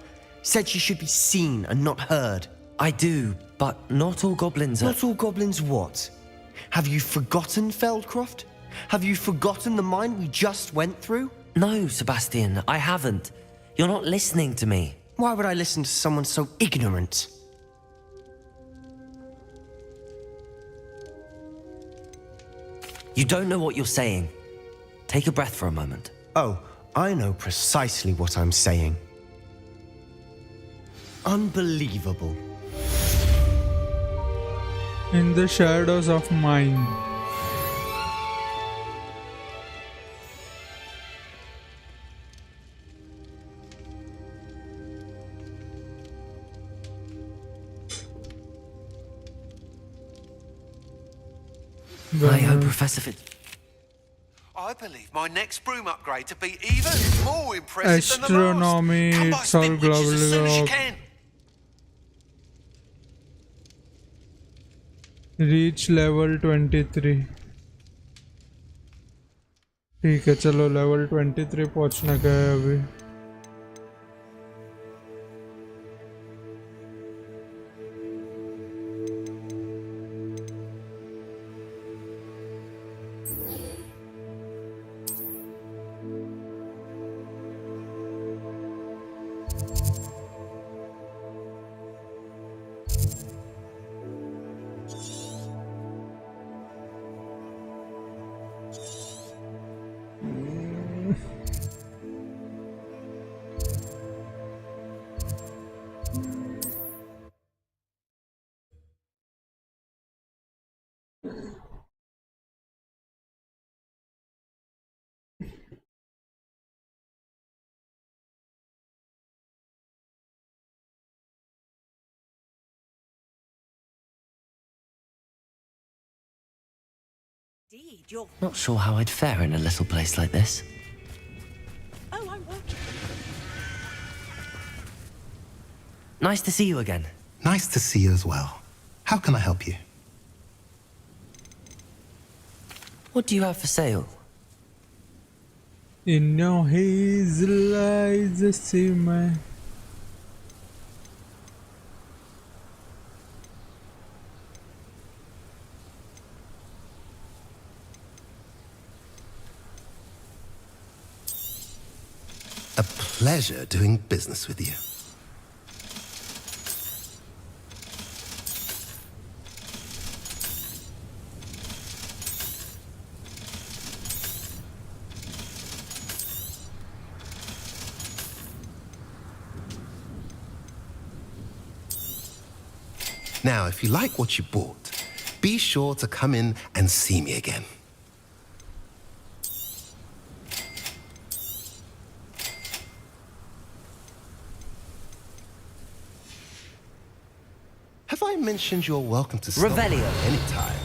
Said she should be seen and not heard. I do, but not all goblins are... Not all goblins what? Have you forgotten Feldcroft? Have you forgotten the mine we just went through? No, Sebastian, I haven't. You're not listening to me. Why would I listen to someone so ignorant? You don't know what you're saying. Take a breath for a moment. Oh, I know precisely what I'm saying. Unbelievable. In the shadows of mine. I hope Professor I believe my next broom upgrade to be even more impressive Astronomy, than the last. it's all Come by, spin witches as soon as you global. can. Reach level 23. ठीक है चलो level 23 पहुंचने का है अभी. Not sure how I'd fare in a little place like this. Oh, I'm watching. Nice to see you again. Nice to see you as well. How can I help you? What do you have for sale? In your hazel eyes, I see my. A pleasure doing business with you. Now, if you like what you bought, be sure to come in and see me again. Have I mentioned you're welcome to stop Revelio. anytime?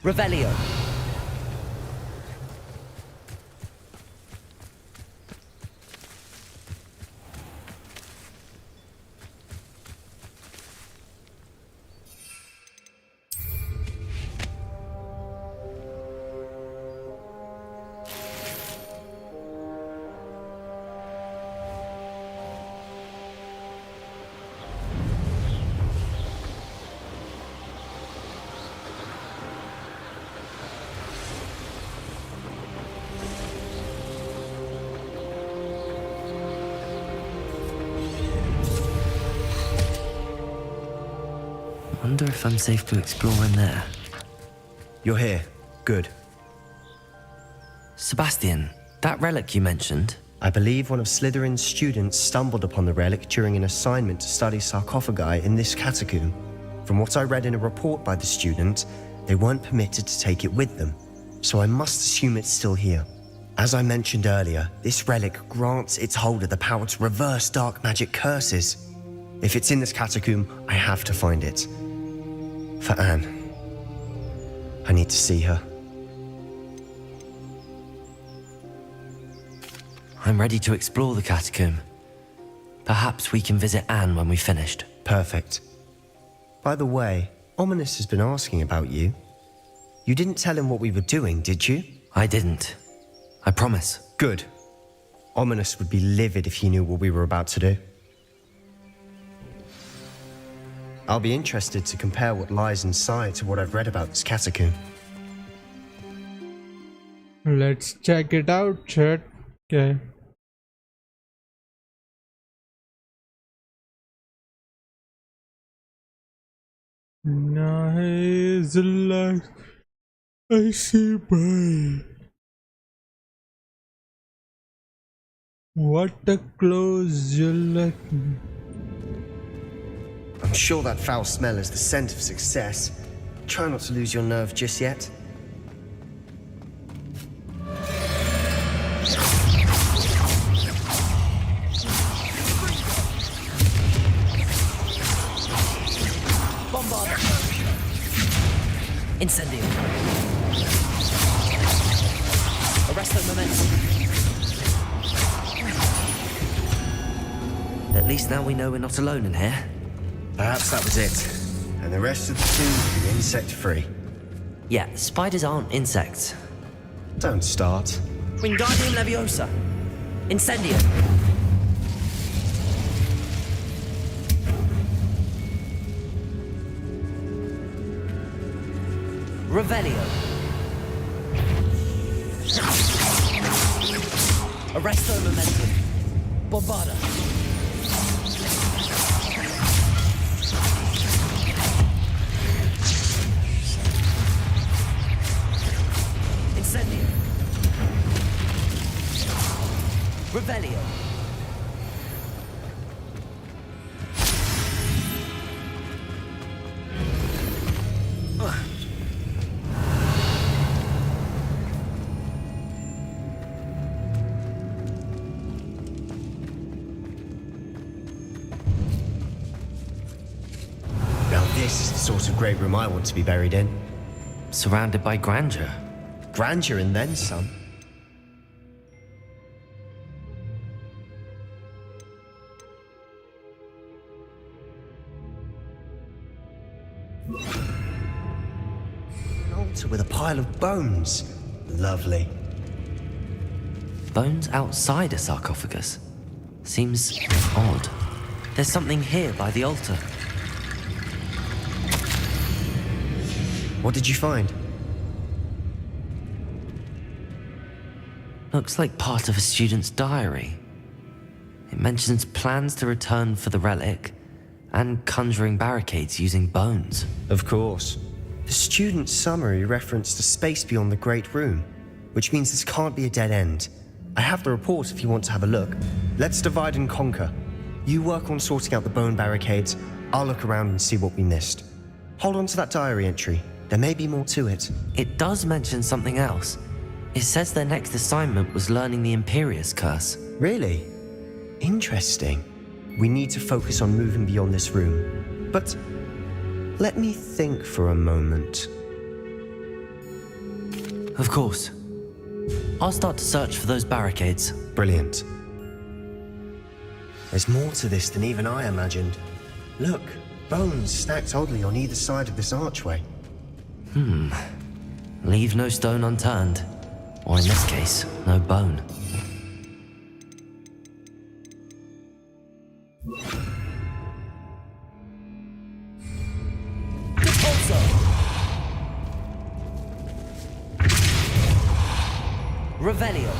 Revelio. Wonder if I'm safe to explore in there. You're here. Good. Sebastian, that relic you mentioned. I believe one of Slytherin's students stumbled upon the relic during an assignment to study sarcophagi in this catacomb. From what I read in a report by the student, they weren't permitted to take it with them, so I must assume it's still here. As I mentioned earlier, this relic grants its holder the power to reverse dark magic curses. If it's in this catacomb, I have to find it. For Anne. I need to see her. I'm ready to explore the catacomb. Perhaps we can visit Anne when we've finished. Perfect. By the way, Ominous has been asking about you. You didn't tell him what we were doing, did you? I didn't. I promise. Good. Ominous would be livid if he knew what we were about to do. I'll be interested to compare what lies inside to what I've read about this catacomb. Let's check it out, chat. Okay. Nice life. I see by. What a close you like. I'm sure that foul smell is the scent of success. Try not to lose your nerve just yet. Bombard! Incendio! Arresto momentum! At least now we know we're not alone in here. Perhaps that was it. And the rest of the tomb will be insect-free. Yeah, spiders aren't insects. Don't start. Wingardium Leviosa! Incendio! Revelio! Arresto momentum! Bombarda! Incendio! Revelio! Now this is the sort of great room I want to be buried in. Surrounded by grandeur. Grandeur and then some. An altar with a pile of bones. Lovely. Bones outside a sarcophagus? Seems odd. There's something here by the altar. What did you find? Looks like part of a student's diary. It mentions plans to return for the relic and conjuring barricades using bones. Of course. The student's summary referenced a space beyond the Great Room, which means this can't be a dead end. I have the report if you want to have a look. Let's divide and conquer. You work on sorting out the bone barricades. I'll look around and see what we missed. Hold on to that diary entry. There may be more to it. It does mention something else. It says their next assignment was learning the Imperius Curse. Really? Interesting. We need to focus on moving beyond this room. But let me think for a moment. Of course. I'll start to search for those barricades. Brilliant. There's more to this than even I imagined. Look, bones stacked oddly on either side of this archway. Leave no stone unturned. Or in this case, no bone. Repulso! Revelio!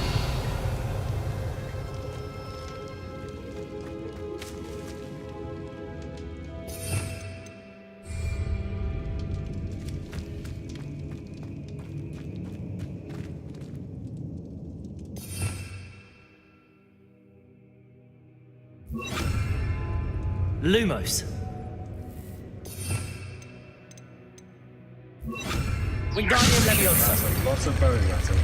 Lumos. Wingardium Leviosa. Lots of bone rattle.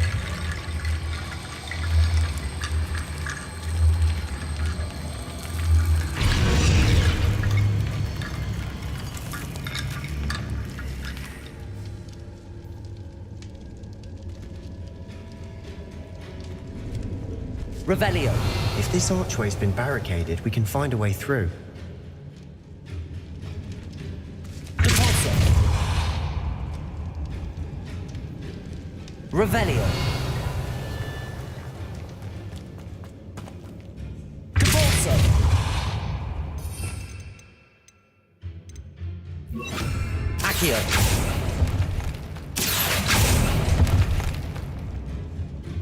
Revelio. If this archway's been barricaded, we can find a way through. Revelio. Accio.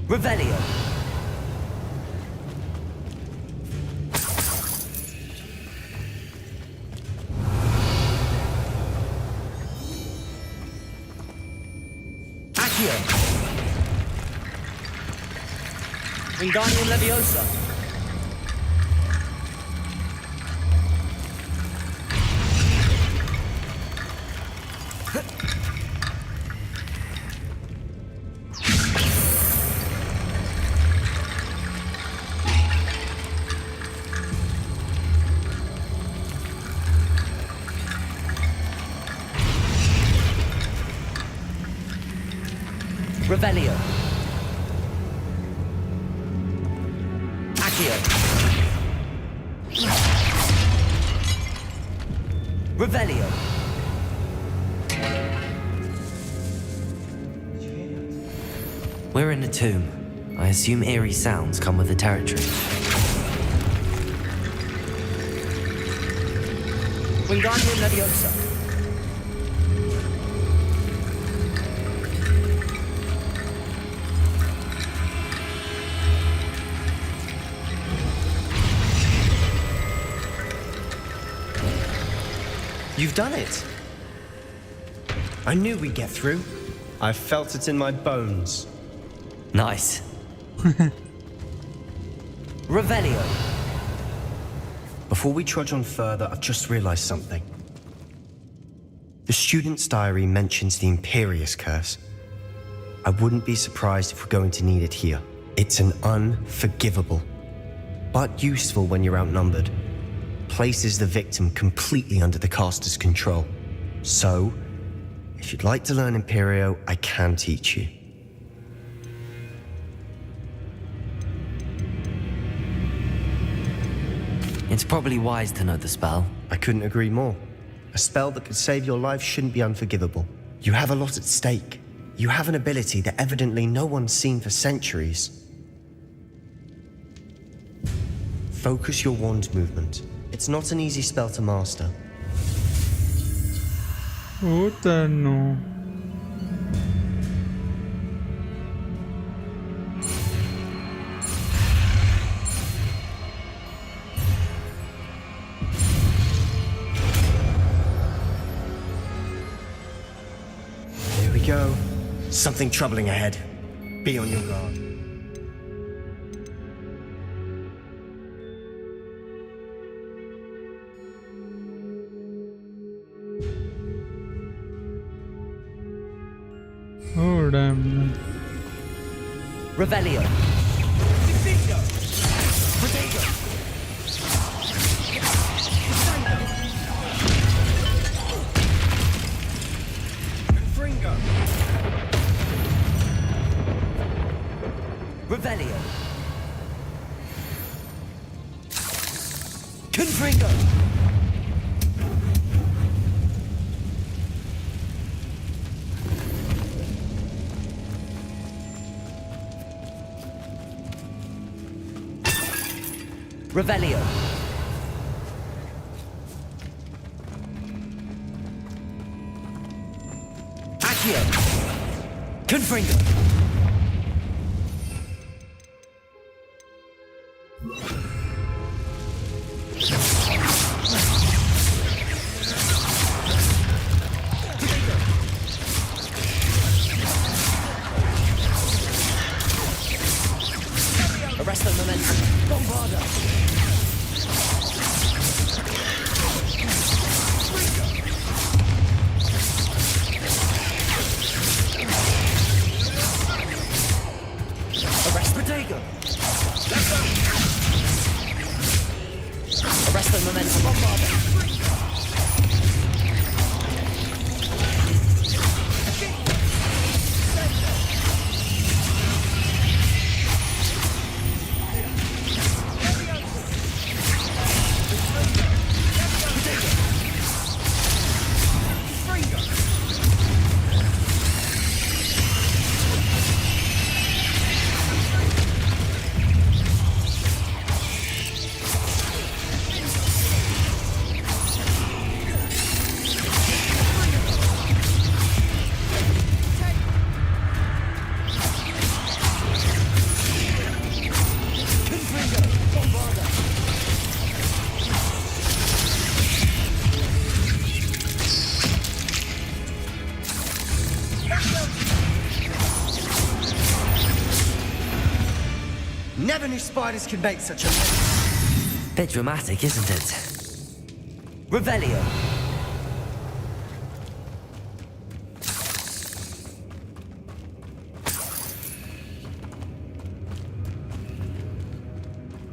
Revelio. Accio. Wingardium Leviosa. Revelio. Accio. Revelio. We're in a tomb. I assume eerie sounds come with the territory. Wingardium Leviosa. You've done it. I knew we'd get through. I felt it in my bones. Nice. Revelio. Before we trudge on further, I've just realized something. The student's diary mentions the Imperious Curse. I wouldn't be surprised if we're going to need it here. It's an unforgivable, but useful when you're outnumbered. Places the victim completely under the caster's control. So, if you'd like to learn Imperio, I can teach you. It's probably wise to know the spell. I couldn't agree more. A spell that could save your life shouldn't be unforgivable. You have a lot at stake. You have an ability that evidently no one's seen for centuries. Focus your wand movement. It's not an easy spell to master. Puta no. Here we go. Something troubling ahead. Be on your guard. Oh damn. Revelio. Revelio. Confringo. Revelio. Accio. Confringo. Arrest the momentum. Bombarda. Arrest Protego. Arrest the momentum. Bombarda. Never knew spiders could make such a mess. Bit dramatic, isn't it? Revelio.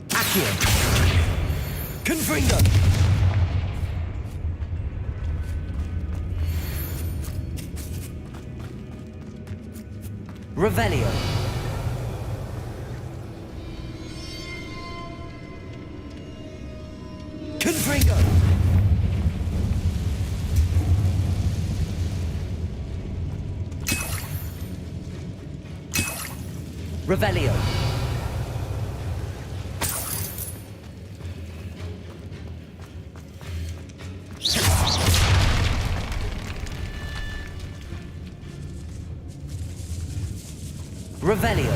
Accio. Confringo. Revelio. Confringo. Revelio. Revelio.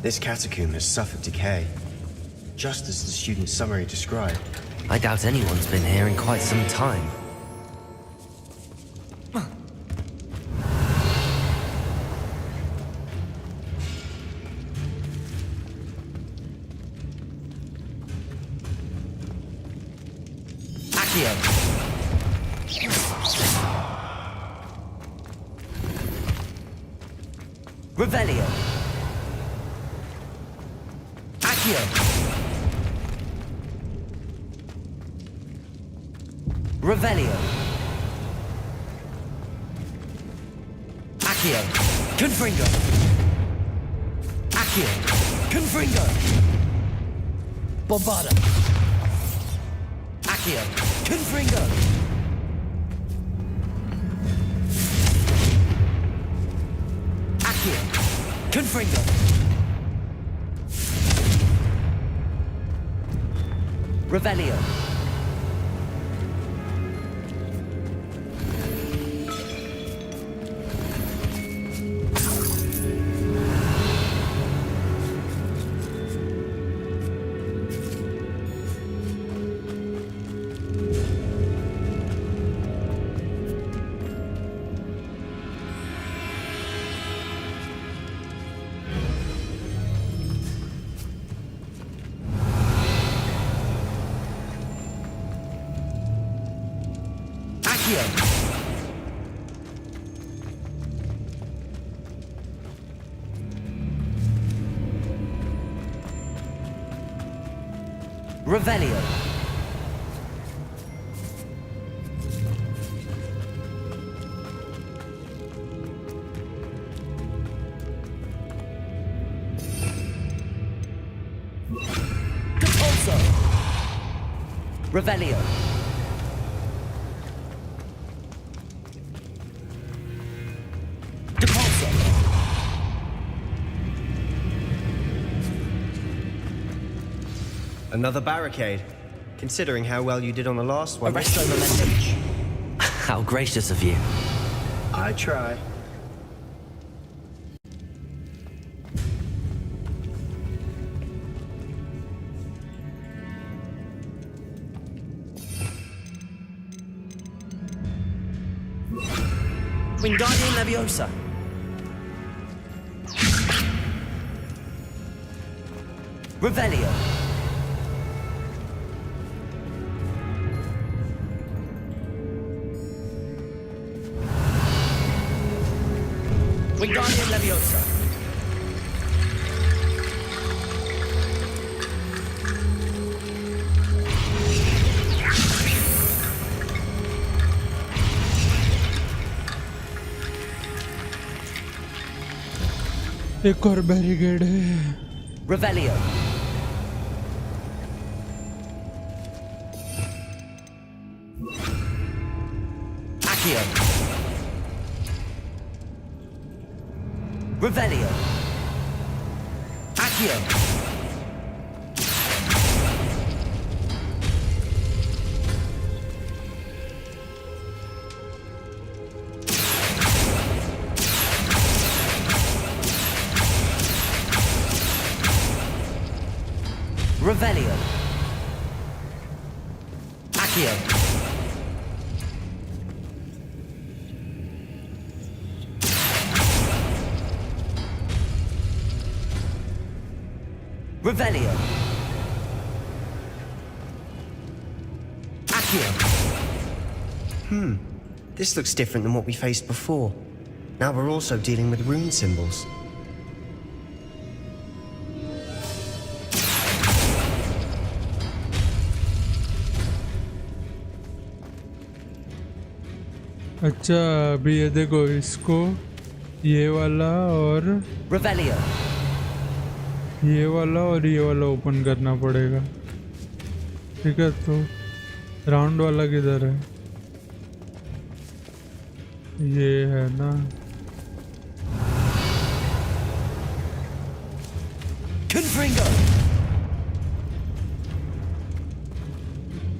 This catacomb has suffered decay, just as the student's summary described. I doubt anyone's been here in quite some time. Accio. Revelio. Accio. Revelio. Accio. Confringo. Accio. Confringo. Bombarda. Accio. Confringo. Accio. Confringo. Revelio. Revelio. Compulso. Revelio. Compulso. Another barricade. Considering how well you did on the last one. Arresto momentum. How gracious of you. I try. Wingardium Leviosa. Revelio. Wingardium Leviosa. एक और barricade है. Revelio. Accio. Revelio. Accio. Revelio. Accio. Revelio. Accio. This looks different than what we faced before. Now we're also dealing with rune symbols. अच्छा अभी ये देखो इसको ये वाला और Revelio. ये वाला और ये वाला ओपन करना पड़ेगा, ठीक है? तो राउंड वाला किधर है? ये है ना, Confringo.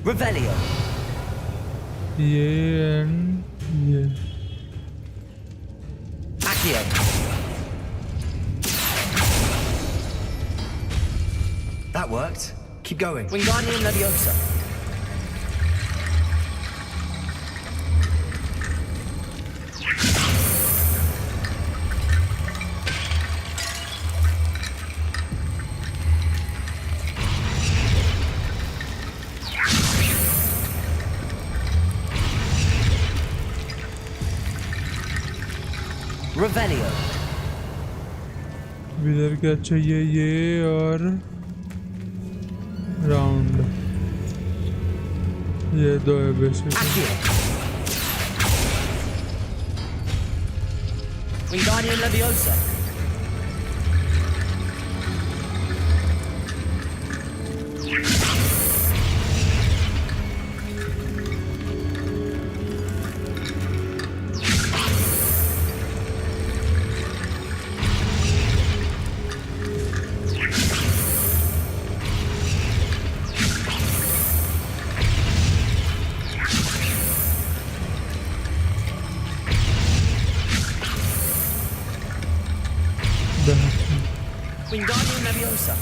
Revelio. ये एंड ये Accio. That worked. Keep going. Wingardium Leviosa. Revelio. इधर क्या चाहिए? ये और राउंड, ये दो है basically. Wingardium Leviosa. Wingardium Leviosa.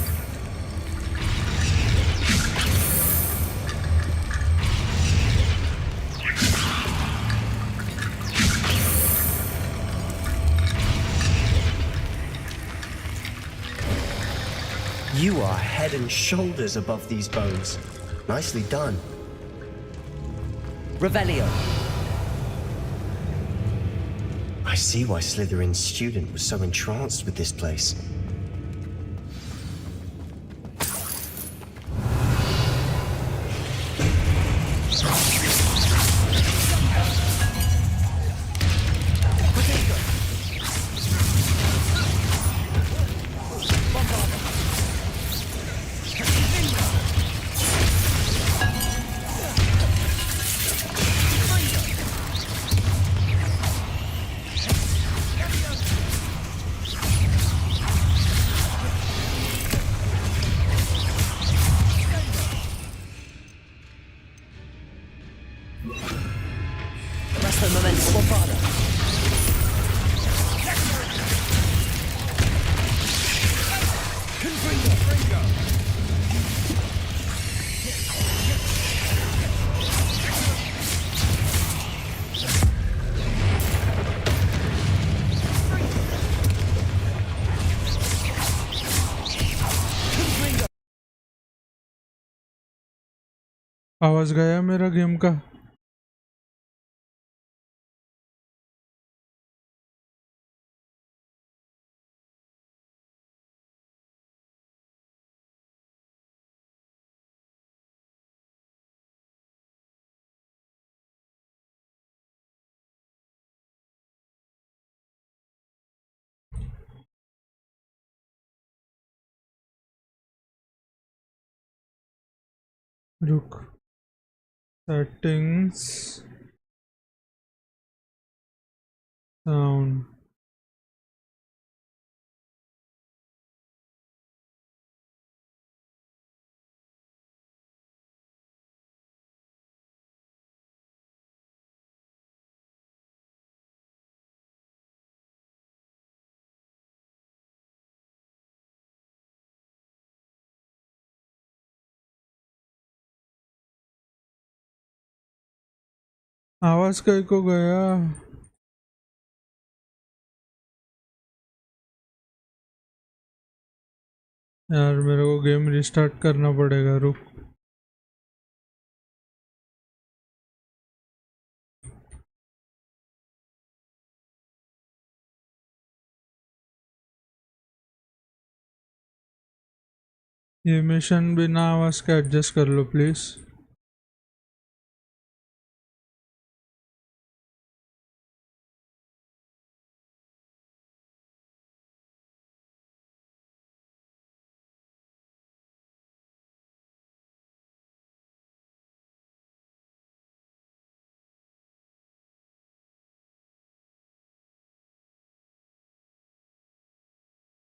You are head and shoulders above these bones. Nicely done. Revelio. I see why Slytherin's student was so entranced with this place. आवाज गया मेरा गेम का? रुक, सेटिंग्स, साउंड, आवाज कहीं को गया? यार मेरे को गेम रिस्टार्ट करना पड़ेगा, रुक। ये मिशन बिना आवाज के एडजस्ट कर लो please.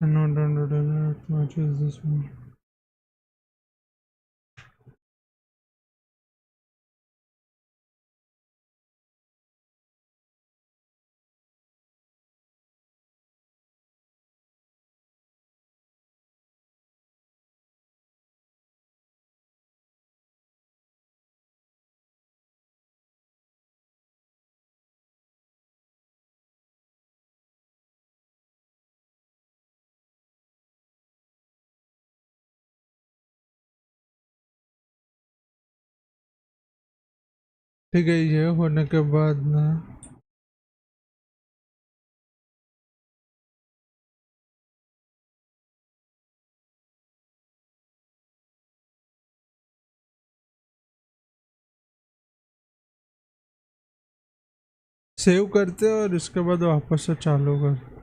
No, don't much is this one. ठीक है, ये होने के बाद ना सेव करते और इसके बाद वापस से चालू कर।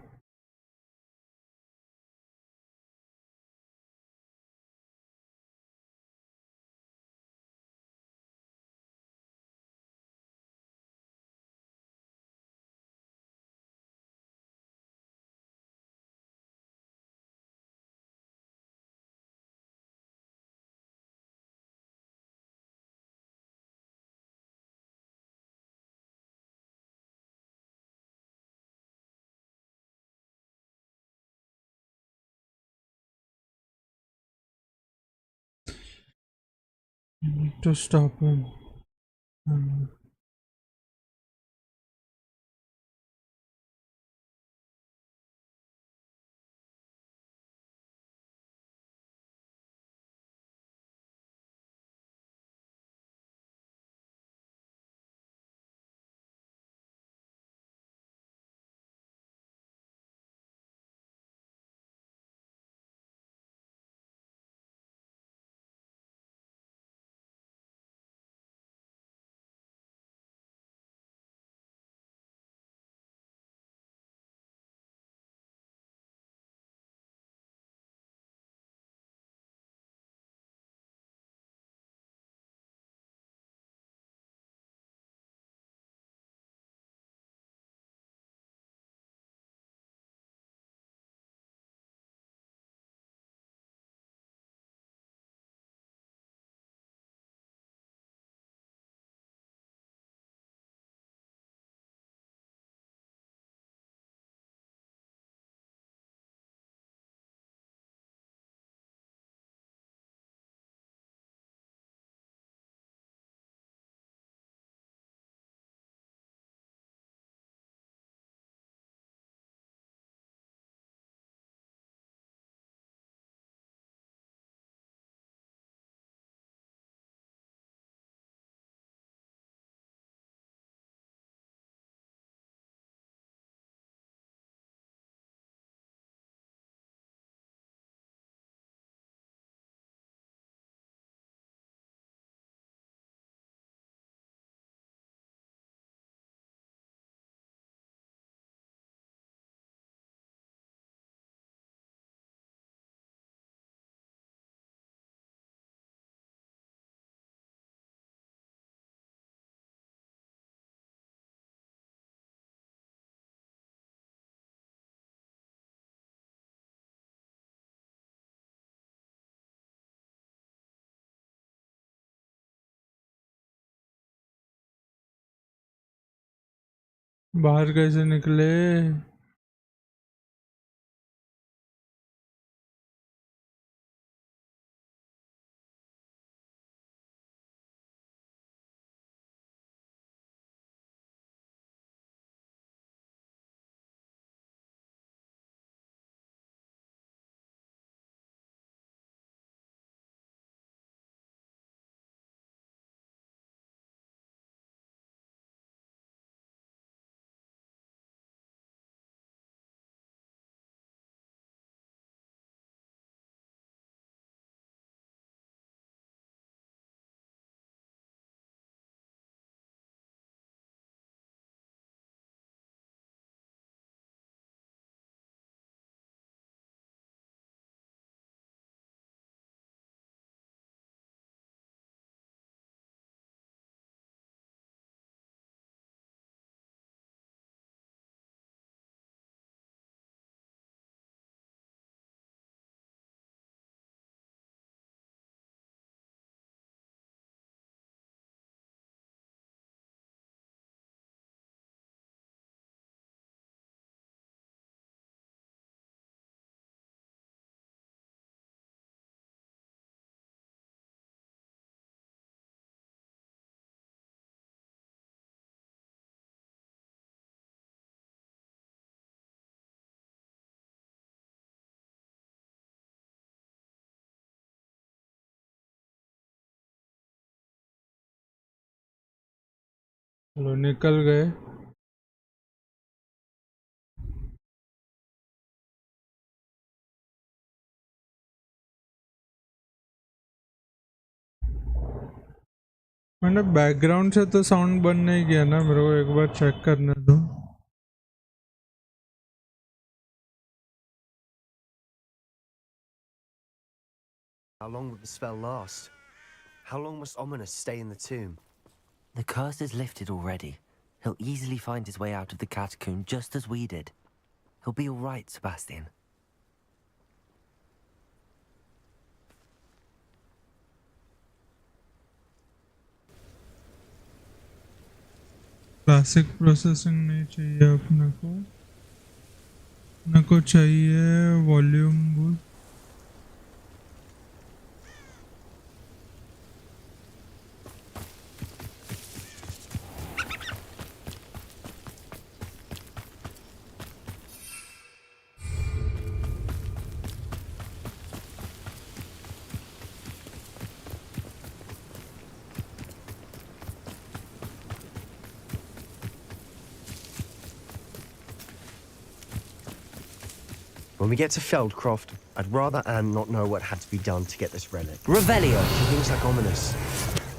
Need to stop him. बाहर कैसे निकले? चलो निकल गए। मैंने बैकग्राउंड से तो साउंड बंद नहीं किया ना, मेरे को एक बार चेक करने दो। How long will the spell last? How long must Ominous stay in the tomb? The curse is lifted already. He'll easily find his way out of the catacomb just as we did. He'll be all right, Sebastian. Classic processing नहीं चाहिए अपने को चाहिए volume boost. When we get to Feldcroft, I'd rather Anne not know what had to be done to get this relic. Revelio! She thinks like Ominous.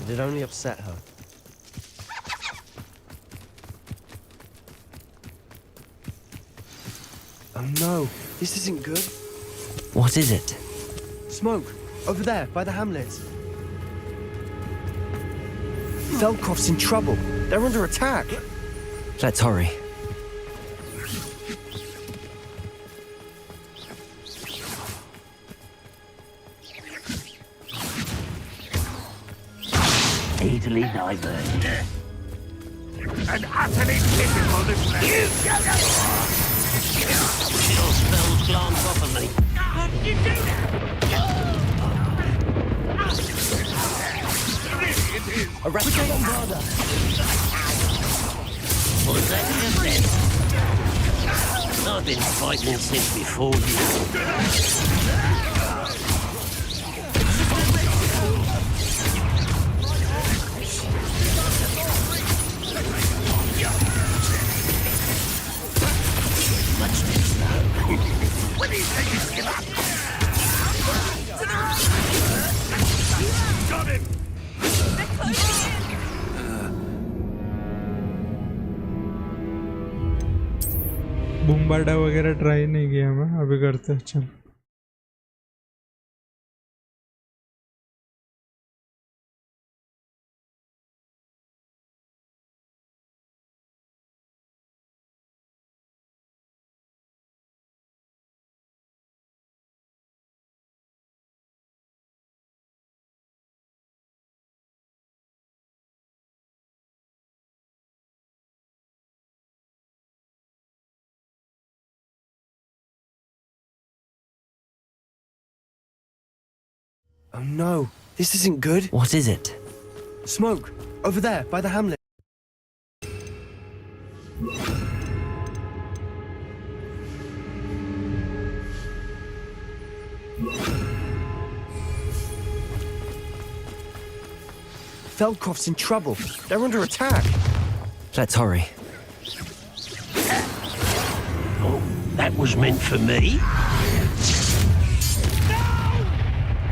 It'd only upset her. Oh no, this isn't good. What is it? Smoke! Over there, by the hamlet. Feldcroft's in trouble. They're under attack. Let's hurry. Easily diverted. And utterly pitiful this man. You shut up! Your spells glance off of me. How did you do that? Really, it is. Arrest the Bombarda! Was that just then? I've been fighting since before you. When do you think you give up? Got him! बूमबार्डा वगैरह try नहीं किया मैं, अभी करते हैं। चल Oh no, this isn't good. What is it? Smoke! Over there, by the hamlet. Feldcroft's in trouble. They're under attack. Let's hurry. Oh, that was meant for me.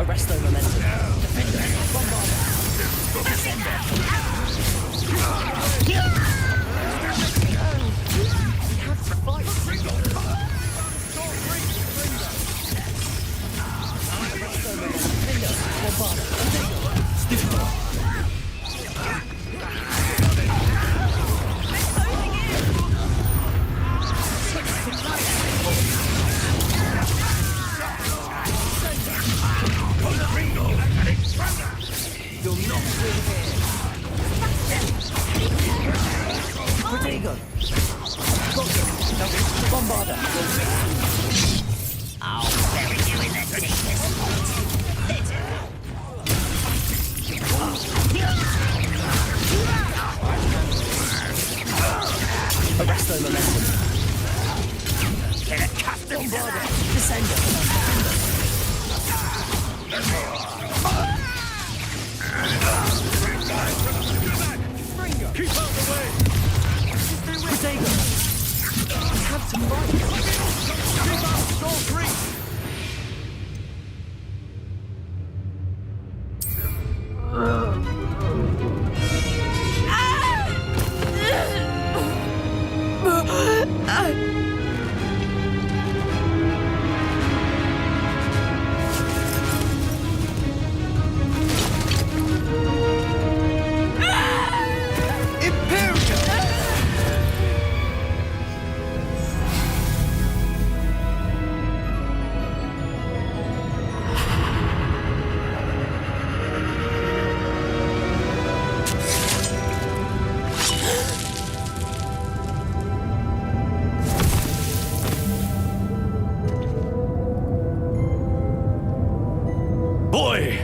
Arresto momentum. Defender. Bombarda. Defender. We have to fight. Arresto momentum. Defender. Bombarda. Defender. You'll not win here. Protego. Bombarda. I'll bury you in the deepest Arresto momentum. Get accustomed to that. Descender. Keep out the way! Boy!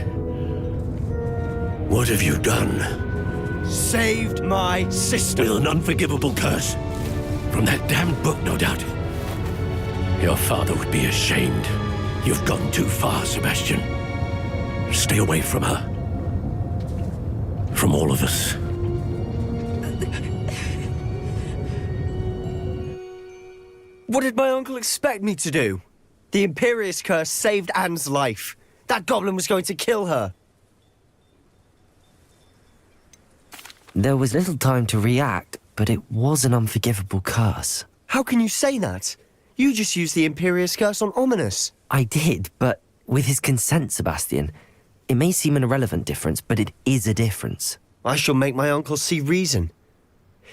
What have you done? Saved my sister. With an unforgivable curse. From that damned book, no doubt. Your father would be ashamed. You've gone too far, Sebastian. Stay away from her. From all of us. What did my uncle expect me to do? The Imperious curse saved Anne's life. That goblin was going to kill her. There was little time to react, but it was an unforgivable curse. How can you say that? You just used the Imperious curse on Ominous. I did, but with his consent, Sebastian. It may seem an irrelevant difference, but it is a difference. I shall make my uncle see reason.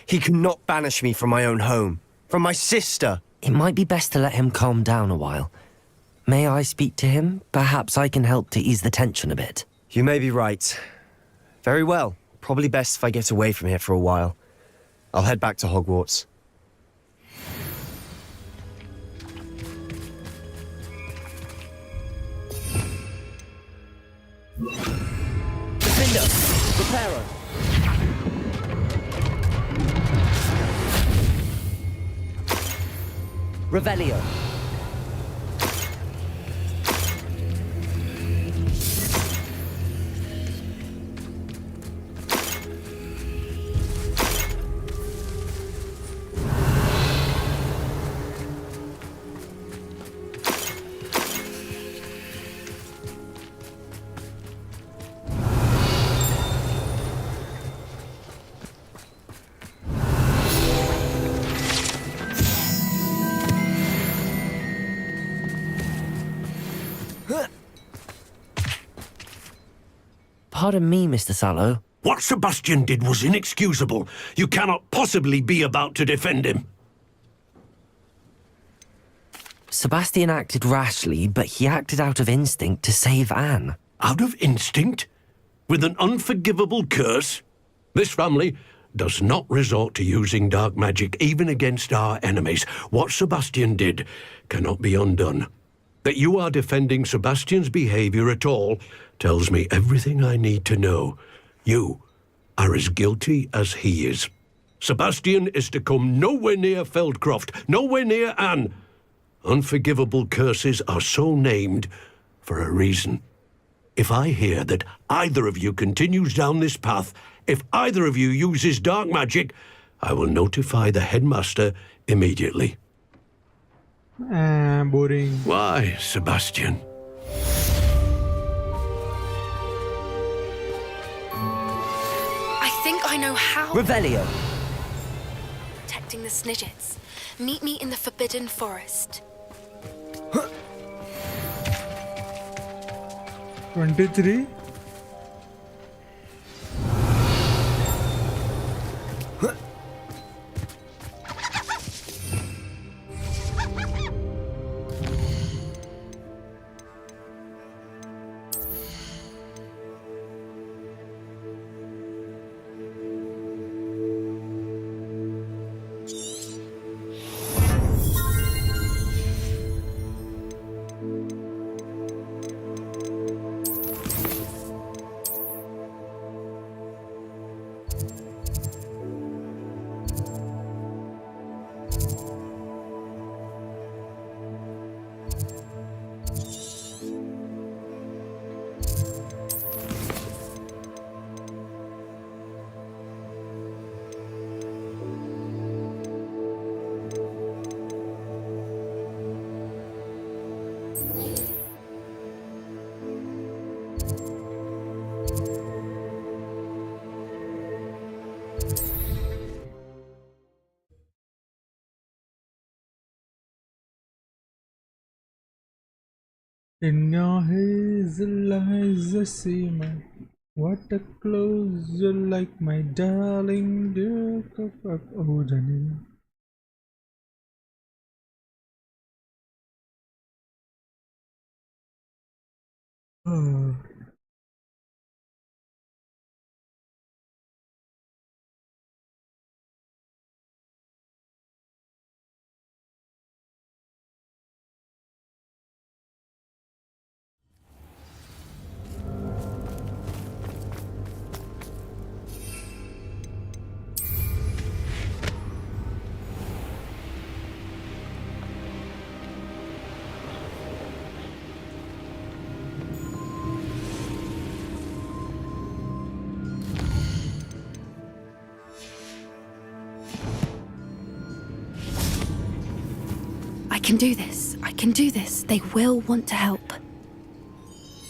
He cannot banish me from my own home, from my sister. It might be best to let him calm down a while. May I speak to him? Perhaps I can help to ease the tension a bit. You may be right. Very well. Probably best if I get away from here for a while. I'll head back to Hogwarts. Gryffindor, prepare. Revelio. Pardon me, Mr. Sallow. What Sebastian did was inexcusable. You cannot possibly be about to defend him. Sebastian acted rashly, but he acted out of instinct to save Anne. Out of instinct? With an unforgivable curse? This family does not resort to using dark magic even against our enemies. What Sebastian did cannot be undone. That you are defending Sebastian's behavior at all tells me everything I need to know. You are as guilty as he is. Sebastian is to come nowhere near Feldcroft, nowhere near Anne. Unforgivable curses are so named for a reason. If I hear that either of you continues down this path, if either of you uses dark magic, I will notify the headmaster immediately. Boring. Why, Sebastian? I think I know how. Revelio. Protecting the Snidgets. Meet me in the Forbidden Forest. 23. In your hazel eyes I see my what a close you like my darling dear oh Jenny. Oh. can do this. I can do this. They will want to help.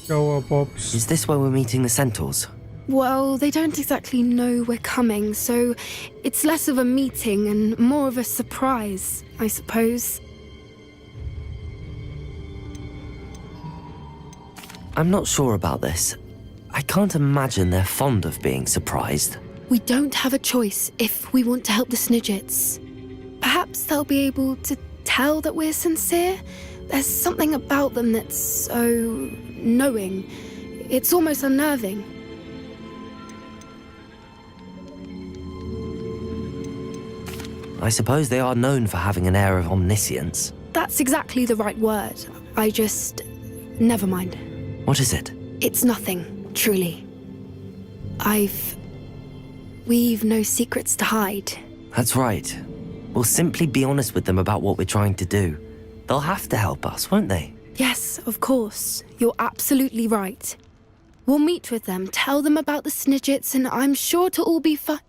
क्या हुआ, Pops? Is this where we're meeting the centaurs? Well, they don't exactly know we're coming, so it's less of a meeting and more of a surprise, I suppose. I'm not sure about this. I can't imagine they're fond of being surprised. We don't have a choice if we want to help the Snidgets. Perhaps they'll be able to tell that we're sincere. There's something about them that's so knowing. It's almost unnerving. I suppose they are known for having an air of omniscience. That's exactly the right word. I just... Never mind. What is it? It's nothing, truly. We've no secrets to hide. That's right. We'll simply be honest with them about what we're trying to do. They'll have to help us, won't they? Yes, of course. You're absolutely right. We'll meet with them, tell them about the Snidgets, and I'm sure to all be fine.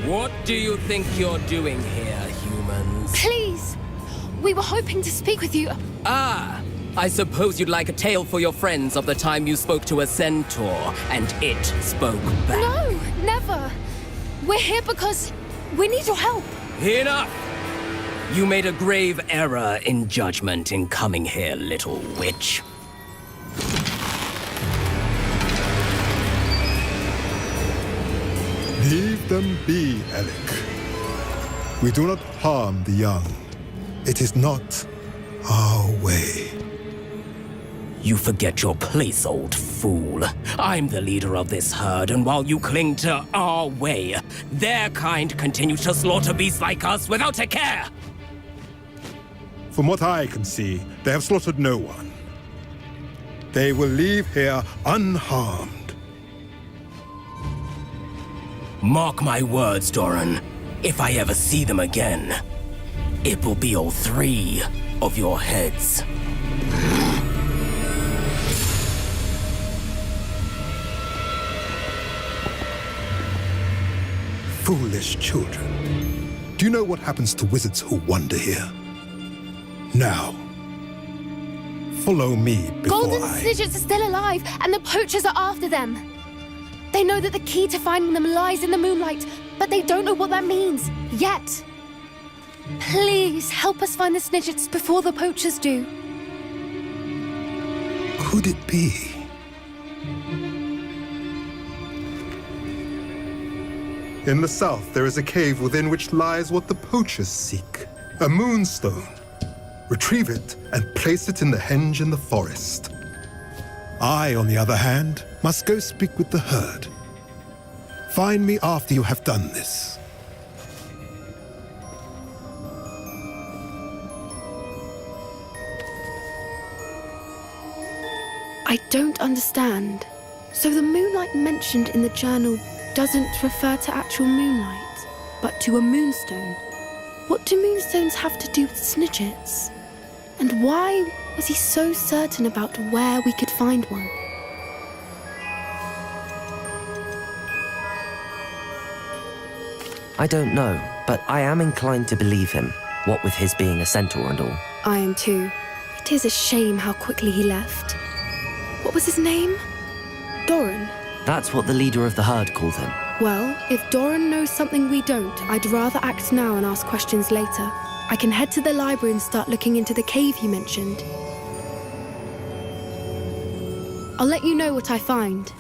What do you think you're doing here, humans? Please! We were hoping to speak with you. Ah! I suppose you'd like a tale for your friends of the time you spoke to a centaur, and it spoke back. No, never. We're here because we need your help. Enough! You made a grave error in judgment in coming here, little witch. Leave them be, Alec. We do not harm the young. It is not our way. You forget your place, old fool. I'm the leader of this herd, and while you cling to our way, their kind continues to slaughter beasts like us without a care. From what I can see, they have slaughtered no one. They will leave here unharmed. Mark my words, Doran. If I ever see them again, it will be all 3 of your heads. Foolish children. Do you know what happens to wizards who wander here? Now, follow me before Golden Snidgets are still alive, and the poachers are after them. They know that the key to finding them lies in the moonlight, but they don't know what that means, yet. Please, help us find the Snidgets before the poachers do. Could it be? In the south, there is a cave within which lies what the poachers seek. A moonstone. Retrieve it and place it in the henge in the forest. I, on the other hand, must go speak with the herd. Find me after you have done this. I don't understand. So the moonlight mentioned in the journal doesn't refer to actual moonlight, but to a moonstone. What do moonstones have to do with Snidgets? And why was he so certain about where we could find one? I don't know, but I am inclined to believe him, what with his being a centaur and all. I am too. It is a shame how quickly he left. What was his name? Doran? That's what the leader of the herd called him. Well, if Doran knows something we don't, I'd rather act now and ask questions later. I can head to the library and start looking into the cave you mentioned. I'll let you know what I find.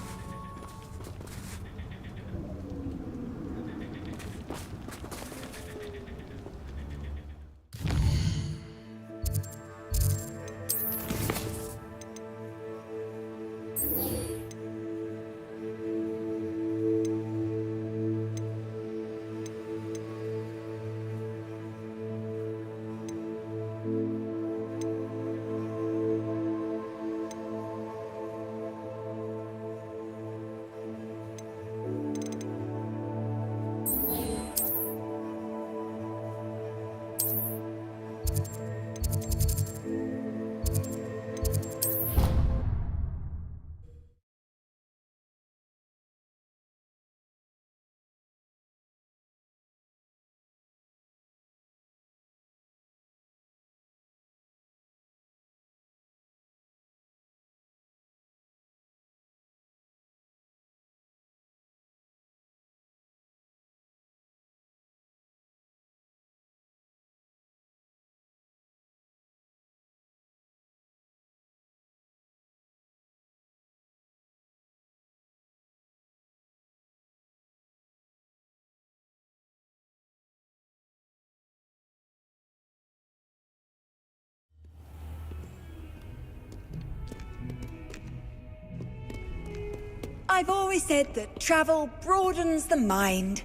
I've always said that travel broadens the mind.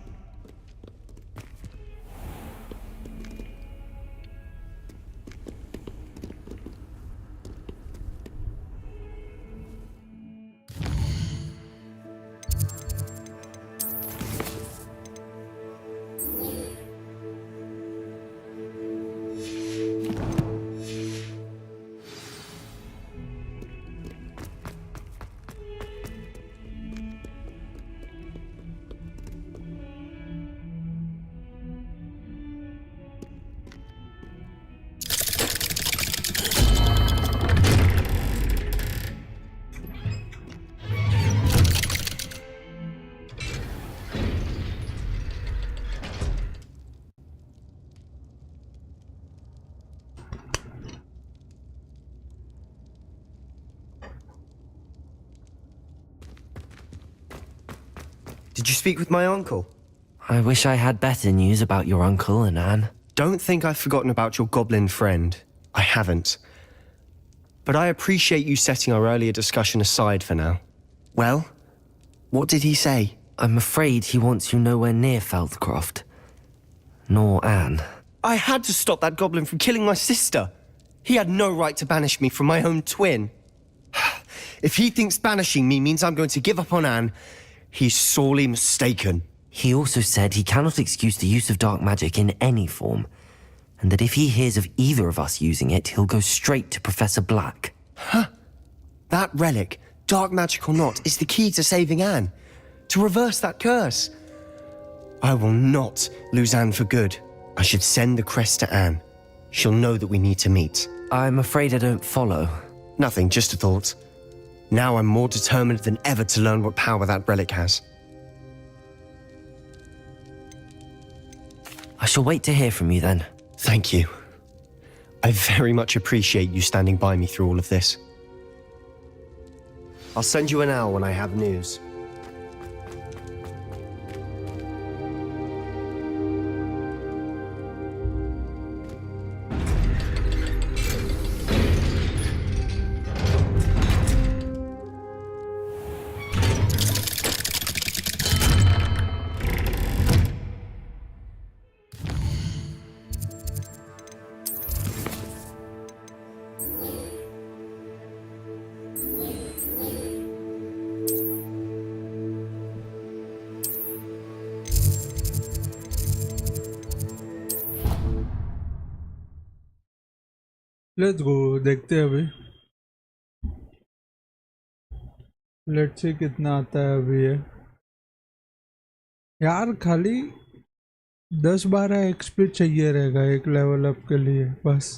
Did you speak with my uncle? I wish I had better news about your uncle and Anne. Don't think I've forgotten about your goblin friend. I haven't. But I appreciate you setting our earlier discussion aside for now. Well, what did he say? I'm afraid he wants you nowhere near Feldcroft. Nor Anne. I had to stop that goblin from killing my sister. He had no right to banish me from my own twin. If he thinks banishing me means I'm going to give up on Anne, he's sorely mistaken. He also said he cannot excuse the use of dark magic in any form, and that if he hears of either of us using it, he'll go straight to Professor Black. Huh? That relic, dark magic or not, is the key to saving Anne. To reverse that curse. I will not lose Anne for good. I should send the crest to Anne. She'll know that we need to meet. I'm afraid I don't follow. Nothing, just a thought. Now I'm more determined than ever to learn what power that relic has. I shall wait to hear from you then. Thank you. I very much appreciate you standing by me through all of this. I'll send you an owl when I have news. Let's go देखते हैं अभी let's see कितना आता है अभी ये यार खाली 10-12 एक्सपी चाहिए रहेगा एक लेवल अप के लिए बस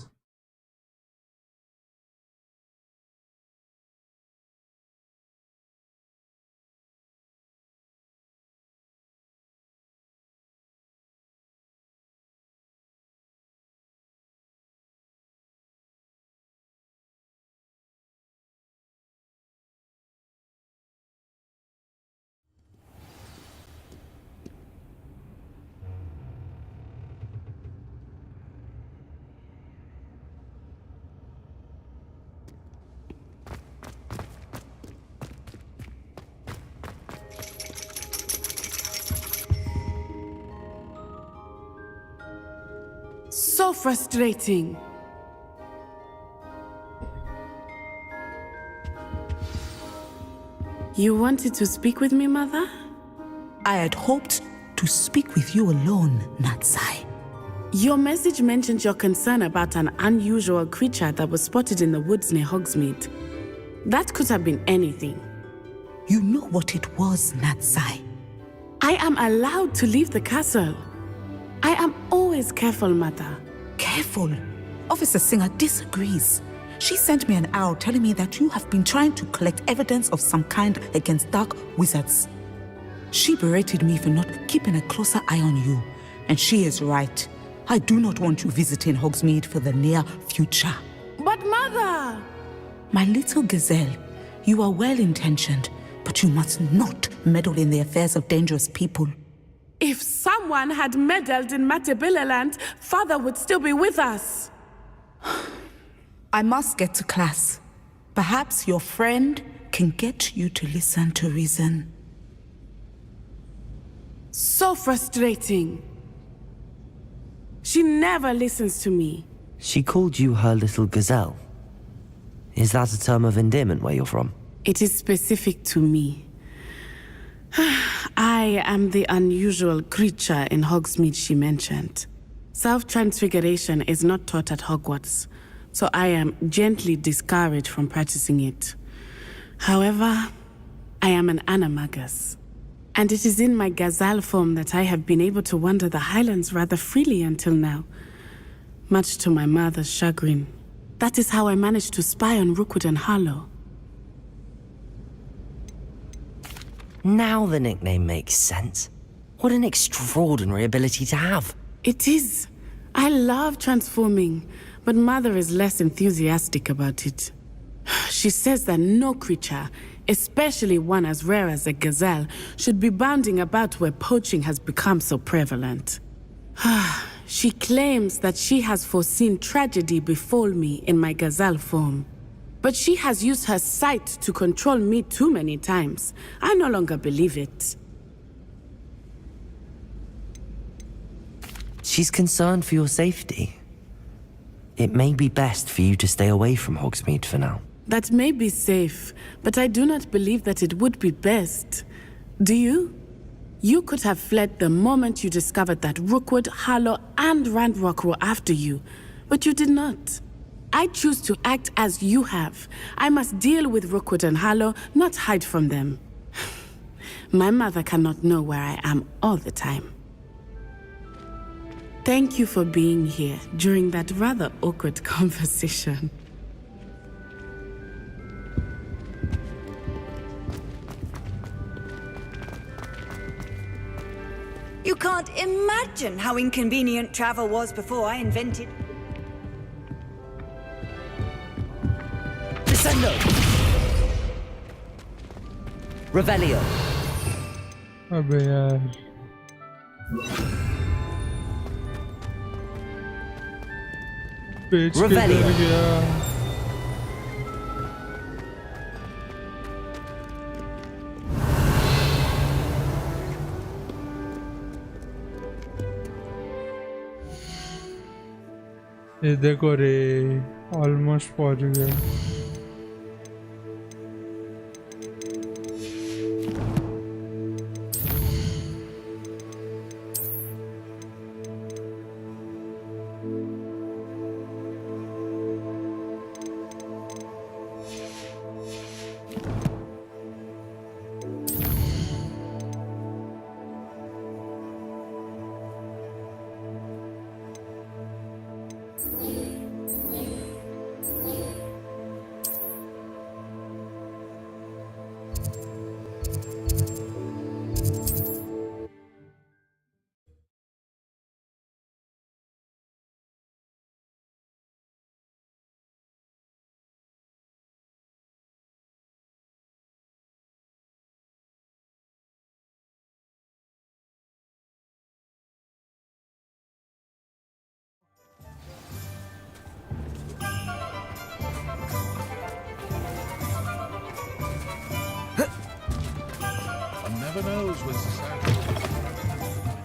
So frustrating. You wanted to speak with me, Mother? I had hoped to speak with you alone, Natsai. Your message mentioned your concern about an unusual creature that was spotted in the woods near Hogsmeade. That could have been anything. You know what it was, Natsai. I am allowed to leave the castle. I am always careful, Mother. Careful? Officer Singer disagrees. She sent me an owl telling me that you have been trying to collect evidence of some kind against dark wizards. She berated me for not keeping a closer eye on you. And she is right. I do not want you visiting Hogsmeade for the near future. But Mother! My little gazelle, you are well-intentioned, but you must not meddle in the affairs of dangerous people. If someone had meddled in Matabillaland, Father would still be with us. I must get to class. Perhaps your friend can get you to listen to reason. So frustrating. She never listens to me. She called you her little gazelle. Is that a term of endearment where you're from? It is specific to me. I am the unusual creature in Hogsmeade she mentioned. Self-transfiguration is not taught at Hogwarts, so I am gently discouraged from practicing it. However, I am an animagus, and it is in my gazelle form that I have been able to wander the Highlands rather freely until now, much to my mother's chagrin. That is how I managed to spy on Rookwood and Harlow. Now the nickname makes sense. What an extraordinary ability to have. It is. I love transforming, but Mother is less enthusiastic about it. She says that no creature, especially one as rare as a gazelle, should be bounding about where poaching has become so prevalent. She claims that she has foreseen tragedy befall me in my gazelle form. But she has used her sight to control me too many times. I no longer believe it. She's concerned for your safety. It may be best for you to stay away from Hogsmeade for now. That may be safe, but I do not believe that it would be best. Do you? You could have fled the moment you discovered that Rookwood, Harlow, and Ranrock were after you, but you did not. I choose to act as you have. I must deal with Rookwood and Harlow, not hide from them. My mother cannot know where I am all the time. Thank you for being here during that rather awkward conversation. You can't imagine how inconvenient travel was before I invented... Descendo! Revelio! अबे यार page किधर गया ये देखो रे almost पहुंच गया Never knows when society.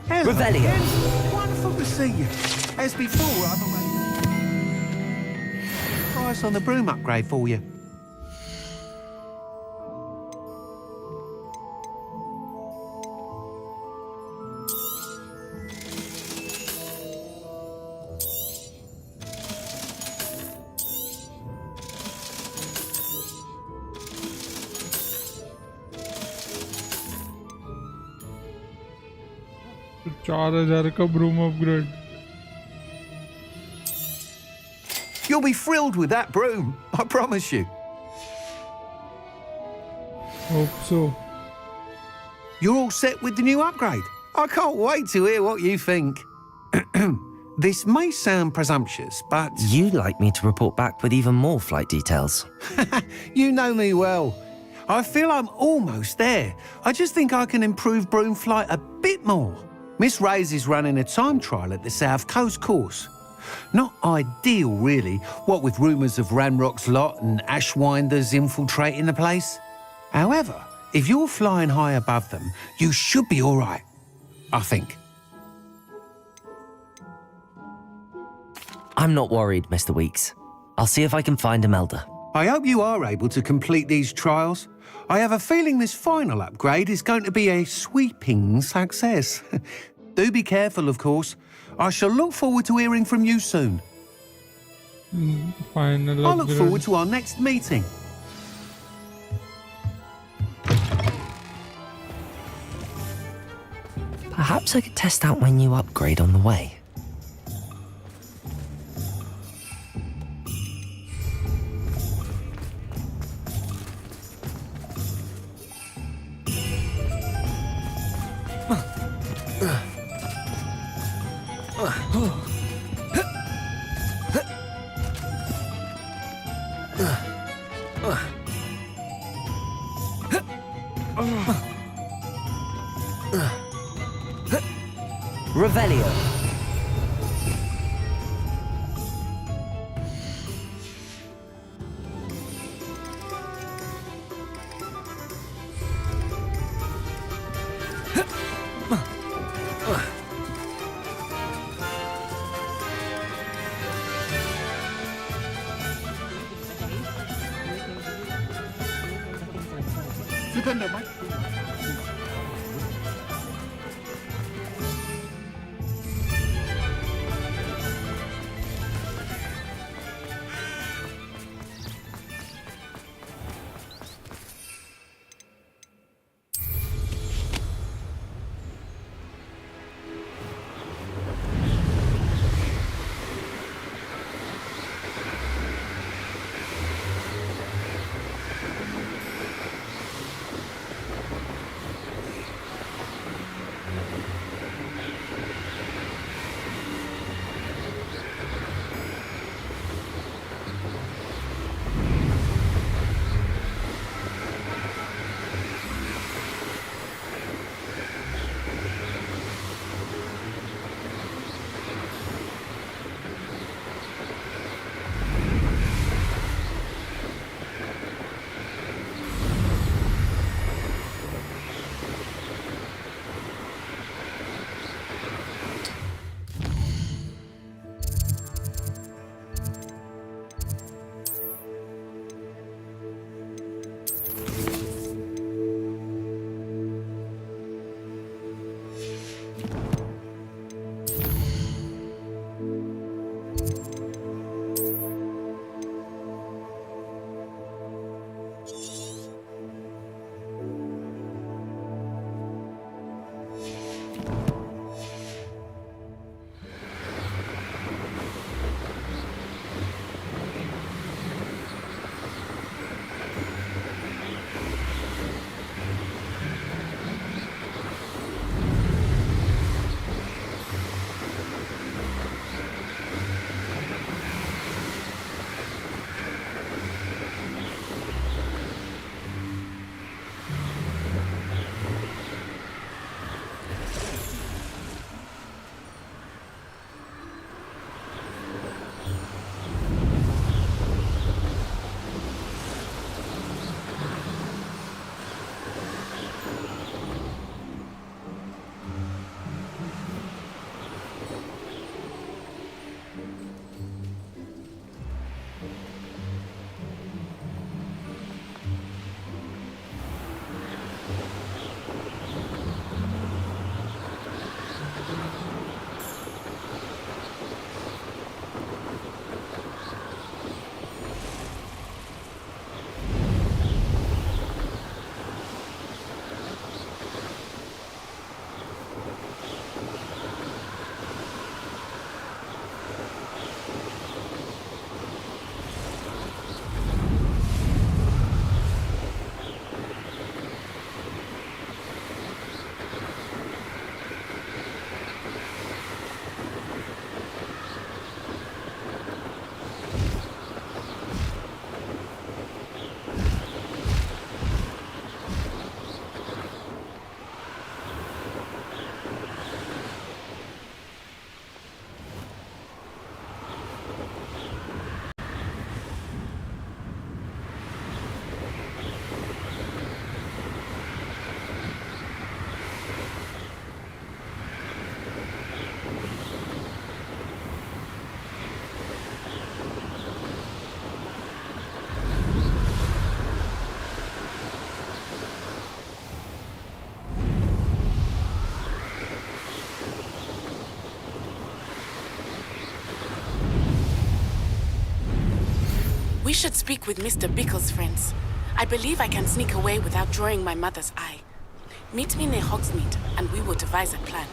Hello, Revelio. Wonderful to see you. As before, I've arranged price on the broom upgrade for you. तो 4000 का broom upgrade. You'll be thrilled with that broom, I promise you. Hope so. You're all set with the new upgrade. I can't wait to hear what you think. This may sound presumptuous, but... You'd like me to report back with even more flight details. You know me well. I feel I'm almost there. I just think I can improve broom flight a bit more. Miss Ray's is running a time trial at the South Coast course. Not ideal, really, what with rumours of Ranrock's lot and Ashwinders infiltrating the place. However, if you're flying high above them, you should be all right. I think. I'm not worried, Mr. Weeks. I'll see if I can find Imelda. I hope you are able to complete these trials. I have a feeling this final upgrade is going to be a sweeping success. Do be careful, of course. I shall look forward to hearing from you soon. Final I look forward to our next meeting. Perhaps I could test out my new upgrade on the way. Revelio. should speak with Mr. Bickle's friends. I believe I can sneak away without drawing my mother's eye. Meet me near Hogsmeade, and we will devise a plan.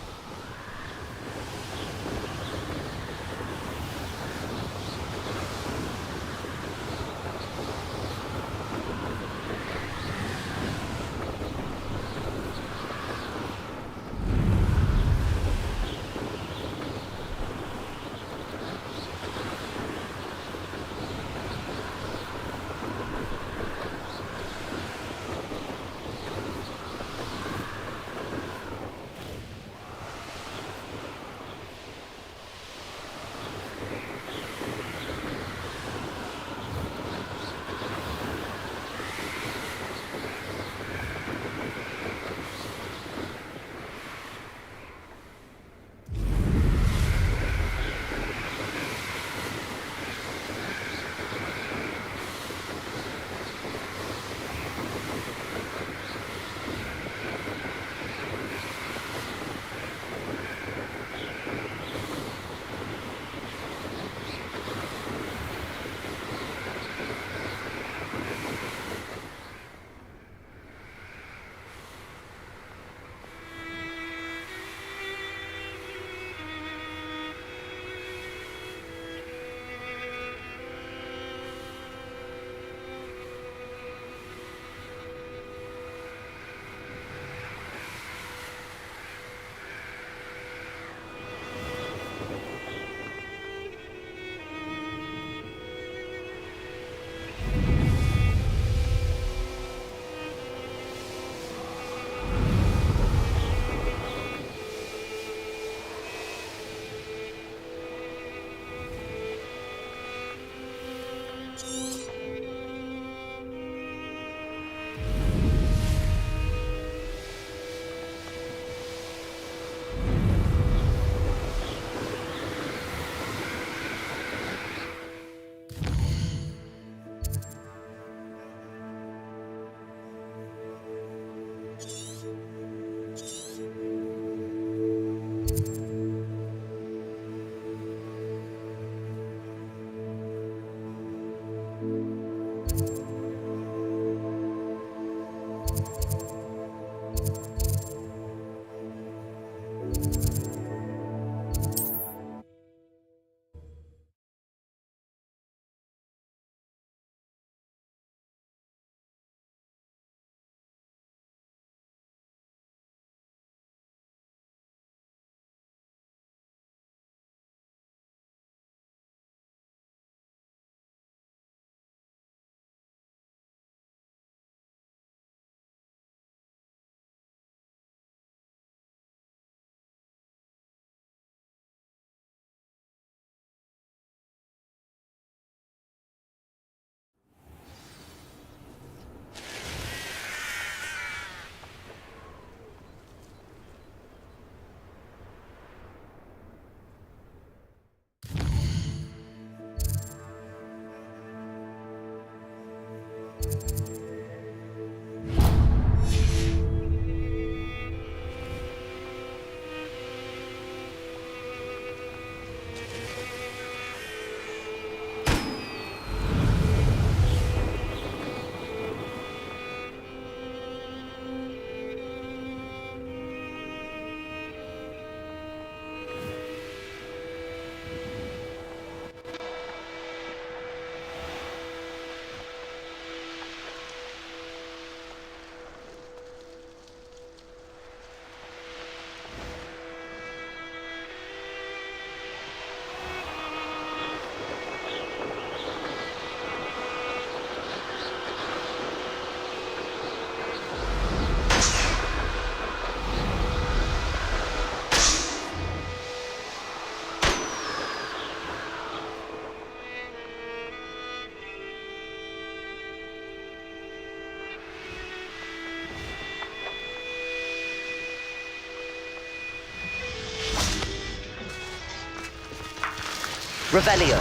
Revelio.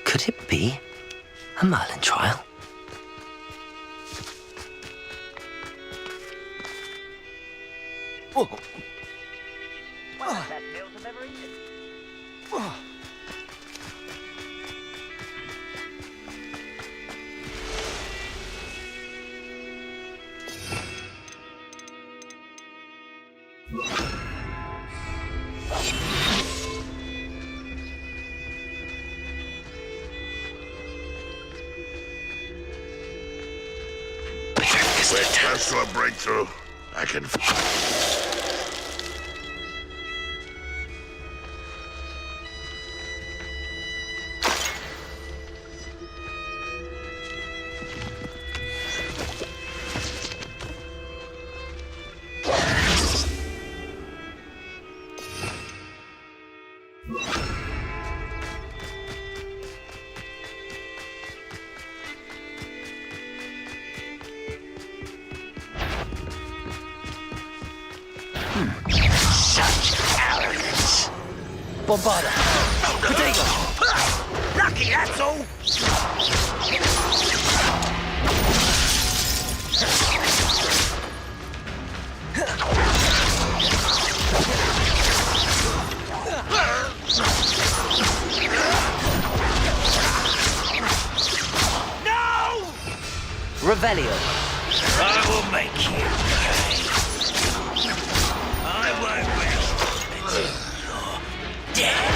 Could it be a Merlin trial? Oh. One of the best meals I've ever eaten. We're close to a breakthrough. I can. Such arrogance. Bombarda! Potato! Lucky, that's all. No! Revelio. I will make you pay. I won't rest until you're dead.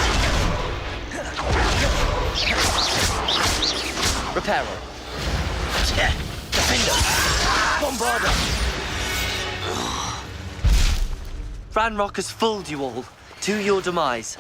Reparo. Defender. Bombarda. Ranrock has fooled you all. To your demise.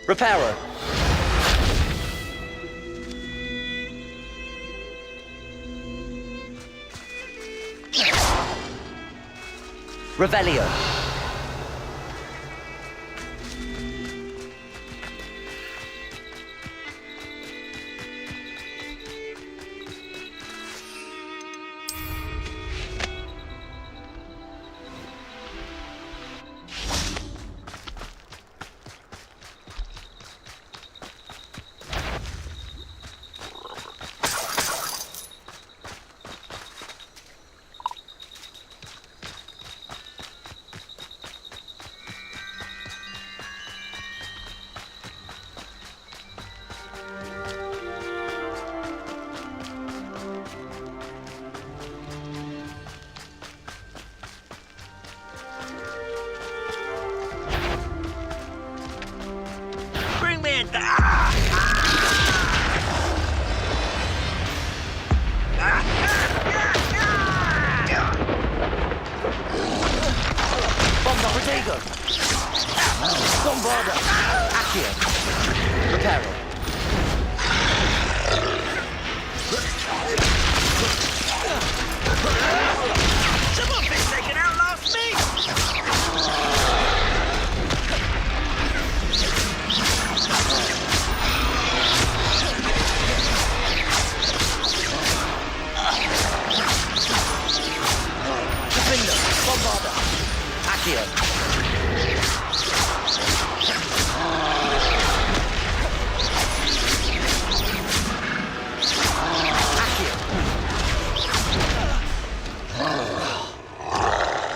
Reparo. Revelio. Bring me in. Potato. Bombarda. Accio. Reparo. Someone thinks they can outlast me. Defender. Bombarda. Accio.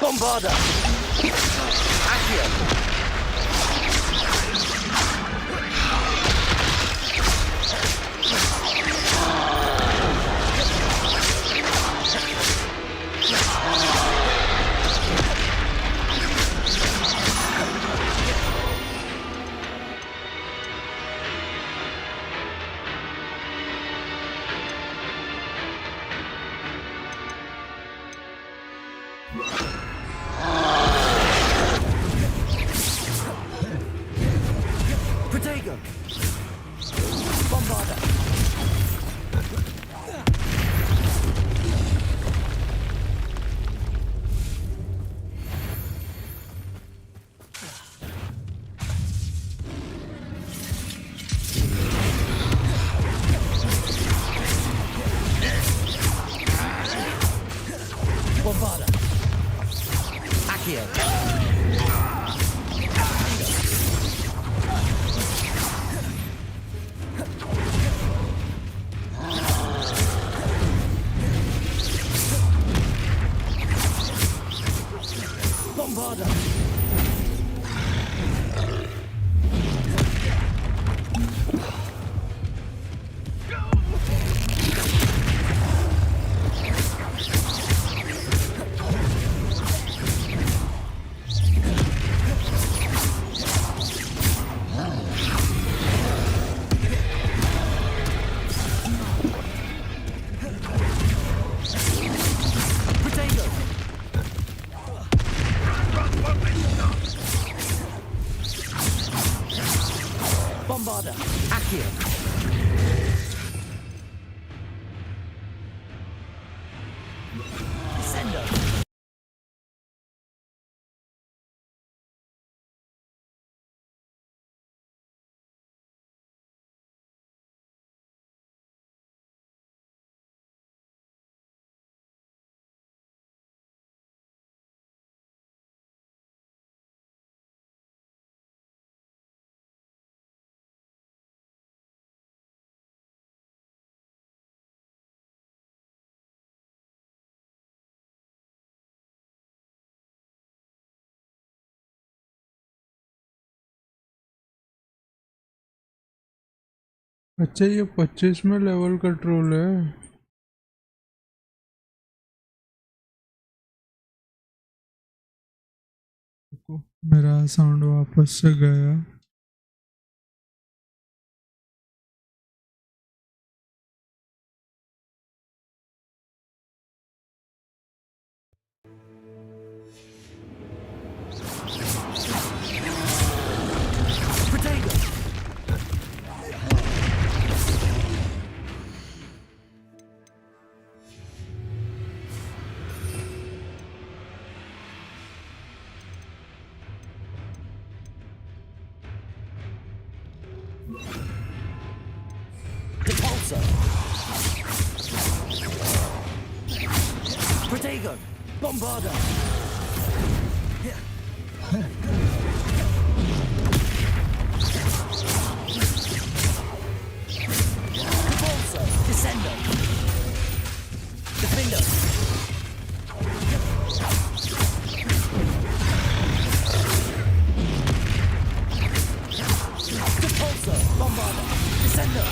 Bombarda. Accio. अच्छा ये 25वें level का troll है। मेरा sound वापस से गया। Protego! Bombarda! Repulsor! Descendo! Defender! Repulsor! Bombarda! Descendo!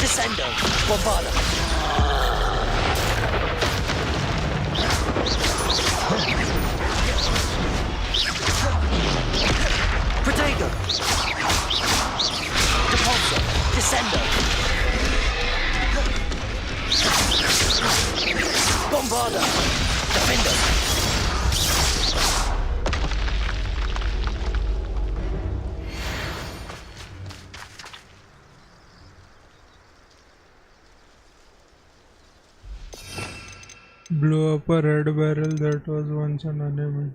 Descendo! Bombarda! Protego! Repulsor! Descendo! Bombarda! Defender! Blew up a red barrel that was once an enemy.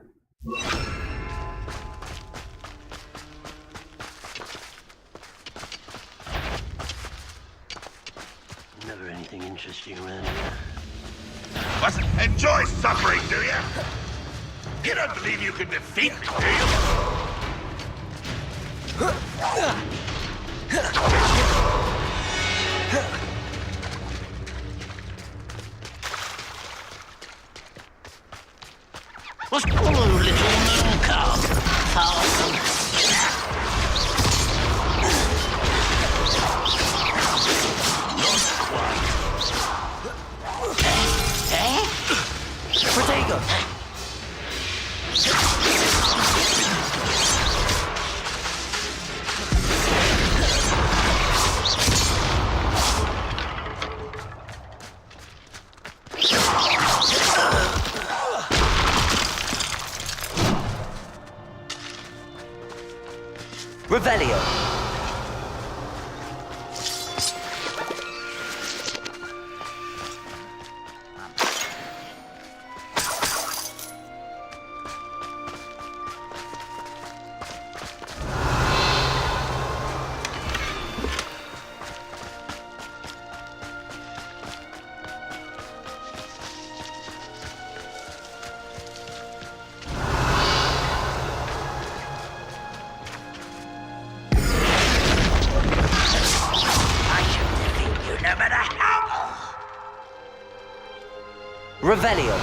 Never anything interesting around here. What? Enjoy suffering, do you? You don't believe you can defeat me, do you? What's hello, little moon calf? Protego! Revelio. Revelio.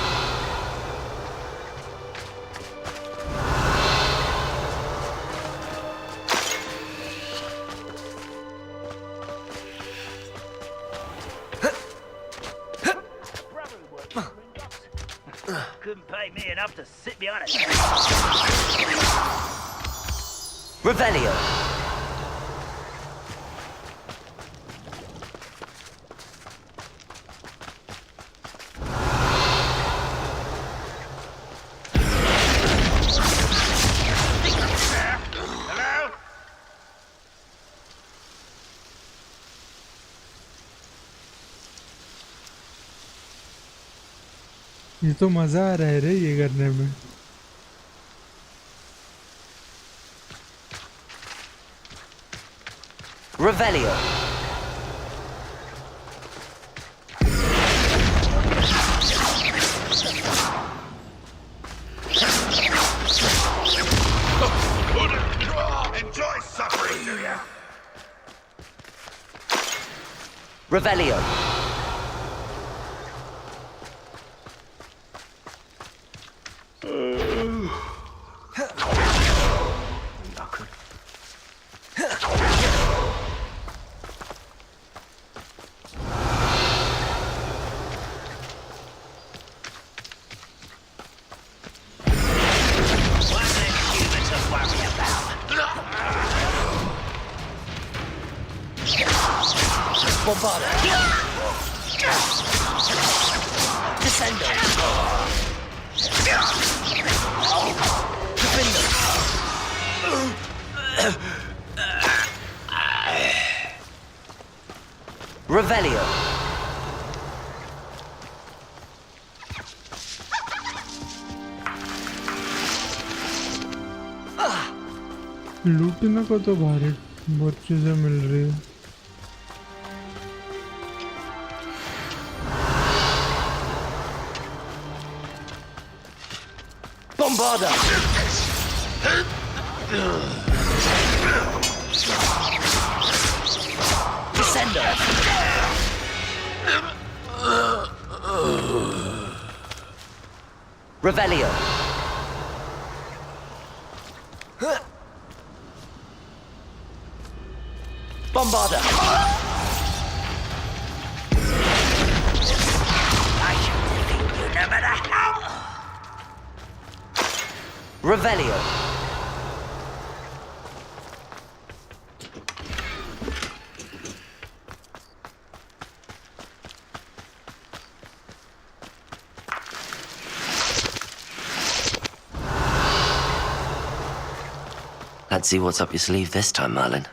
Couldn't pay me enough to sit behind a Revelio. ये तो मजा आ रहा है रे ये करने में। Revelio. Revelio. Bombarda. Descendo. Gryffindor. Revelio. लूटने को तो भारी बहुत चीजें मिल रही है. Bombarda. Descendo. Revelio. Bombarda. I shall defeat you no matter how. Revelio. Let's see what's up your sleeve this time, Merlin.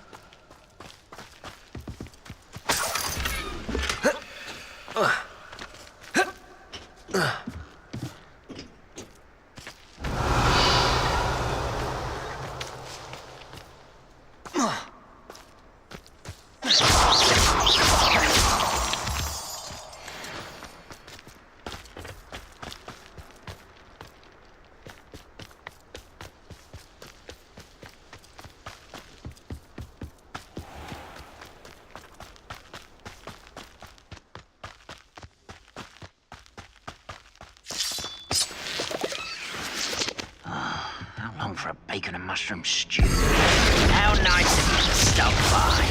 For a bacon and mushroom stew. How nice of you to stop by.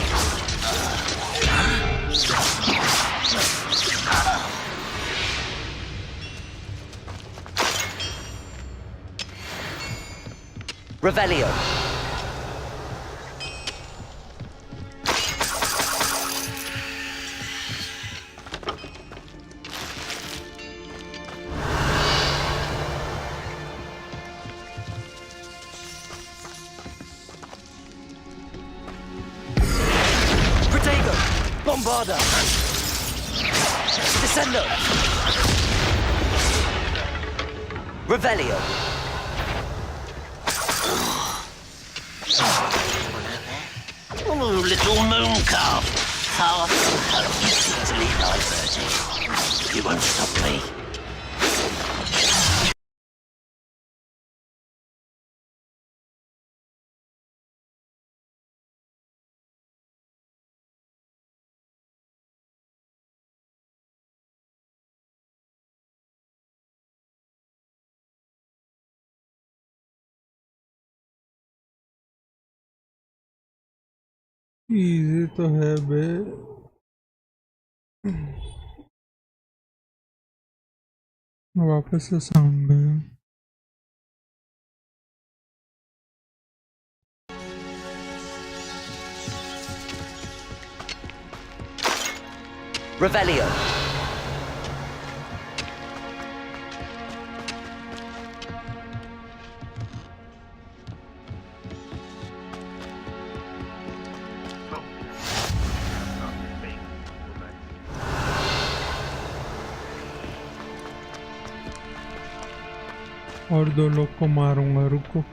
Revelio. Bombarda. Descendo. Revelio. Oh, little moon calf. Half hope easily diverted. You won't stop me. Easy तो है बे. वापस से sound गया. Revelio. और 2 लोग को मारूंगा. रुको.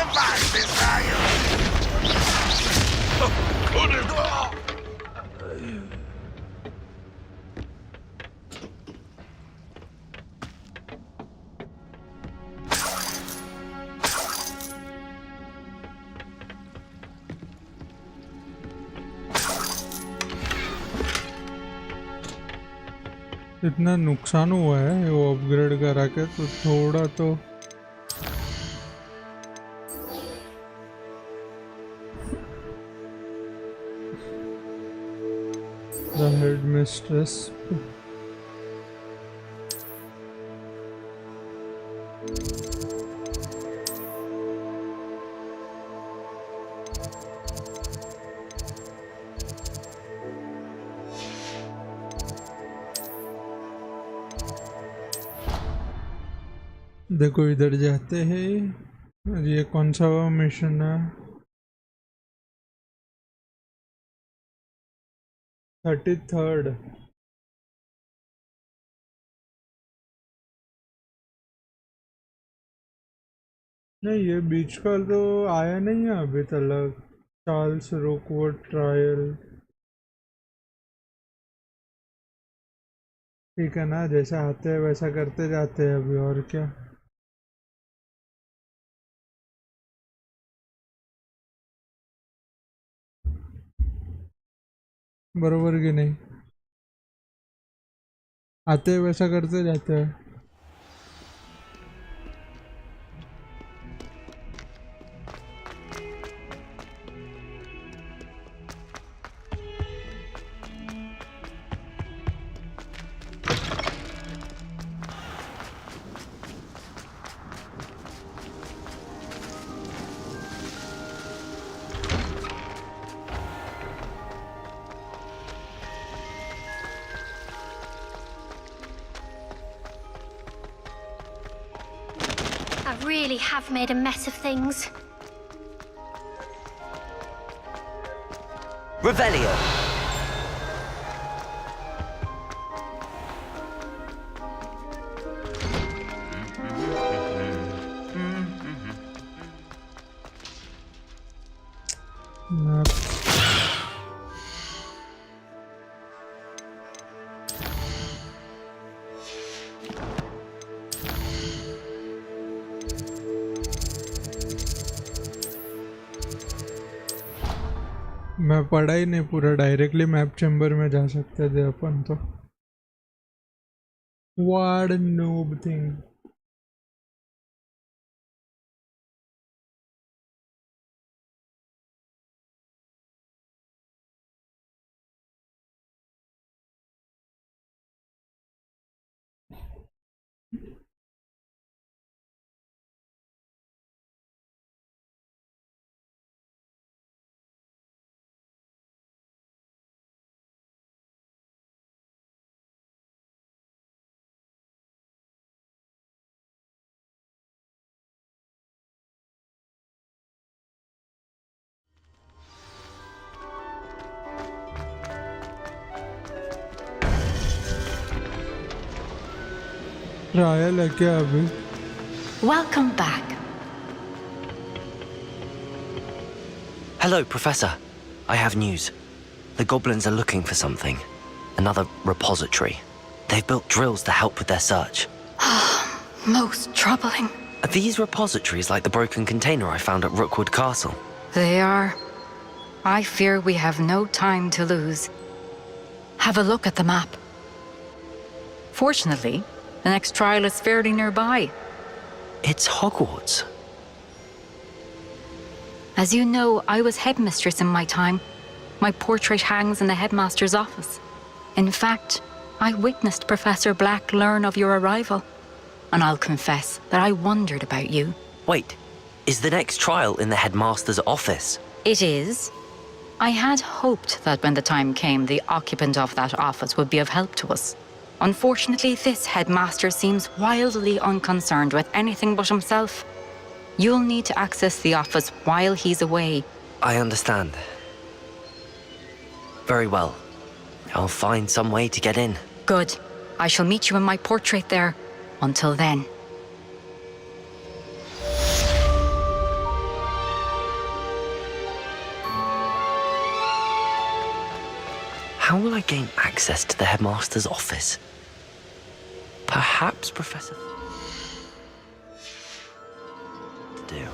survive this, are you? इतना नुकसान हुआ है वो अपग्रेड करा के, तो थोड़ा तो द हेडमिस्ट्रेस देखो इधर जाते हैं। ये कौन सा मिशन है? 33rd। नहीं, ये बीच का तो आया नहीं है अभी तक। चार्ल्स रोकवुड ट्रायल, ठीक है ना, जैसा आते हैं वैसा करते जाते हैं अभी, और क्या। बरोबर कि नहीं? आते हैं वैसा करते जाते हैं। Really have made a mess of things. Revelio. मैं पढ़ा ही नहीं पूरा, डायरेक्टली मैप चैम्बर में जा सकते थे अपन तो। What a noob thing. Trial है क्या अभी? Welcome back. Hello, Professor. I have news. The goblins are looking for something. Another repository. They've built drills to help with their search. Most troubling. Are these repositories like the broken container I found at Rookwood Castle? They are. I fear we have no time to lose. Have a look at the map. Fortunately, the next trial is fairly nearby. It's Hogwarts. As you know, I was headmistress in my time. My portrait hangs in the headmaster's office. In fact, I witnessed Professor Black learn of your arrival. And I'll confess that I wondered about you. Wait, is the next trial in the headmaster's office? It is. I had hoped that when the time came, the occupant of that office would be of help to us. Unfortunately, this headmaster seems wildly unconcerned with anything but himself. You'll need to access the office while he's away. I understand. Very well. I'll find some way to get in. Good. I shall meet you in my portrait there. Until then. How will I gain access to the headmaster's office? Perhaps, Professor? Do.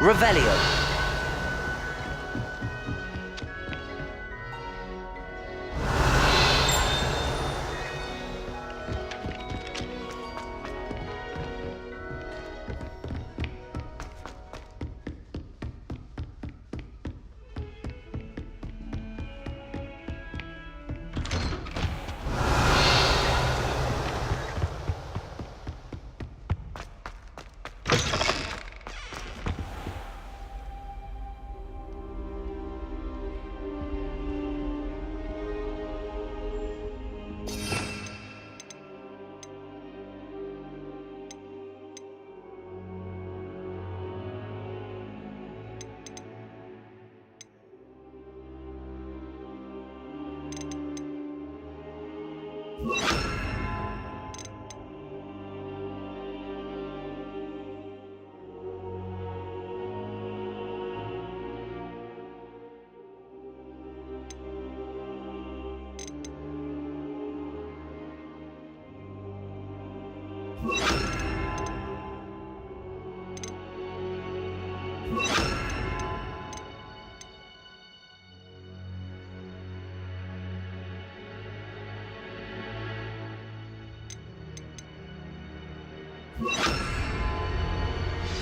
Revelio.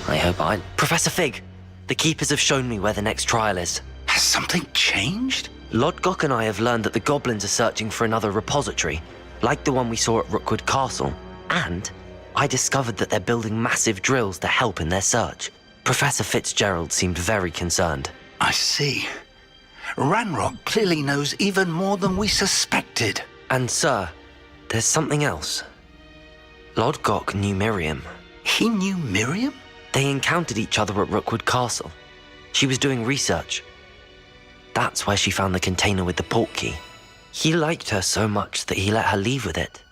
I hope Professor Fig, the Keepers have shown me where the next trial is. Has something changed? Lodgok and I have learned that the goblins are searching for another repository, like the one we saw at Rookwood Castle. And I discovered that they're building massive drills to help in their search. Professor Fitzgerald seemed very concerned. I see. Ranrock clearly knows even more than we suspected. And sir, there's something else. Lodgok knew Miriam. He knew Miriam? They encountered each other at Rookwood Castle. She was doing research. That's where she found the container with the port key. He liked her so much that he let her leave with it,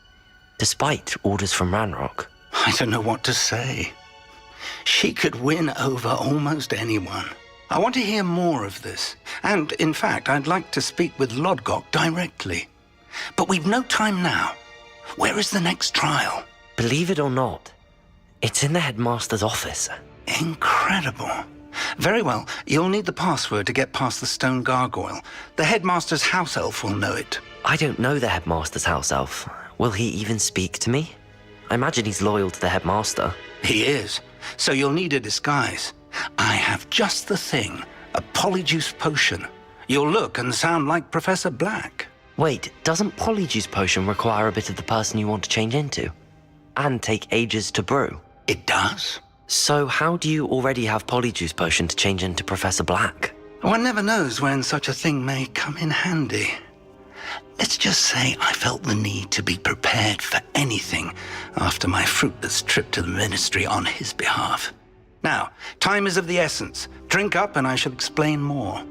despite orders from Ranrock. I don't know what to say. She could win over almost anyone. I want to hear more of this. And, in fact, I'd like to speak with Lodgok directly. But we've no time now. Where is the next trial? Believe it or not, it's in the headmaster's office. Incredible. Very well. You'll need the password to get past the stone gargoyle. The headmaster's house elf will know it. I don't know the headmaster's house elf. Will he even speak to me? I imagine he's loyal to the headmaster. He is. So you'll need a disguise. I have just the thing. A polyjuice potion. You'll look and sound like Professor Black. Wait, doesn't polyjuice potion require a bit of the person you want to change into? And take ages to brew? It does. So how do you already have polyjuice potion to change into Professor Black? One never knows when such a thing may come in handy. Let's just say I felt the need to be prepared for anything after my fruitless trip to the ministry on his behalf. Now, time is of the essence. Drink up and I shall explain more.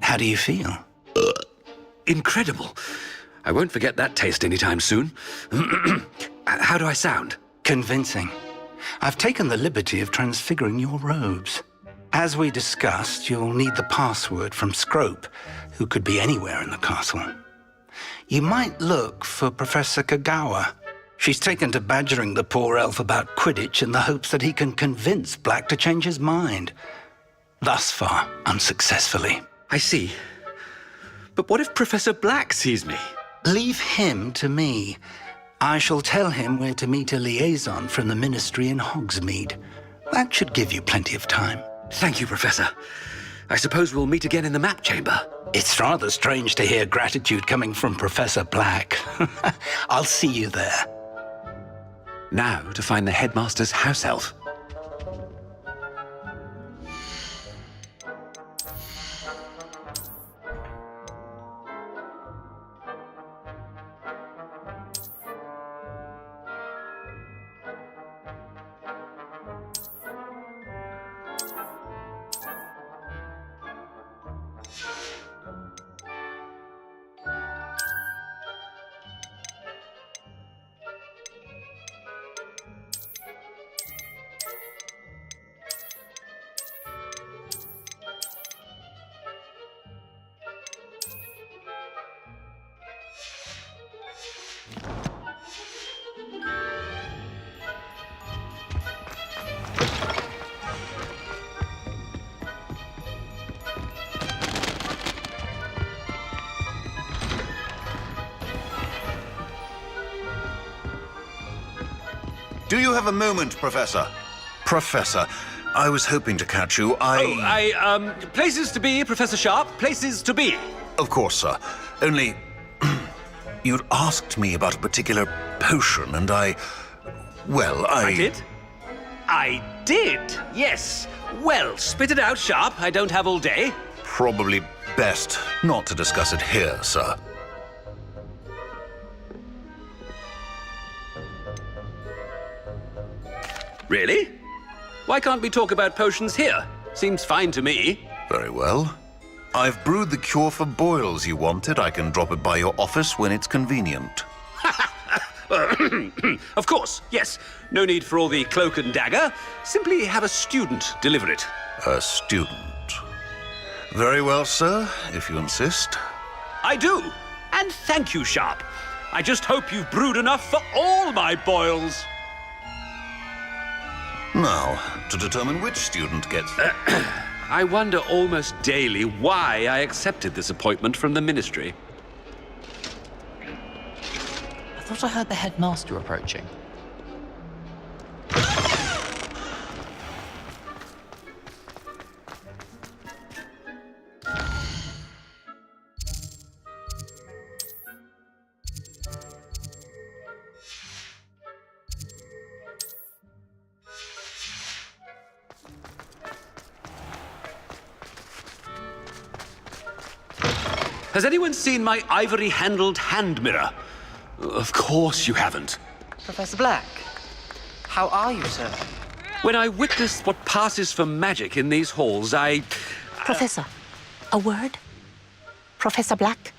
How do you feel? Incredible. I won't forget that taste anytime soon. How do I sound? Convincing. I've taken the liberty of transfiguring your robes. As we discussed, you'll need the password from Scrope, who could be anywhere in the castle. You might look for Professor Kagawa. She's taken to badgering the poor elf about Quidditch in the hopes that he can convince Black to change his mind. Thus far, unsuccessfully. I see. But what if Professor Black sees me? Leave him to me. I shall tell him where to meet a liaison from the ministry in Hogsmeade. That should give you plenty of time. Thank you, Professor. I suppose we'll meet again in the map chamber. It's rather strange to hear gratitude coming from Professor Black. I'll see you there. Now to find the headmaster's house elf. Do you have a moment, Professor? Professor, I was hoping to catch you. Places to be, Professor Sharp. Places to be. Of course, sir. Only... you'd asked me about a particular potion, and I did? I did, yes. Well, spit it out, Sharp. I don't have all day. Probably best not to discuss it here, sir. Really? Why can't we talk about potions here? Seems fine to me. Very well. I've brewed the cure for boils you wanted. I can drop it by your office when it's convenient. Of course, yes. No need for all the cloak and dagger. Simply have a student deliver it. A student. Very well, sir, if you insist. I do. And thank you, Sharp. I just hope you've brewed enough for all my boils. Now, to determine which student gets... I wonder almost daily why I accepted this appointment from the Ministry. I thought I heard the headmaster approaching. Has anyone seen my ivory-handled hand mirror? Of course you haven't. Professor Black, how are you, sir? When I witness what passes for magic in these halls, Professor, a word? Professor Black,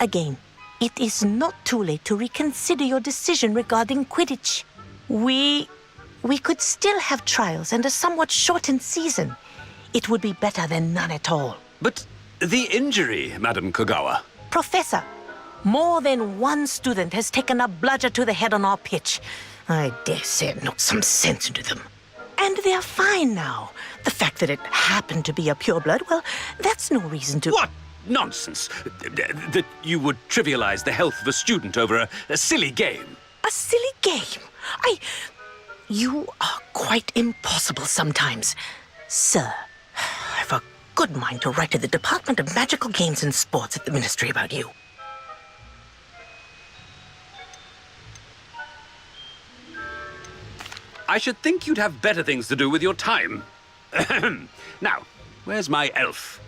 again, it is not too late to reconsider your decision regarding Quidditch. We could still have trials and a somewhat shortened season. It would be better than none at all. But the injury, Madam Kogawa. Professor, more than one student has taken a bludger to the head on our pitch. I dare say it knocked some sense into them. And they're fine now. The fact that it happened to be a pureblood, well, that's no reason to... What nonsense! That you would trivialize the health of a student over a silly game. A silly game? You are quite impossible sometimes. Sir, I've a good mind to write to the Department of Magical Games and Sports at the Ministry about you. I should think you'd have better things to do with your time. Now, where's my elf?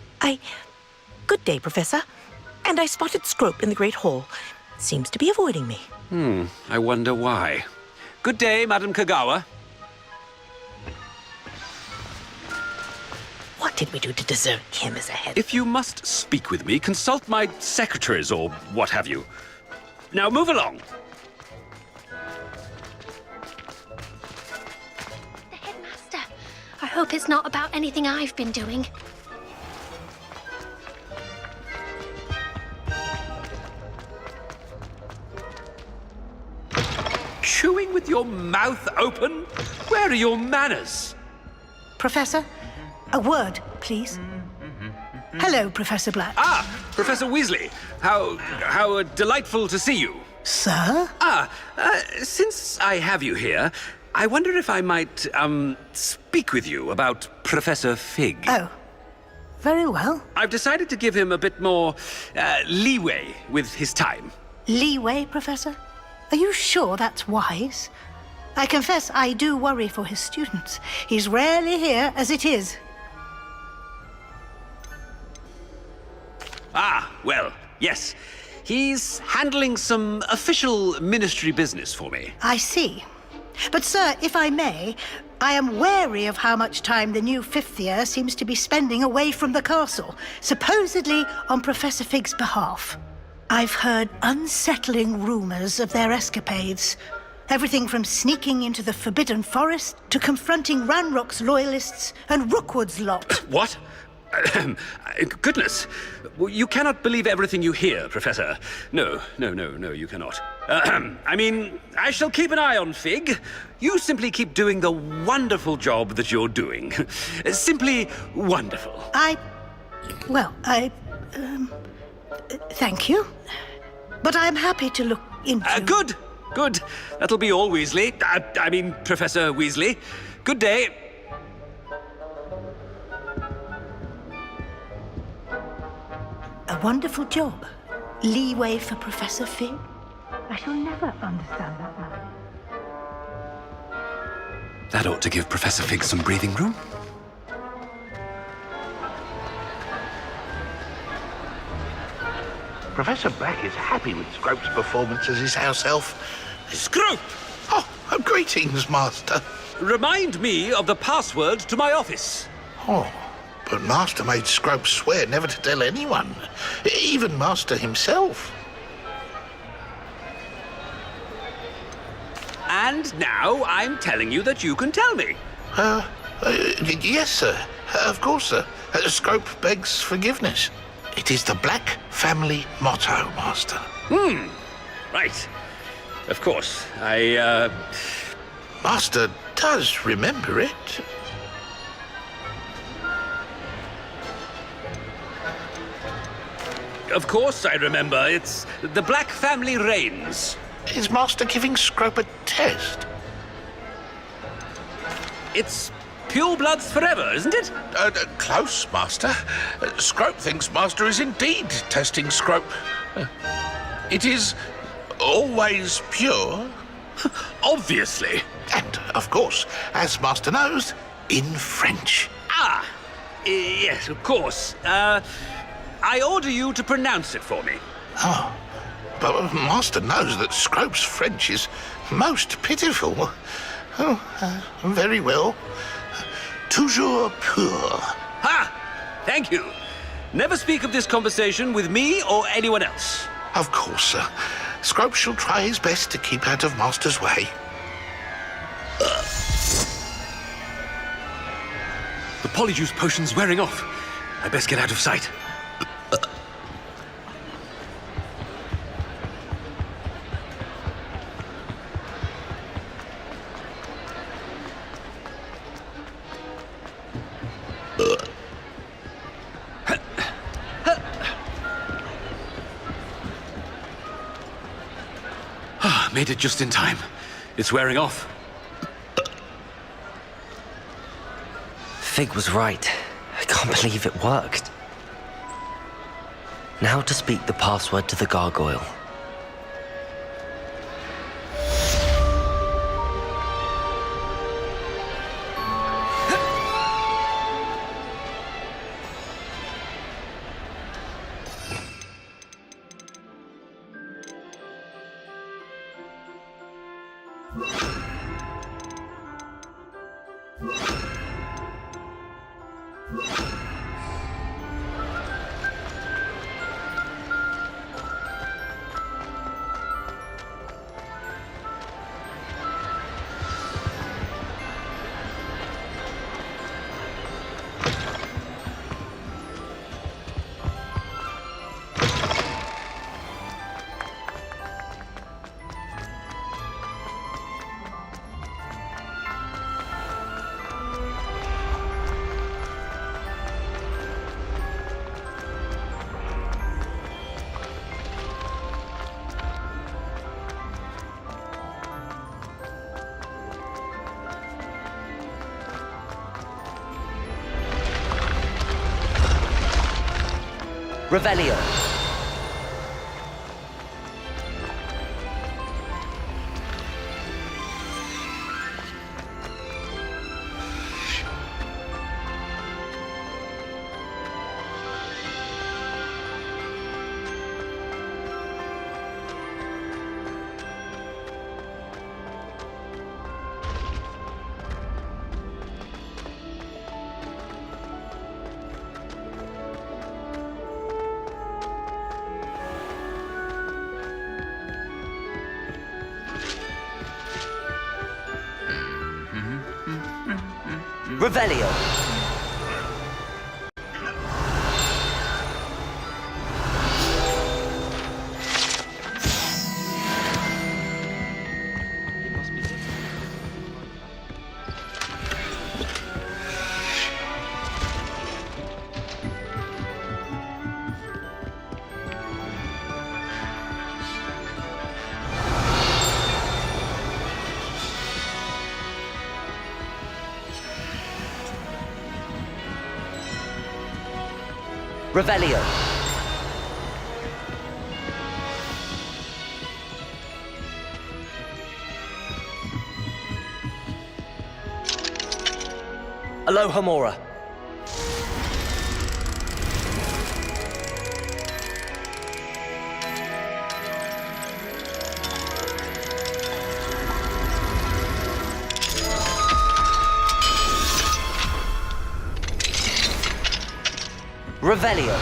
Good day, Professor. And I spotted Scrope in the Great Hall. Seems to be avoiding me. I wonder why. Good day, Madam Kogawa. What did we do to deserve him as a head? If you must speak with me, consult my secretaries or what have you. Now move along. The headmaster. I hope it's not about anything I've been doing. Chewing with your mouth open? Where are your manners? Professor, a word, please. Hello, Professor Black. Ah, Professor Weasley. How delightful to see you. Sir? Since I have you here, I wonder if I might, speak with you about Professor Fig. Oh, very well. I've decided to give him a bit more, leeway with his time. Leeway, Professor? Are you sure that's wise? I confess I do worry for his students. He's rarely here as it is. Ah, well, yes. He's handling some official ministry business for me. I see. But, sir, if I may, I am wary of how much time the new fifth year seems to be spending away from the castle, supposedly on Professor Fig's behalf. I've heard unsettling rumors of their escapades. Everything from sneaking into the Forbidden Forest to confronting Ranrock's loyalists and Rookwood's lot. What? Goodness. You cannot believe everything you hear, Professor. No, you cannot. I mean, I shall keep an eye on Fig. You simply keep doing the wonderful job that you're doing. Simply wonderful. Thank you. But I'm happy to look into... Good. That'll be all, Weasley. I mean, Professor Weasley. Good day. A wonderful job. Leeway for Professor Fig. I shall never understand that man. That ought to give Professor Fig some breathing room. Professor Black is happy with Scrope's performance as his house elf. Scrope! Oh, greetings, Master. Remind me of the password to my office. Oh, but Master made Scrope swear never to tell anyone, even Master himself. And now I'm telling you that you can tell me. Yes, sir. Of course, sir. Scrope begs forgiveness. It is the Black family motto, Master. Right. Of course. Master does remember it. Of course I remember. It's the Black family reigns. Is Master giving Scrope a test? It's pure bloods forever, isn't it? Close, Master. Scrope thinks Master is indeed testing Scrope. It is always pure. Obviously. And, of course, as Master knows, in French. Yes, of course. I order you to pronounce it for me. Oh, but Master knows that Scrope's French is most pitiful. Very well. Toujours pur. Thank you. Never speak of this conversation with me or anyone else. Of course, sir. Scrope shall try his best to keep out of Master's way. The polyjuice potion's wearing off. I best get out of sight. Made it just in time. It's wearing off. Fig was right. I can't believe it worked. Now to speak the password to the gargoyle. Revelio. Revelio. Revelio. Alohomora. Revelio.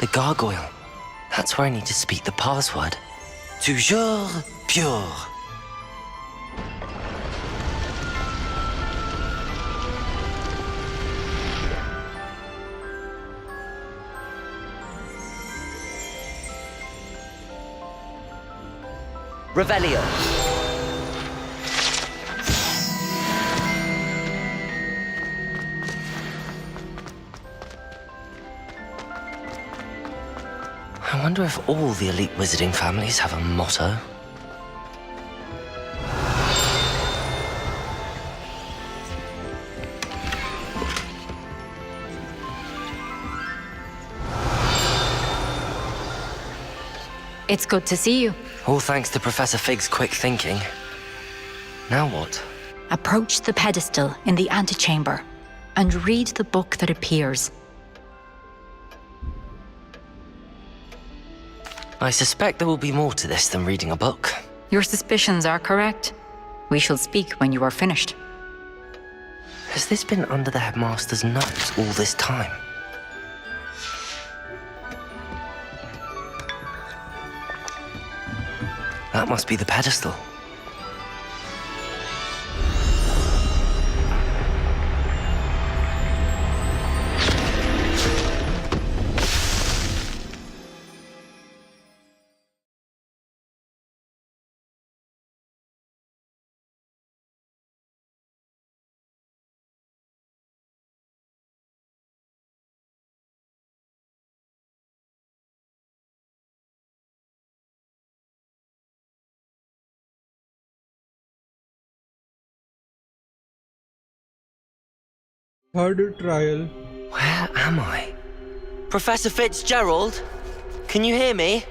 The gargoyle. That's where I need to speak the password. Toujours pure. Revelio. I wonder if all the elite wizarding families have a motto. It's good to see you. All thanks to Professor Fig's quick thinking. Now what? Approach the pedestal in the antechamber and read the book that appears. I suspect there will be more to this than reading a book. Your suspicions are correct. We shall speak when you are finished. Has this been under the headmaster's nose all this time? That must be the pedestal. Third trial. Where am I? Professor Fitzgerald? Can you hear me?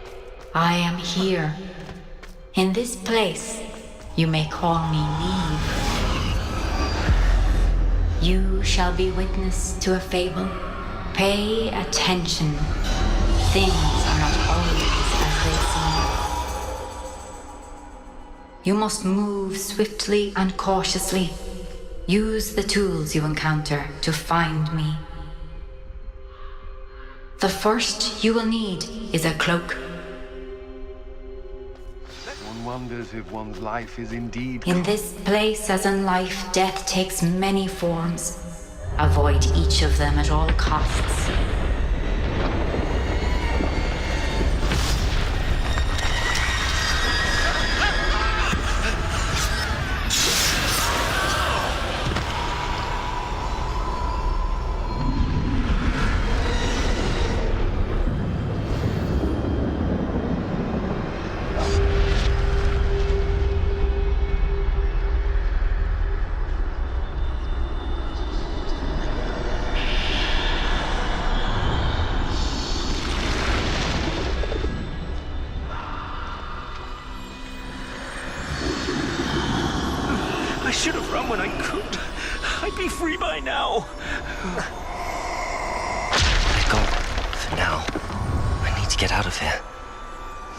I am here. In this place, you may call me Neve. You shall be witness to a fable. Pay attention. Things are not always as they seem. You must move swiftly and cautiously. Use the tools you encounter to find me. The first you will need is a cloak. One wonders if one's life is indeed... In this place, as in life, death takes many forms. Avoid each of them at all costs. I should have run when I could. I'd be free by now. They're gone. For now. I need to get out of here.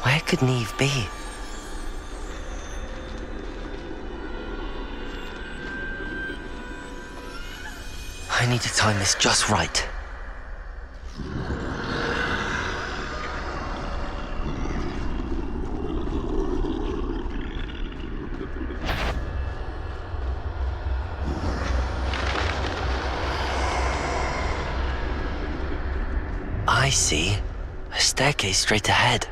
Where could Neve be? I need to time this just right. I see. A staircase straight ahead.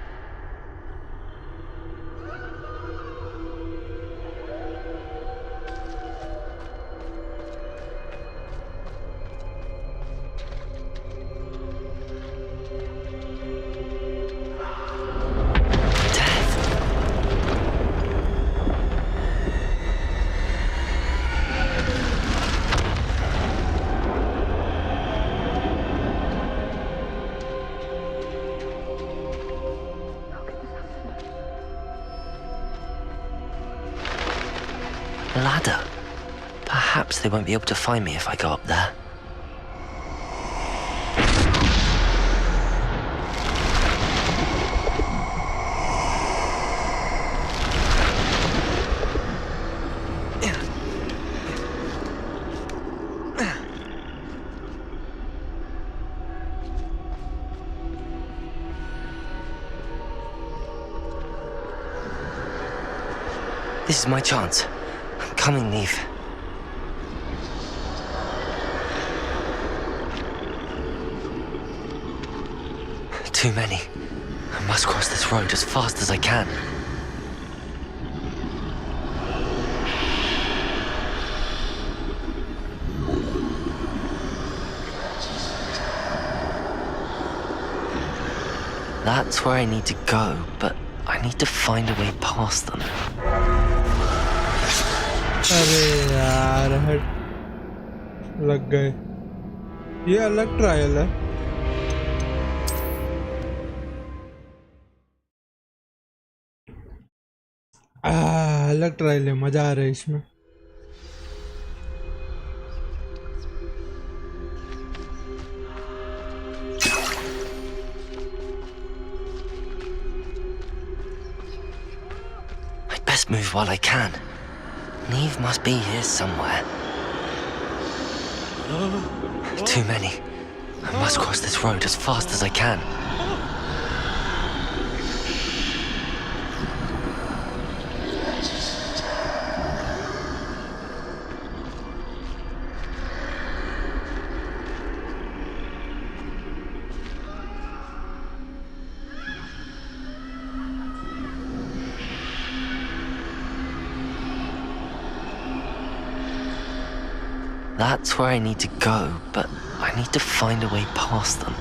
Ladder. Perhaps they won't be able to find me if I go up there. This is my chance. I'm coming, Neve. Too many. I must cross this road as fast as I can. That's where I need to go, but I need to find a way past them. अरे यार हट लग गए ये अलग trial है अलग trial है मजा आ रहा है इसमें I'd best move while I can. Neve must be here somewhere. Too many. I must cross this road as fast as I can. That's where I need to go, but I need to find a way past them.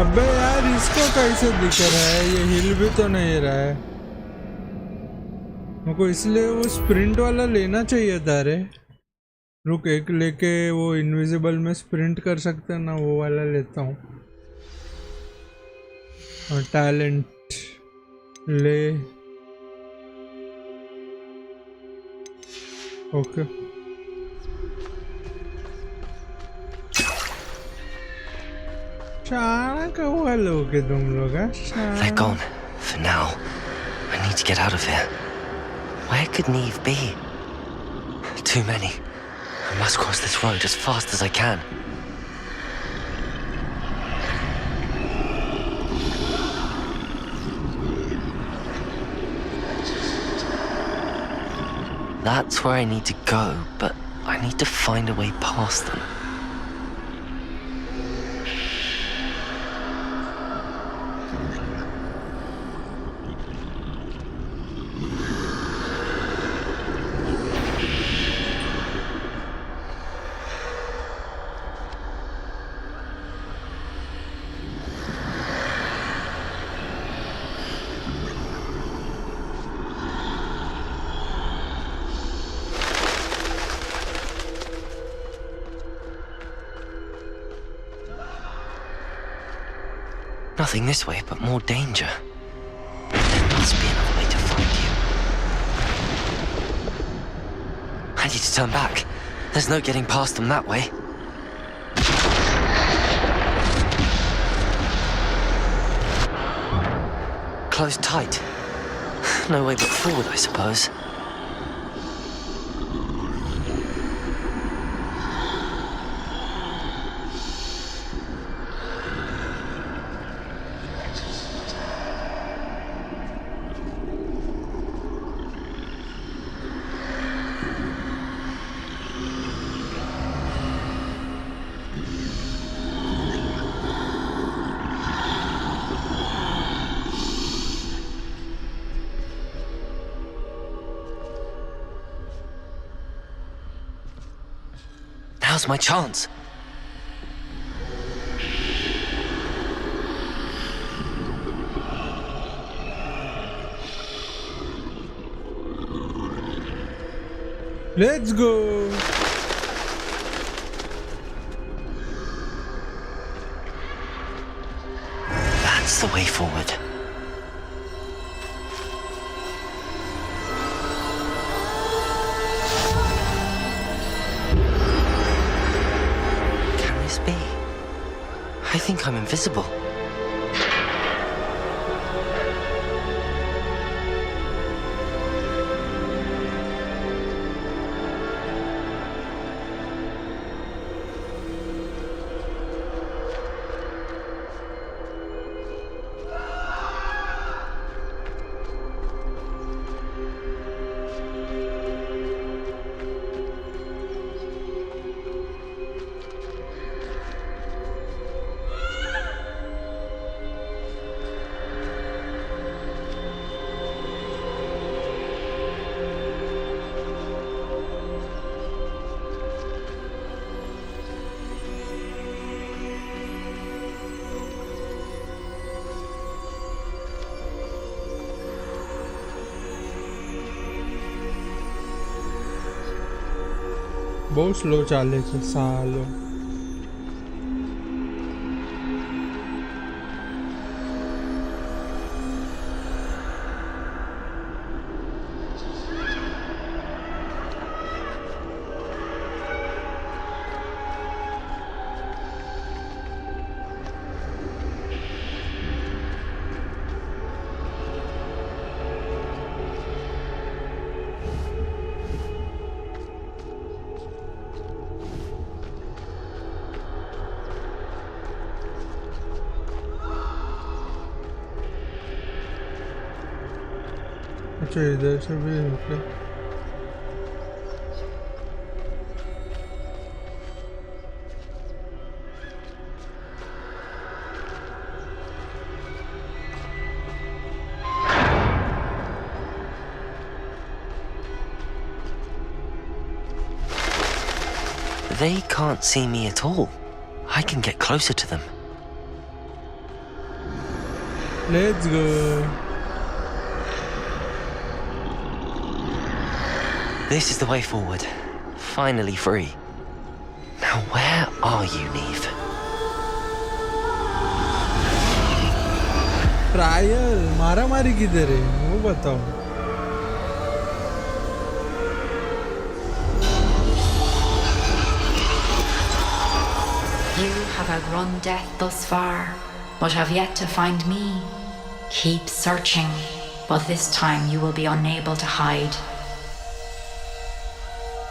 अबे यार इसको कैसे दिख रहा है ये हिल भी तो नहीं रहा है मुझको इसलिए वो स्प्रिंट वाला लेना चाहिए था रे रुक एक लेके वो इनविजिबल में स्प्रिंट कर सकते हैं ना वो वाला लेता हूँ और टैलेंट ले okay They're gone. For now. I need to get out of here. Where could Neve be? Too many. I must cross this road as fast as I can. That's where I need to go, but I need to find a way past them. Nothing this way, but more danger. ready to turn back. There's no getting past them that way. Closed tight. No way but forward, I suppose. Now's my chance. Let's go. That's the way forward. I think I'm invisible. બહુ slow ચાલે છે સાલો. अच्छा इधर से भी होके They can't see me at all. I can get closer to them. Let's go. This is the way forward. Finally free. Now where are you, Neve? Trial मारा मारी किधर है वो बताओ. You have outrun death thus far, but have yet to find me. Keep searching, but this time you will be unable to hide.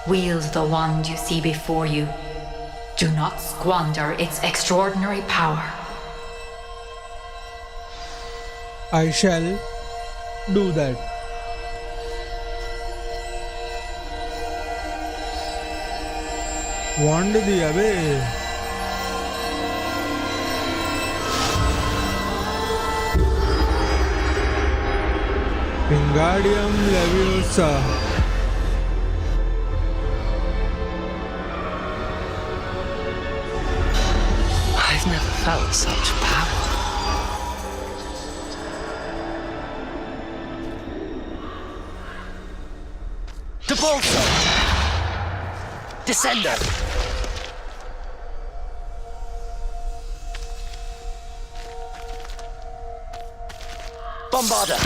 Wield the wand you see before you. Do not squander its extraordinary power. I shall do that. Wand दिया बे. Wingardium Leviosa. I've never felt such power. Debolso! Descendo! Bombarda!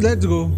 Let's go.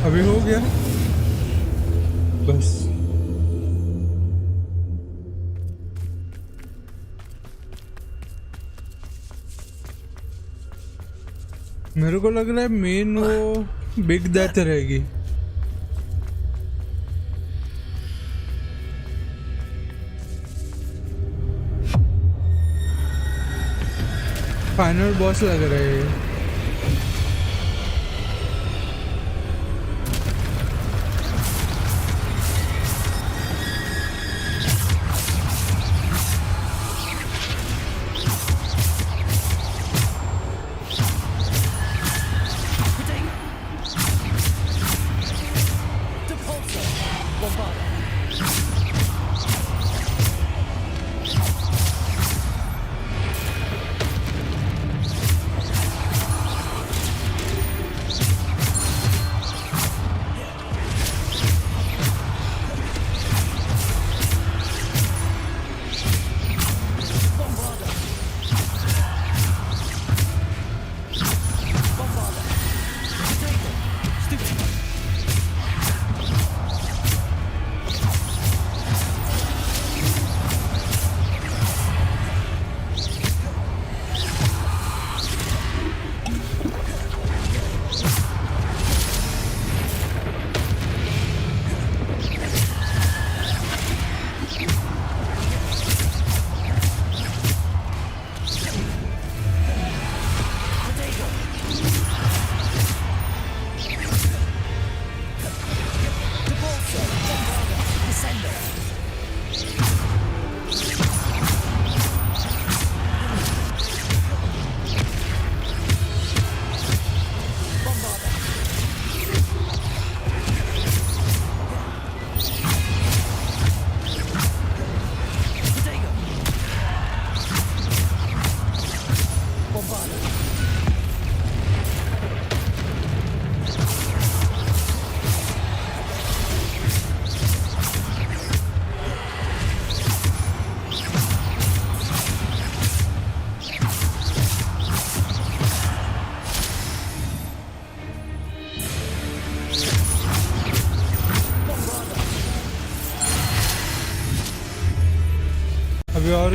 अभी हो गया बस। मेरे को लग रहा है मेन वो बिग डेथ रहेगी। फाइनल बॉस लग रहा है ये।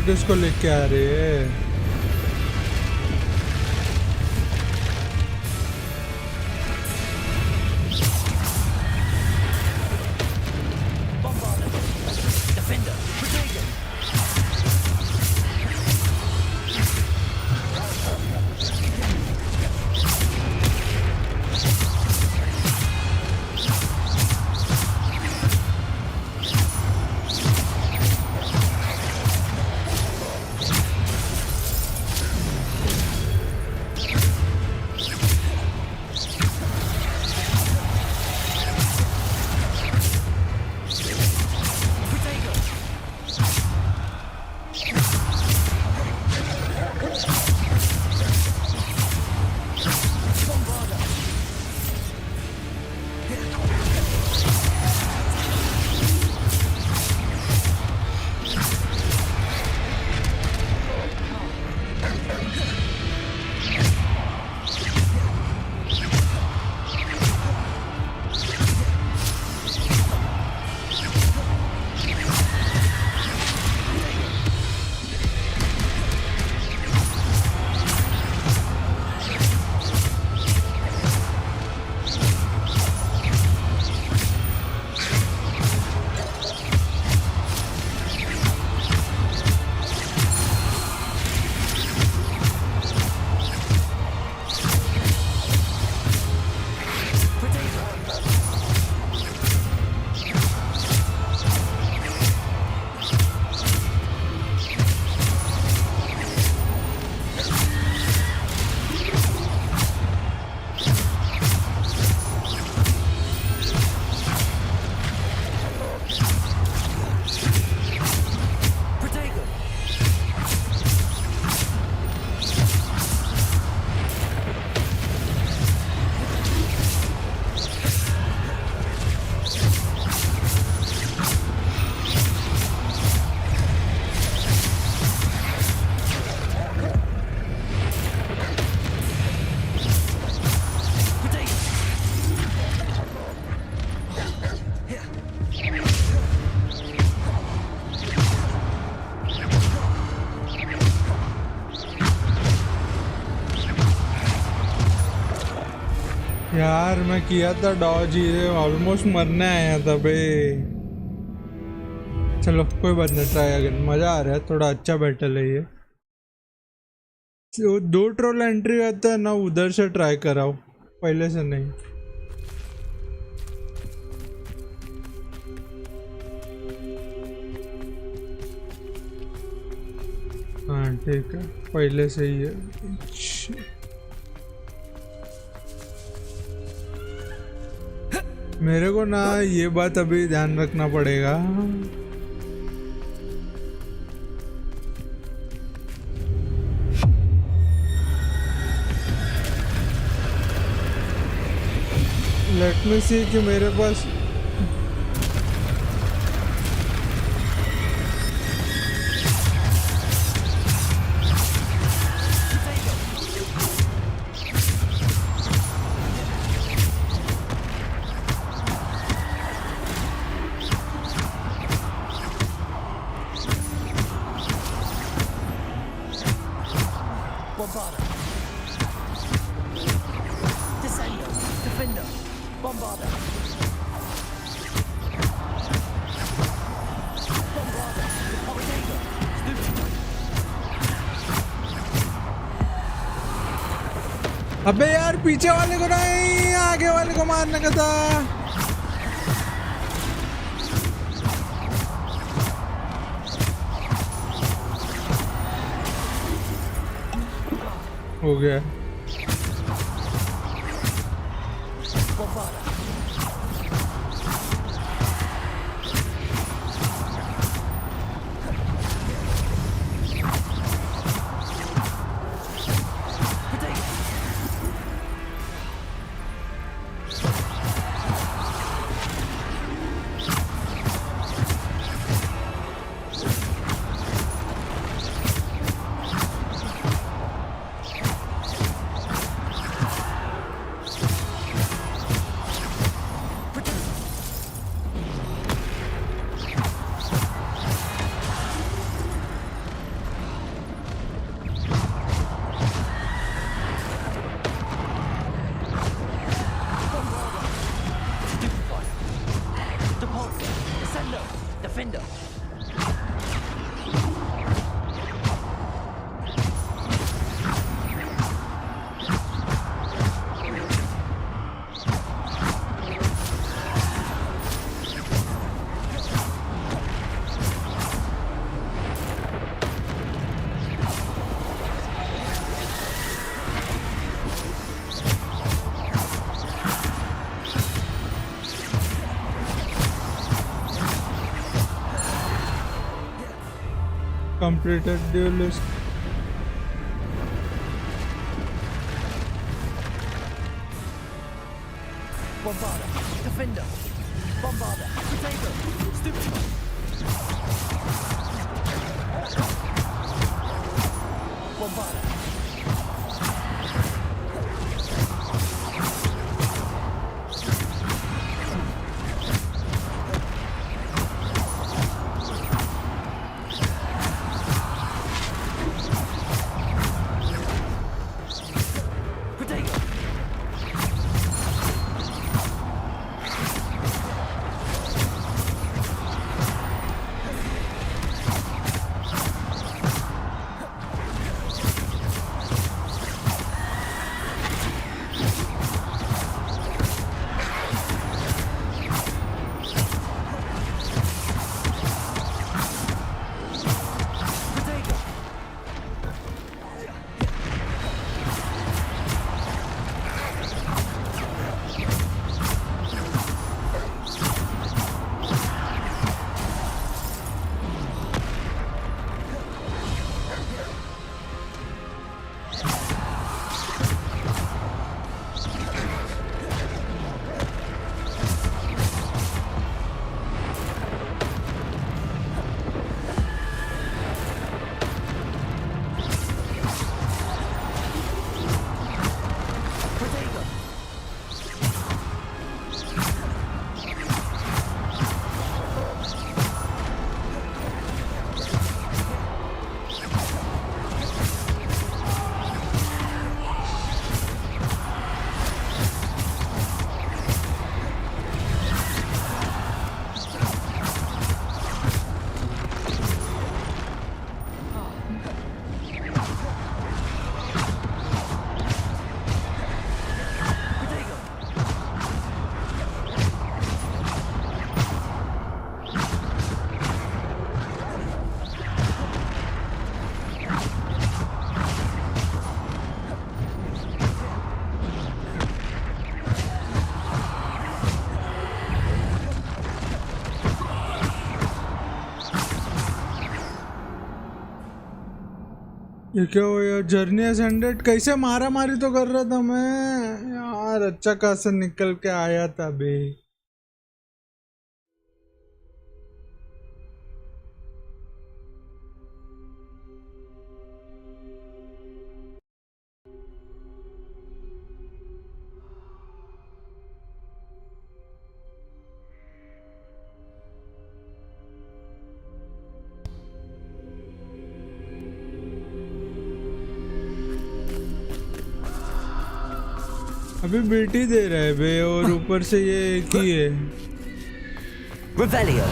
किसको लेके आ रहे हैं? यार मैं किया था डॉज ही, ऑलमोस्ट मरने आया था बे। चलो कोई बात नहीं, ट्राई अगेन। मजा आ रहा है, थोड़ा अच्छा बैटल है ये। तो 2 ट्रोल एंट्री आता है ना, उधर से ट्राई कराओ, पहले से नहीं। हाँ ठीक है, पहले से ही है। मेरे को ना ये बात अभी ध्यान रखना पड़ेगा। लेट मी सी कि मेरे पास अबे यार पीछे वाले को नहीं, आगे वाले को मारने का था। हो गया। Completed duelist. Bombarder, defender, bombarder, potato, stupid. Bombarder. ये क्या हो यार? Journey has ended. कैसे मारा मारी तो कर रहा था मैं यार, अच्छा खासा निकल के आया था बे। अभी बेटी दे रहा है बे, और ऊपर से ये एक ही है। Revelio.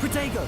Protego!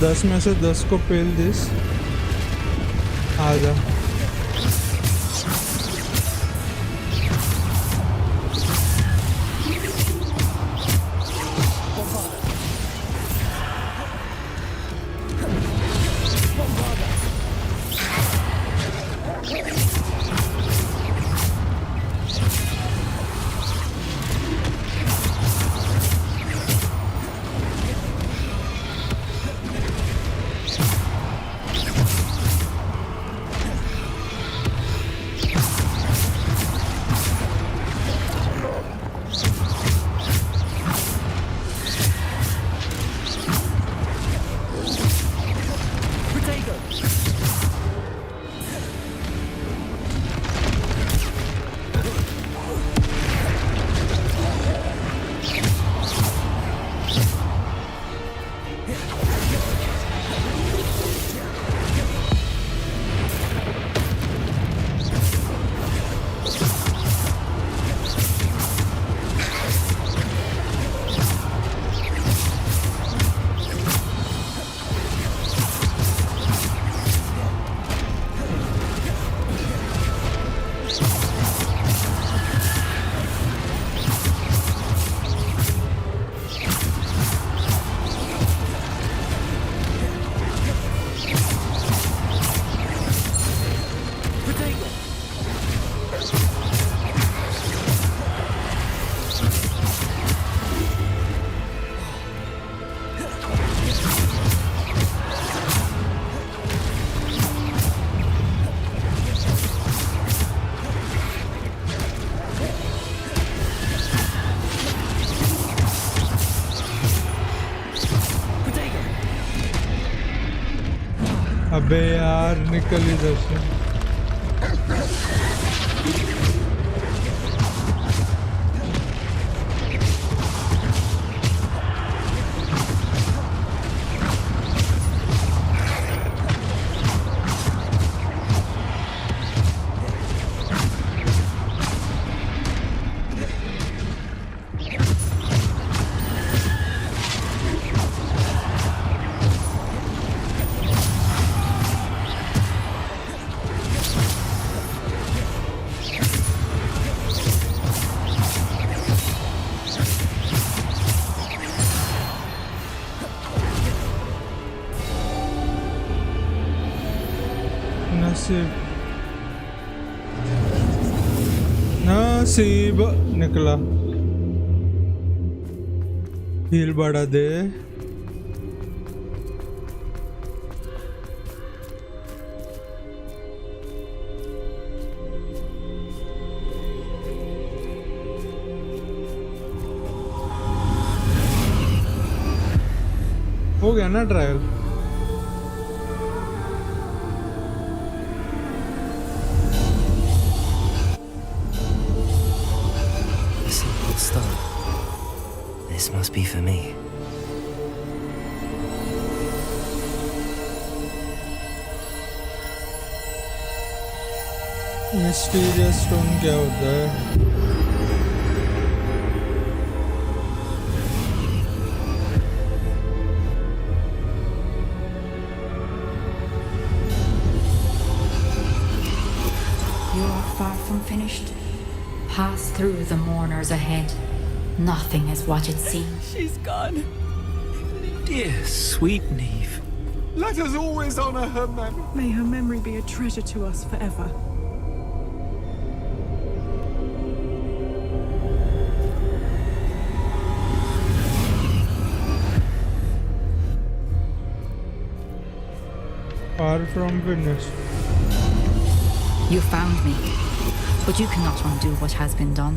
दस में से 10 को पेल दिस आजा अबे यार निकल इधर से नसीब निकला हील बढ़ा दे हो गया ना trial A simple stone. This must be for me. Mysterious stone क्या होता है You are far from finished. Pass through the mourners ahead. Nothing is what it seems. She's gone. Dear, sweet Neve. Let us always honor her memory. May her memory be a treasure to us forever. Far from finished. You found me, but you cannot undo what has been done.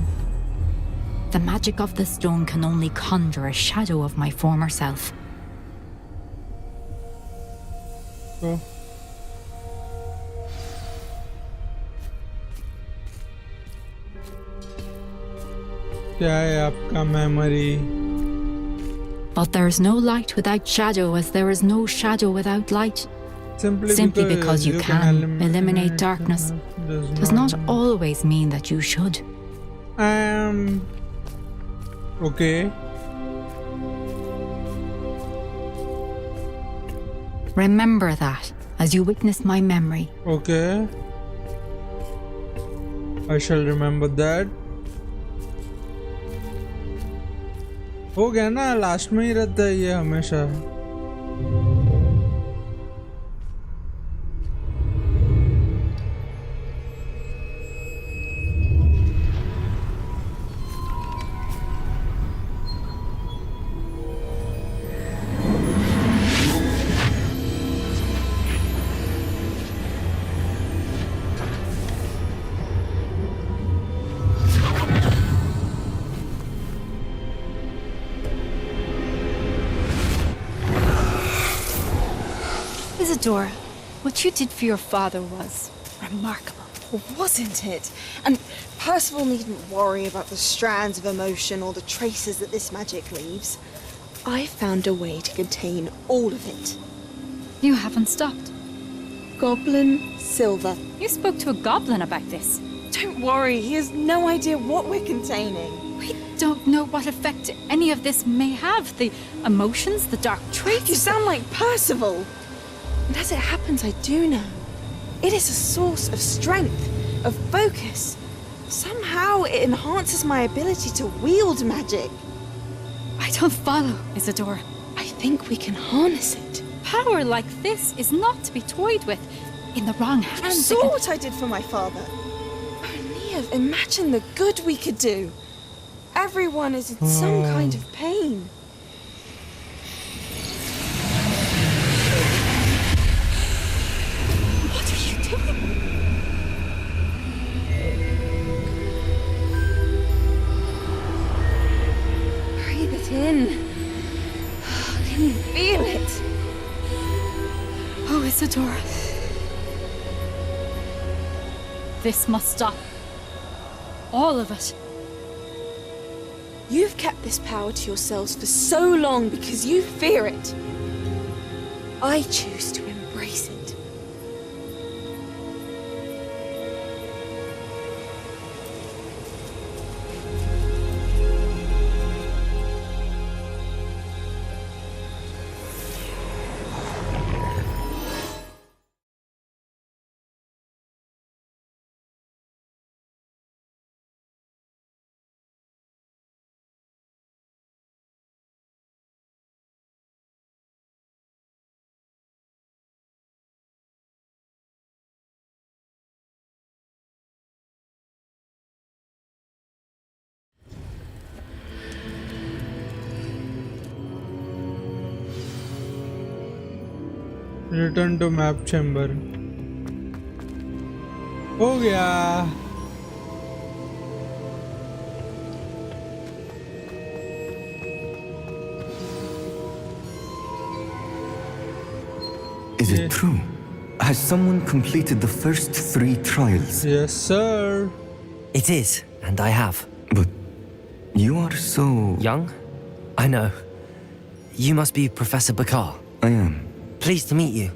The magic of the stone can only conjure a shadow of my former self. Oh. क्या है आपका memory? But there is no light without shadow, as there is no shadow without light. Simply because you can eliminate darkness does not always mean that you should. Okay. Remember that as you witness my memory. Okay. I shall remember that. हो गया ना last में ही रहता है ये हमेशा Isadora, what you did for your father was remarkable, wasn't it? And Percival needn't worry about the strands of emotion or the traces that this magic leaves. I found a way to contain all of it. You haven't stopped. Goblin Silver. You spoke to a goblin about this. Don't worry, he has no idea what we're containing. We don't know what effect any of this may have. The emotions, the dark traits. You sound like Percival. And as it happens, I do know. It is a source of strength, of focus. Somehow it enhances my ability to wield magic. I don't follow, Isadora. I think we can harness it. Power like this is not to be toyed with. In the wrong hands. You saw what I did for my father. Oh, Nia, imagine the good we could do. Everyone is in some kind of pain. Breathe it in. Can you feel it? Oh, Isadora. This must stop. All of it. You've kept this power to yourselves for so long because you fear it. I choose to embrace it. Return to map chamber. हो गया. Is it true? Has someone completed the first 3 trials? Yes, sir. It is, and I have. But you are so... Young? I know. You must be Professor Bakar. I am. Pleased to meet you.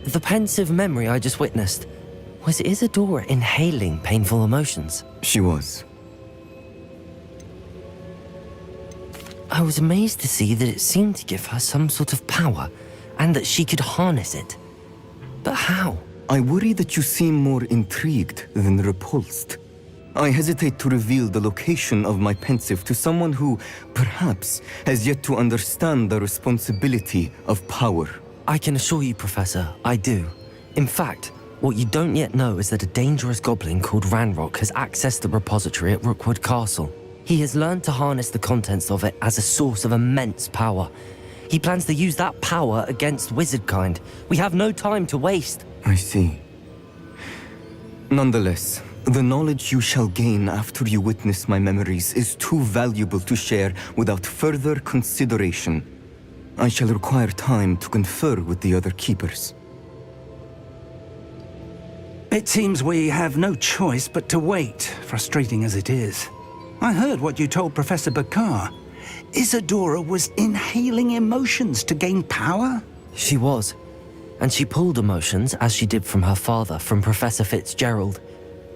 The pensive memory I just witnessed, was Isadora inhaling painful emotions? She was. I was amazed to see that it seemed to give her some sort of power, and that she could harness it. But how? I worry that you seem more intrigued than repulsed. I hesitate to reveal the location of my pensive to someone who, perhaps, has yet to understand the responsibility of power. I can assure you, Professor, I do. In fact, what you don't yet know is that a dangerous goblin called Ranrock has accessed the repository at Rookwood Castle. He has learned to harness the contents of it as a source of immense power. He plans to use that power against wizardkind. We have no time to waste. I see. Nonetheless, the knowledge you shall gain after you witness my memories is too valuable to share without further consideration. I shall require time to confer with the other keepers. It seems we have no choice but to wait, frustrating as it is. I heard what you told Professor Bakar. Isadora was inhaling emotions to gain power? She was. And she pulled emotions, as she did from her father, from Professor Fitzgerald,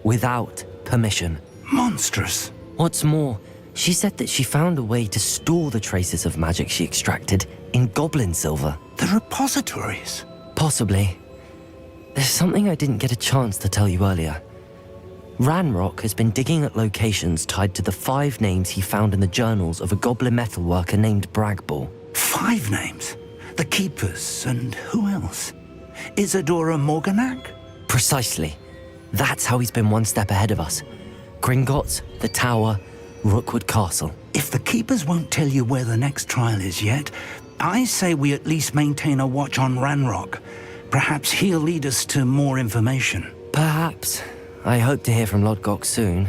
without permission. Monstrous. What's more, she said that she found a way to store the traces of magic she extracted in goblin silver. The repositories? Possibly. There's something I didn't get a chance to tell you earlier. Ranrock has been digging at locations tied to the 5 names he found in the journals of a goblin metalworker named Bragball. 5 names? The Keepers, and who else? Isadora Morganac? Precisely. That's how he's been one step ahead of us. Gringotts, the Tower, Rookwood Castle. If the Keepers won't tell you where the next trial is yet, I say we at least maintain a watch on Ranrock. Perhaps he'll lead us to more information. Perhaps. I hope to hear from Lodgok soon.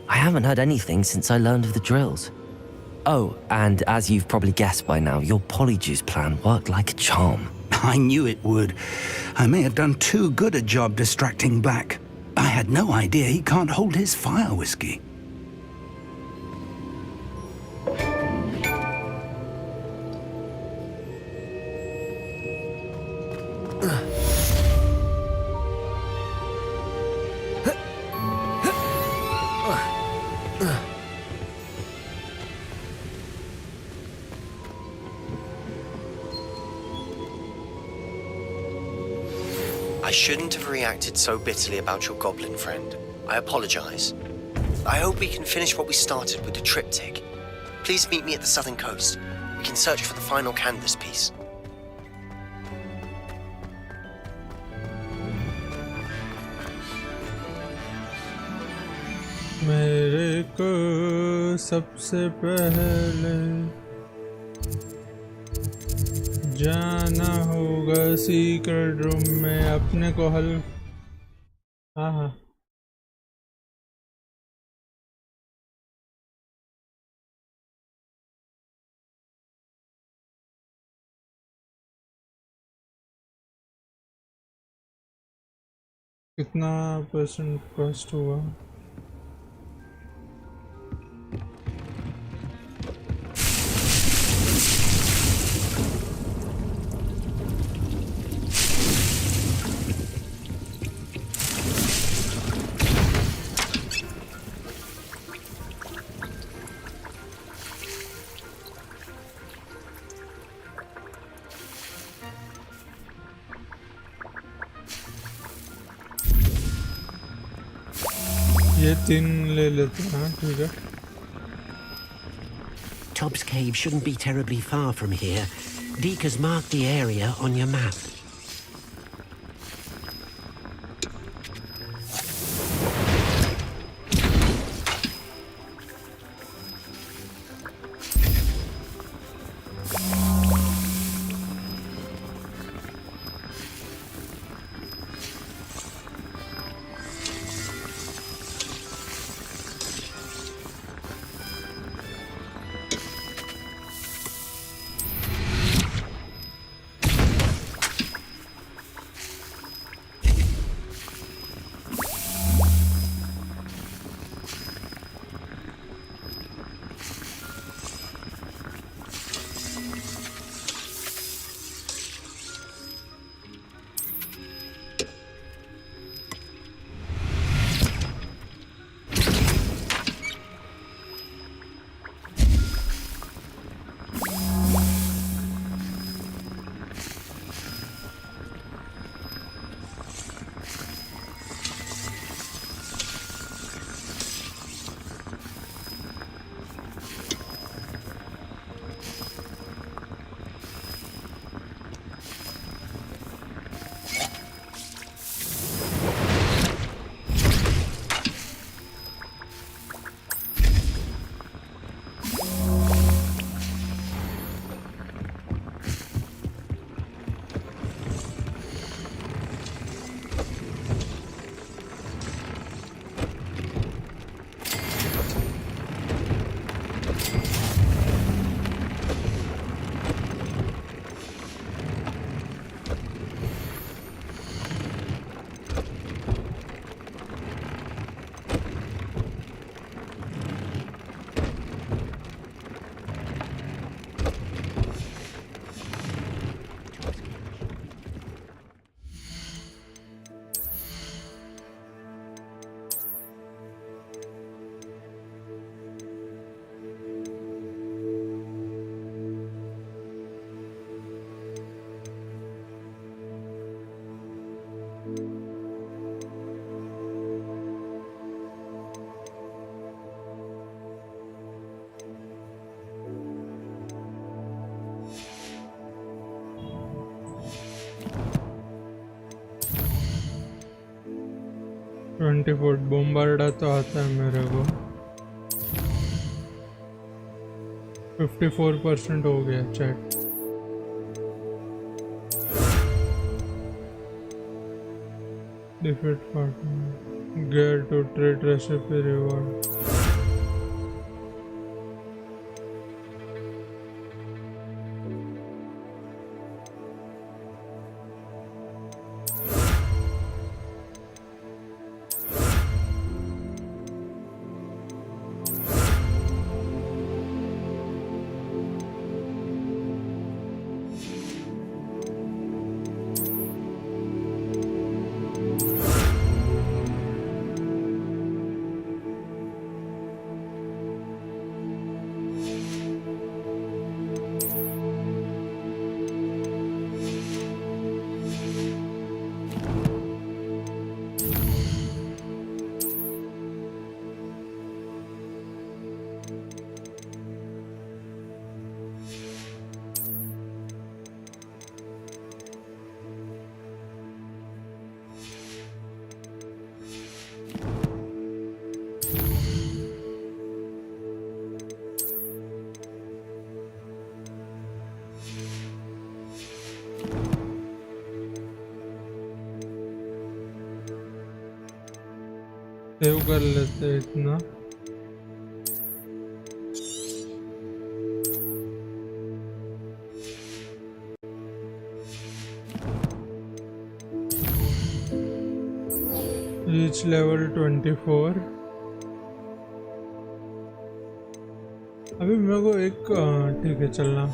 I haven't heard anything since I learned of the drills. Oh, and as you've probably guessed by now, your Polyjuice plan worked like a charm. I knew it would. I may have done too good a job distracting Black. I had no idea he can't hold his fire whiskey. I shouldn't have reacted so bitterly about your goblin friend. I apologize. I hope we can finish what we started with the triptych. Please meet me at the southern coast. We can search for the final canvas piece. मेरे को सबसे पहले जाना होगा secret room में अपने को हल. हाँ कितना % कॉस्ट हुआ? ये 3 ले लेते हैं. ठीक है. Tubbs Cave shouldn't be terribly far from here. Deke has marked the area on your map. 24 बोम्बार्डा तो आता है मेरे को। 54% हो गया chat. Defeat partner. Gear to trade recipe reward. Save कर लेते हैं इतना। Reach level 24। अभी मेरे को एक ठीक है चलना।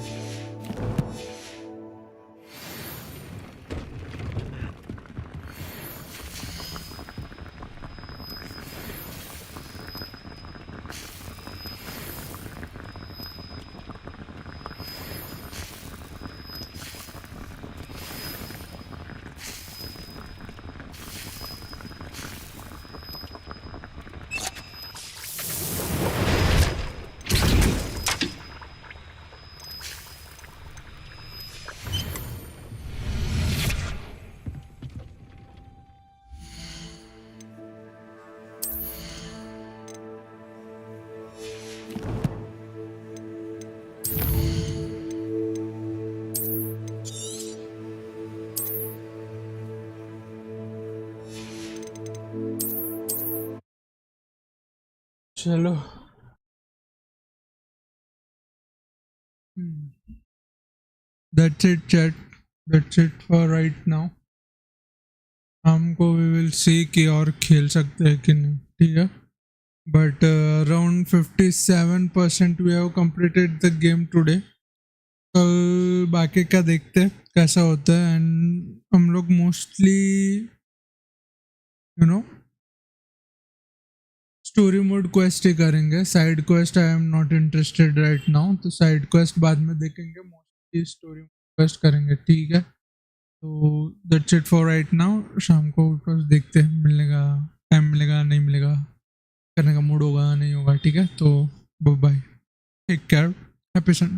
चलो that's it chat, that's it for right now। हमको we will see कि और खेल सकते हैं कि नहीं, ठीक है। but around 57% we have completed the game today। कल बाकी का देखते हैं कैसा होता है। एंड हम लोग mostly you know story mode quest ही करेंगे। Side quest I am not interested right now, तो साइड क्वेस्ट बाद में देखेंगे। मोस्टली स्टोरी क्वेस्ट करेंगे, ठीक है। तो that's it for right now. शाम को कुछ देखते हैं, मिलेगा टाइम मिलेगा नहीं मिलेगा, करने का मूड होगा नहीं होगा, ठीक है। तो bye, take care, happy Sunday.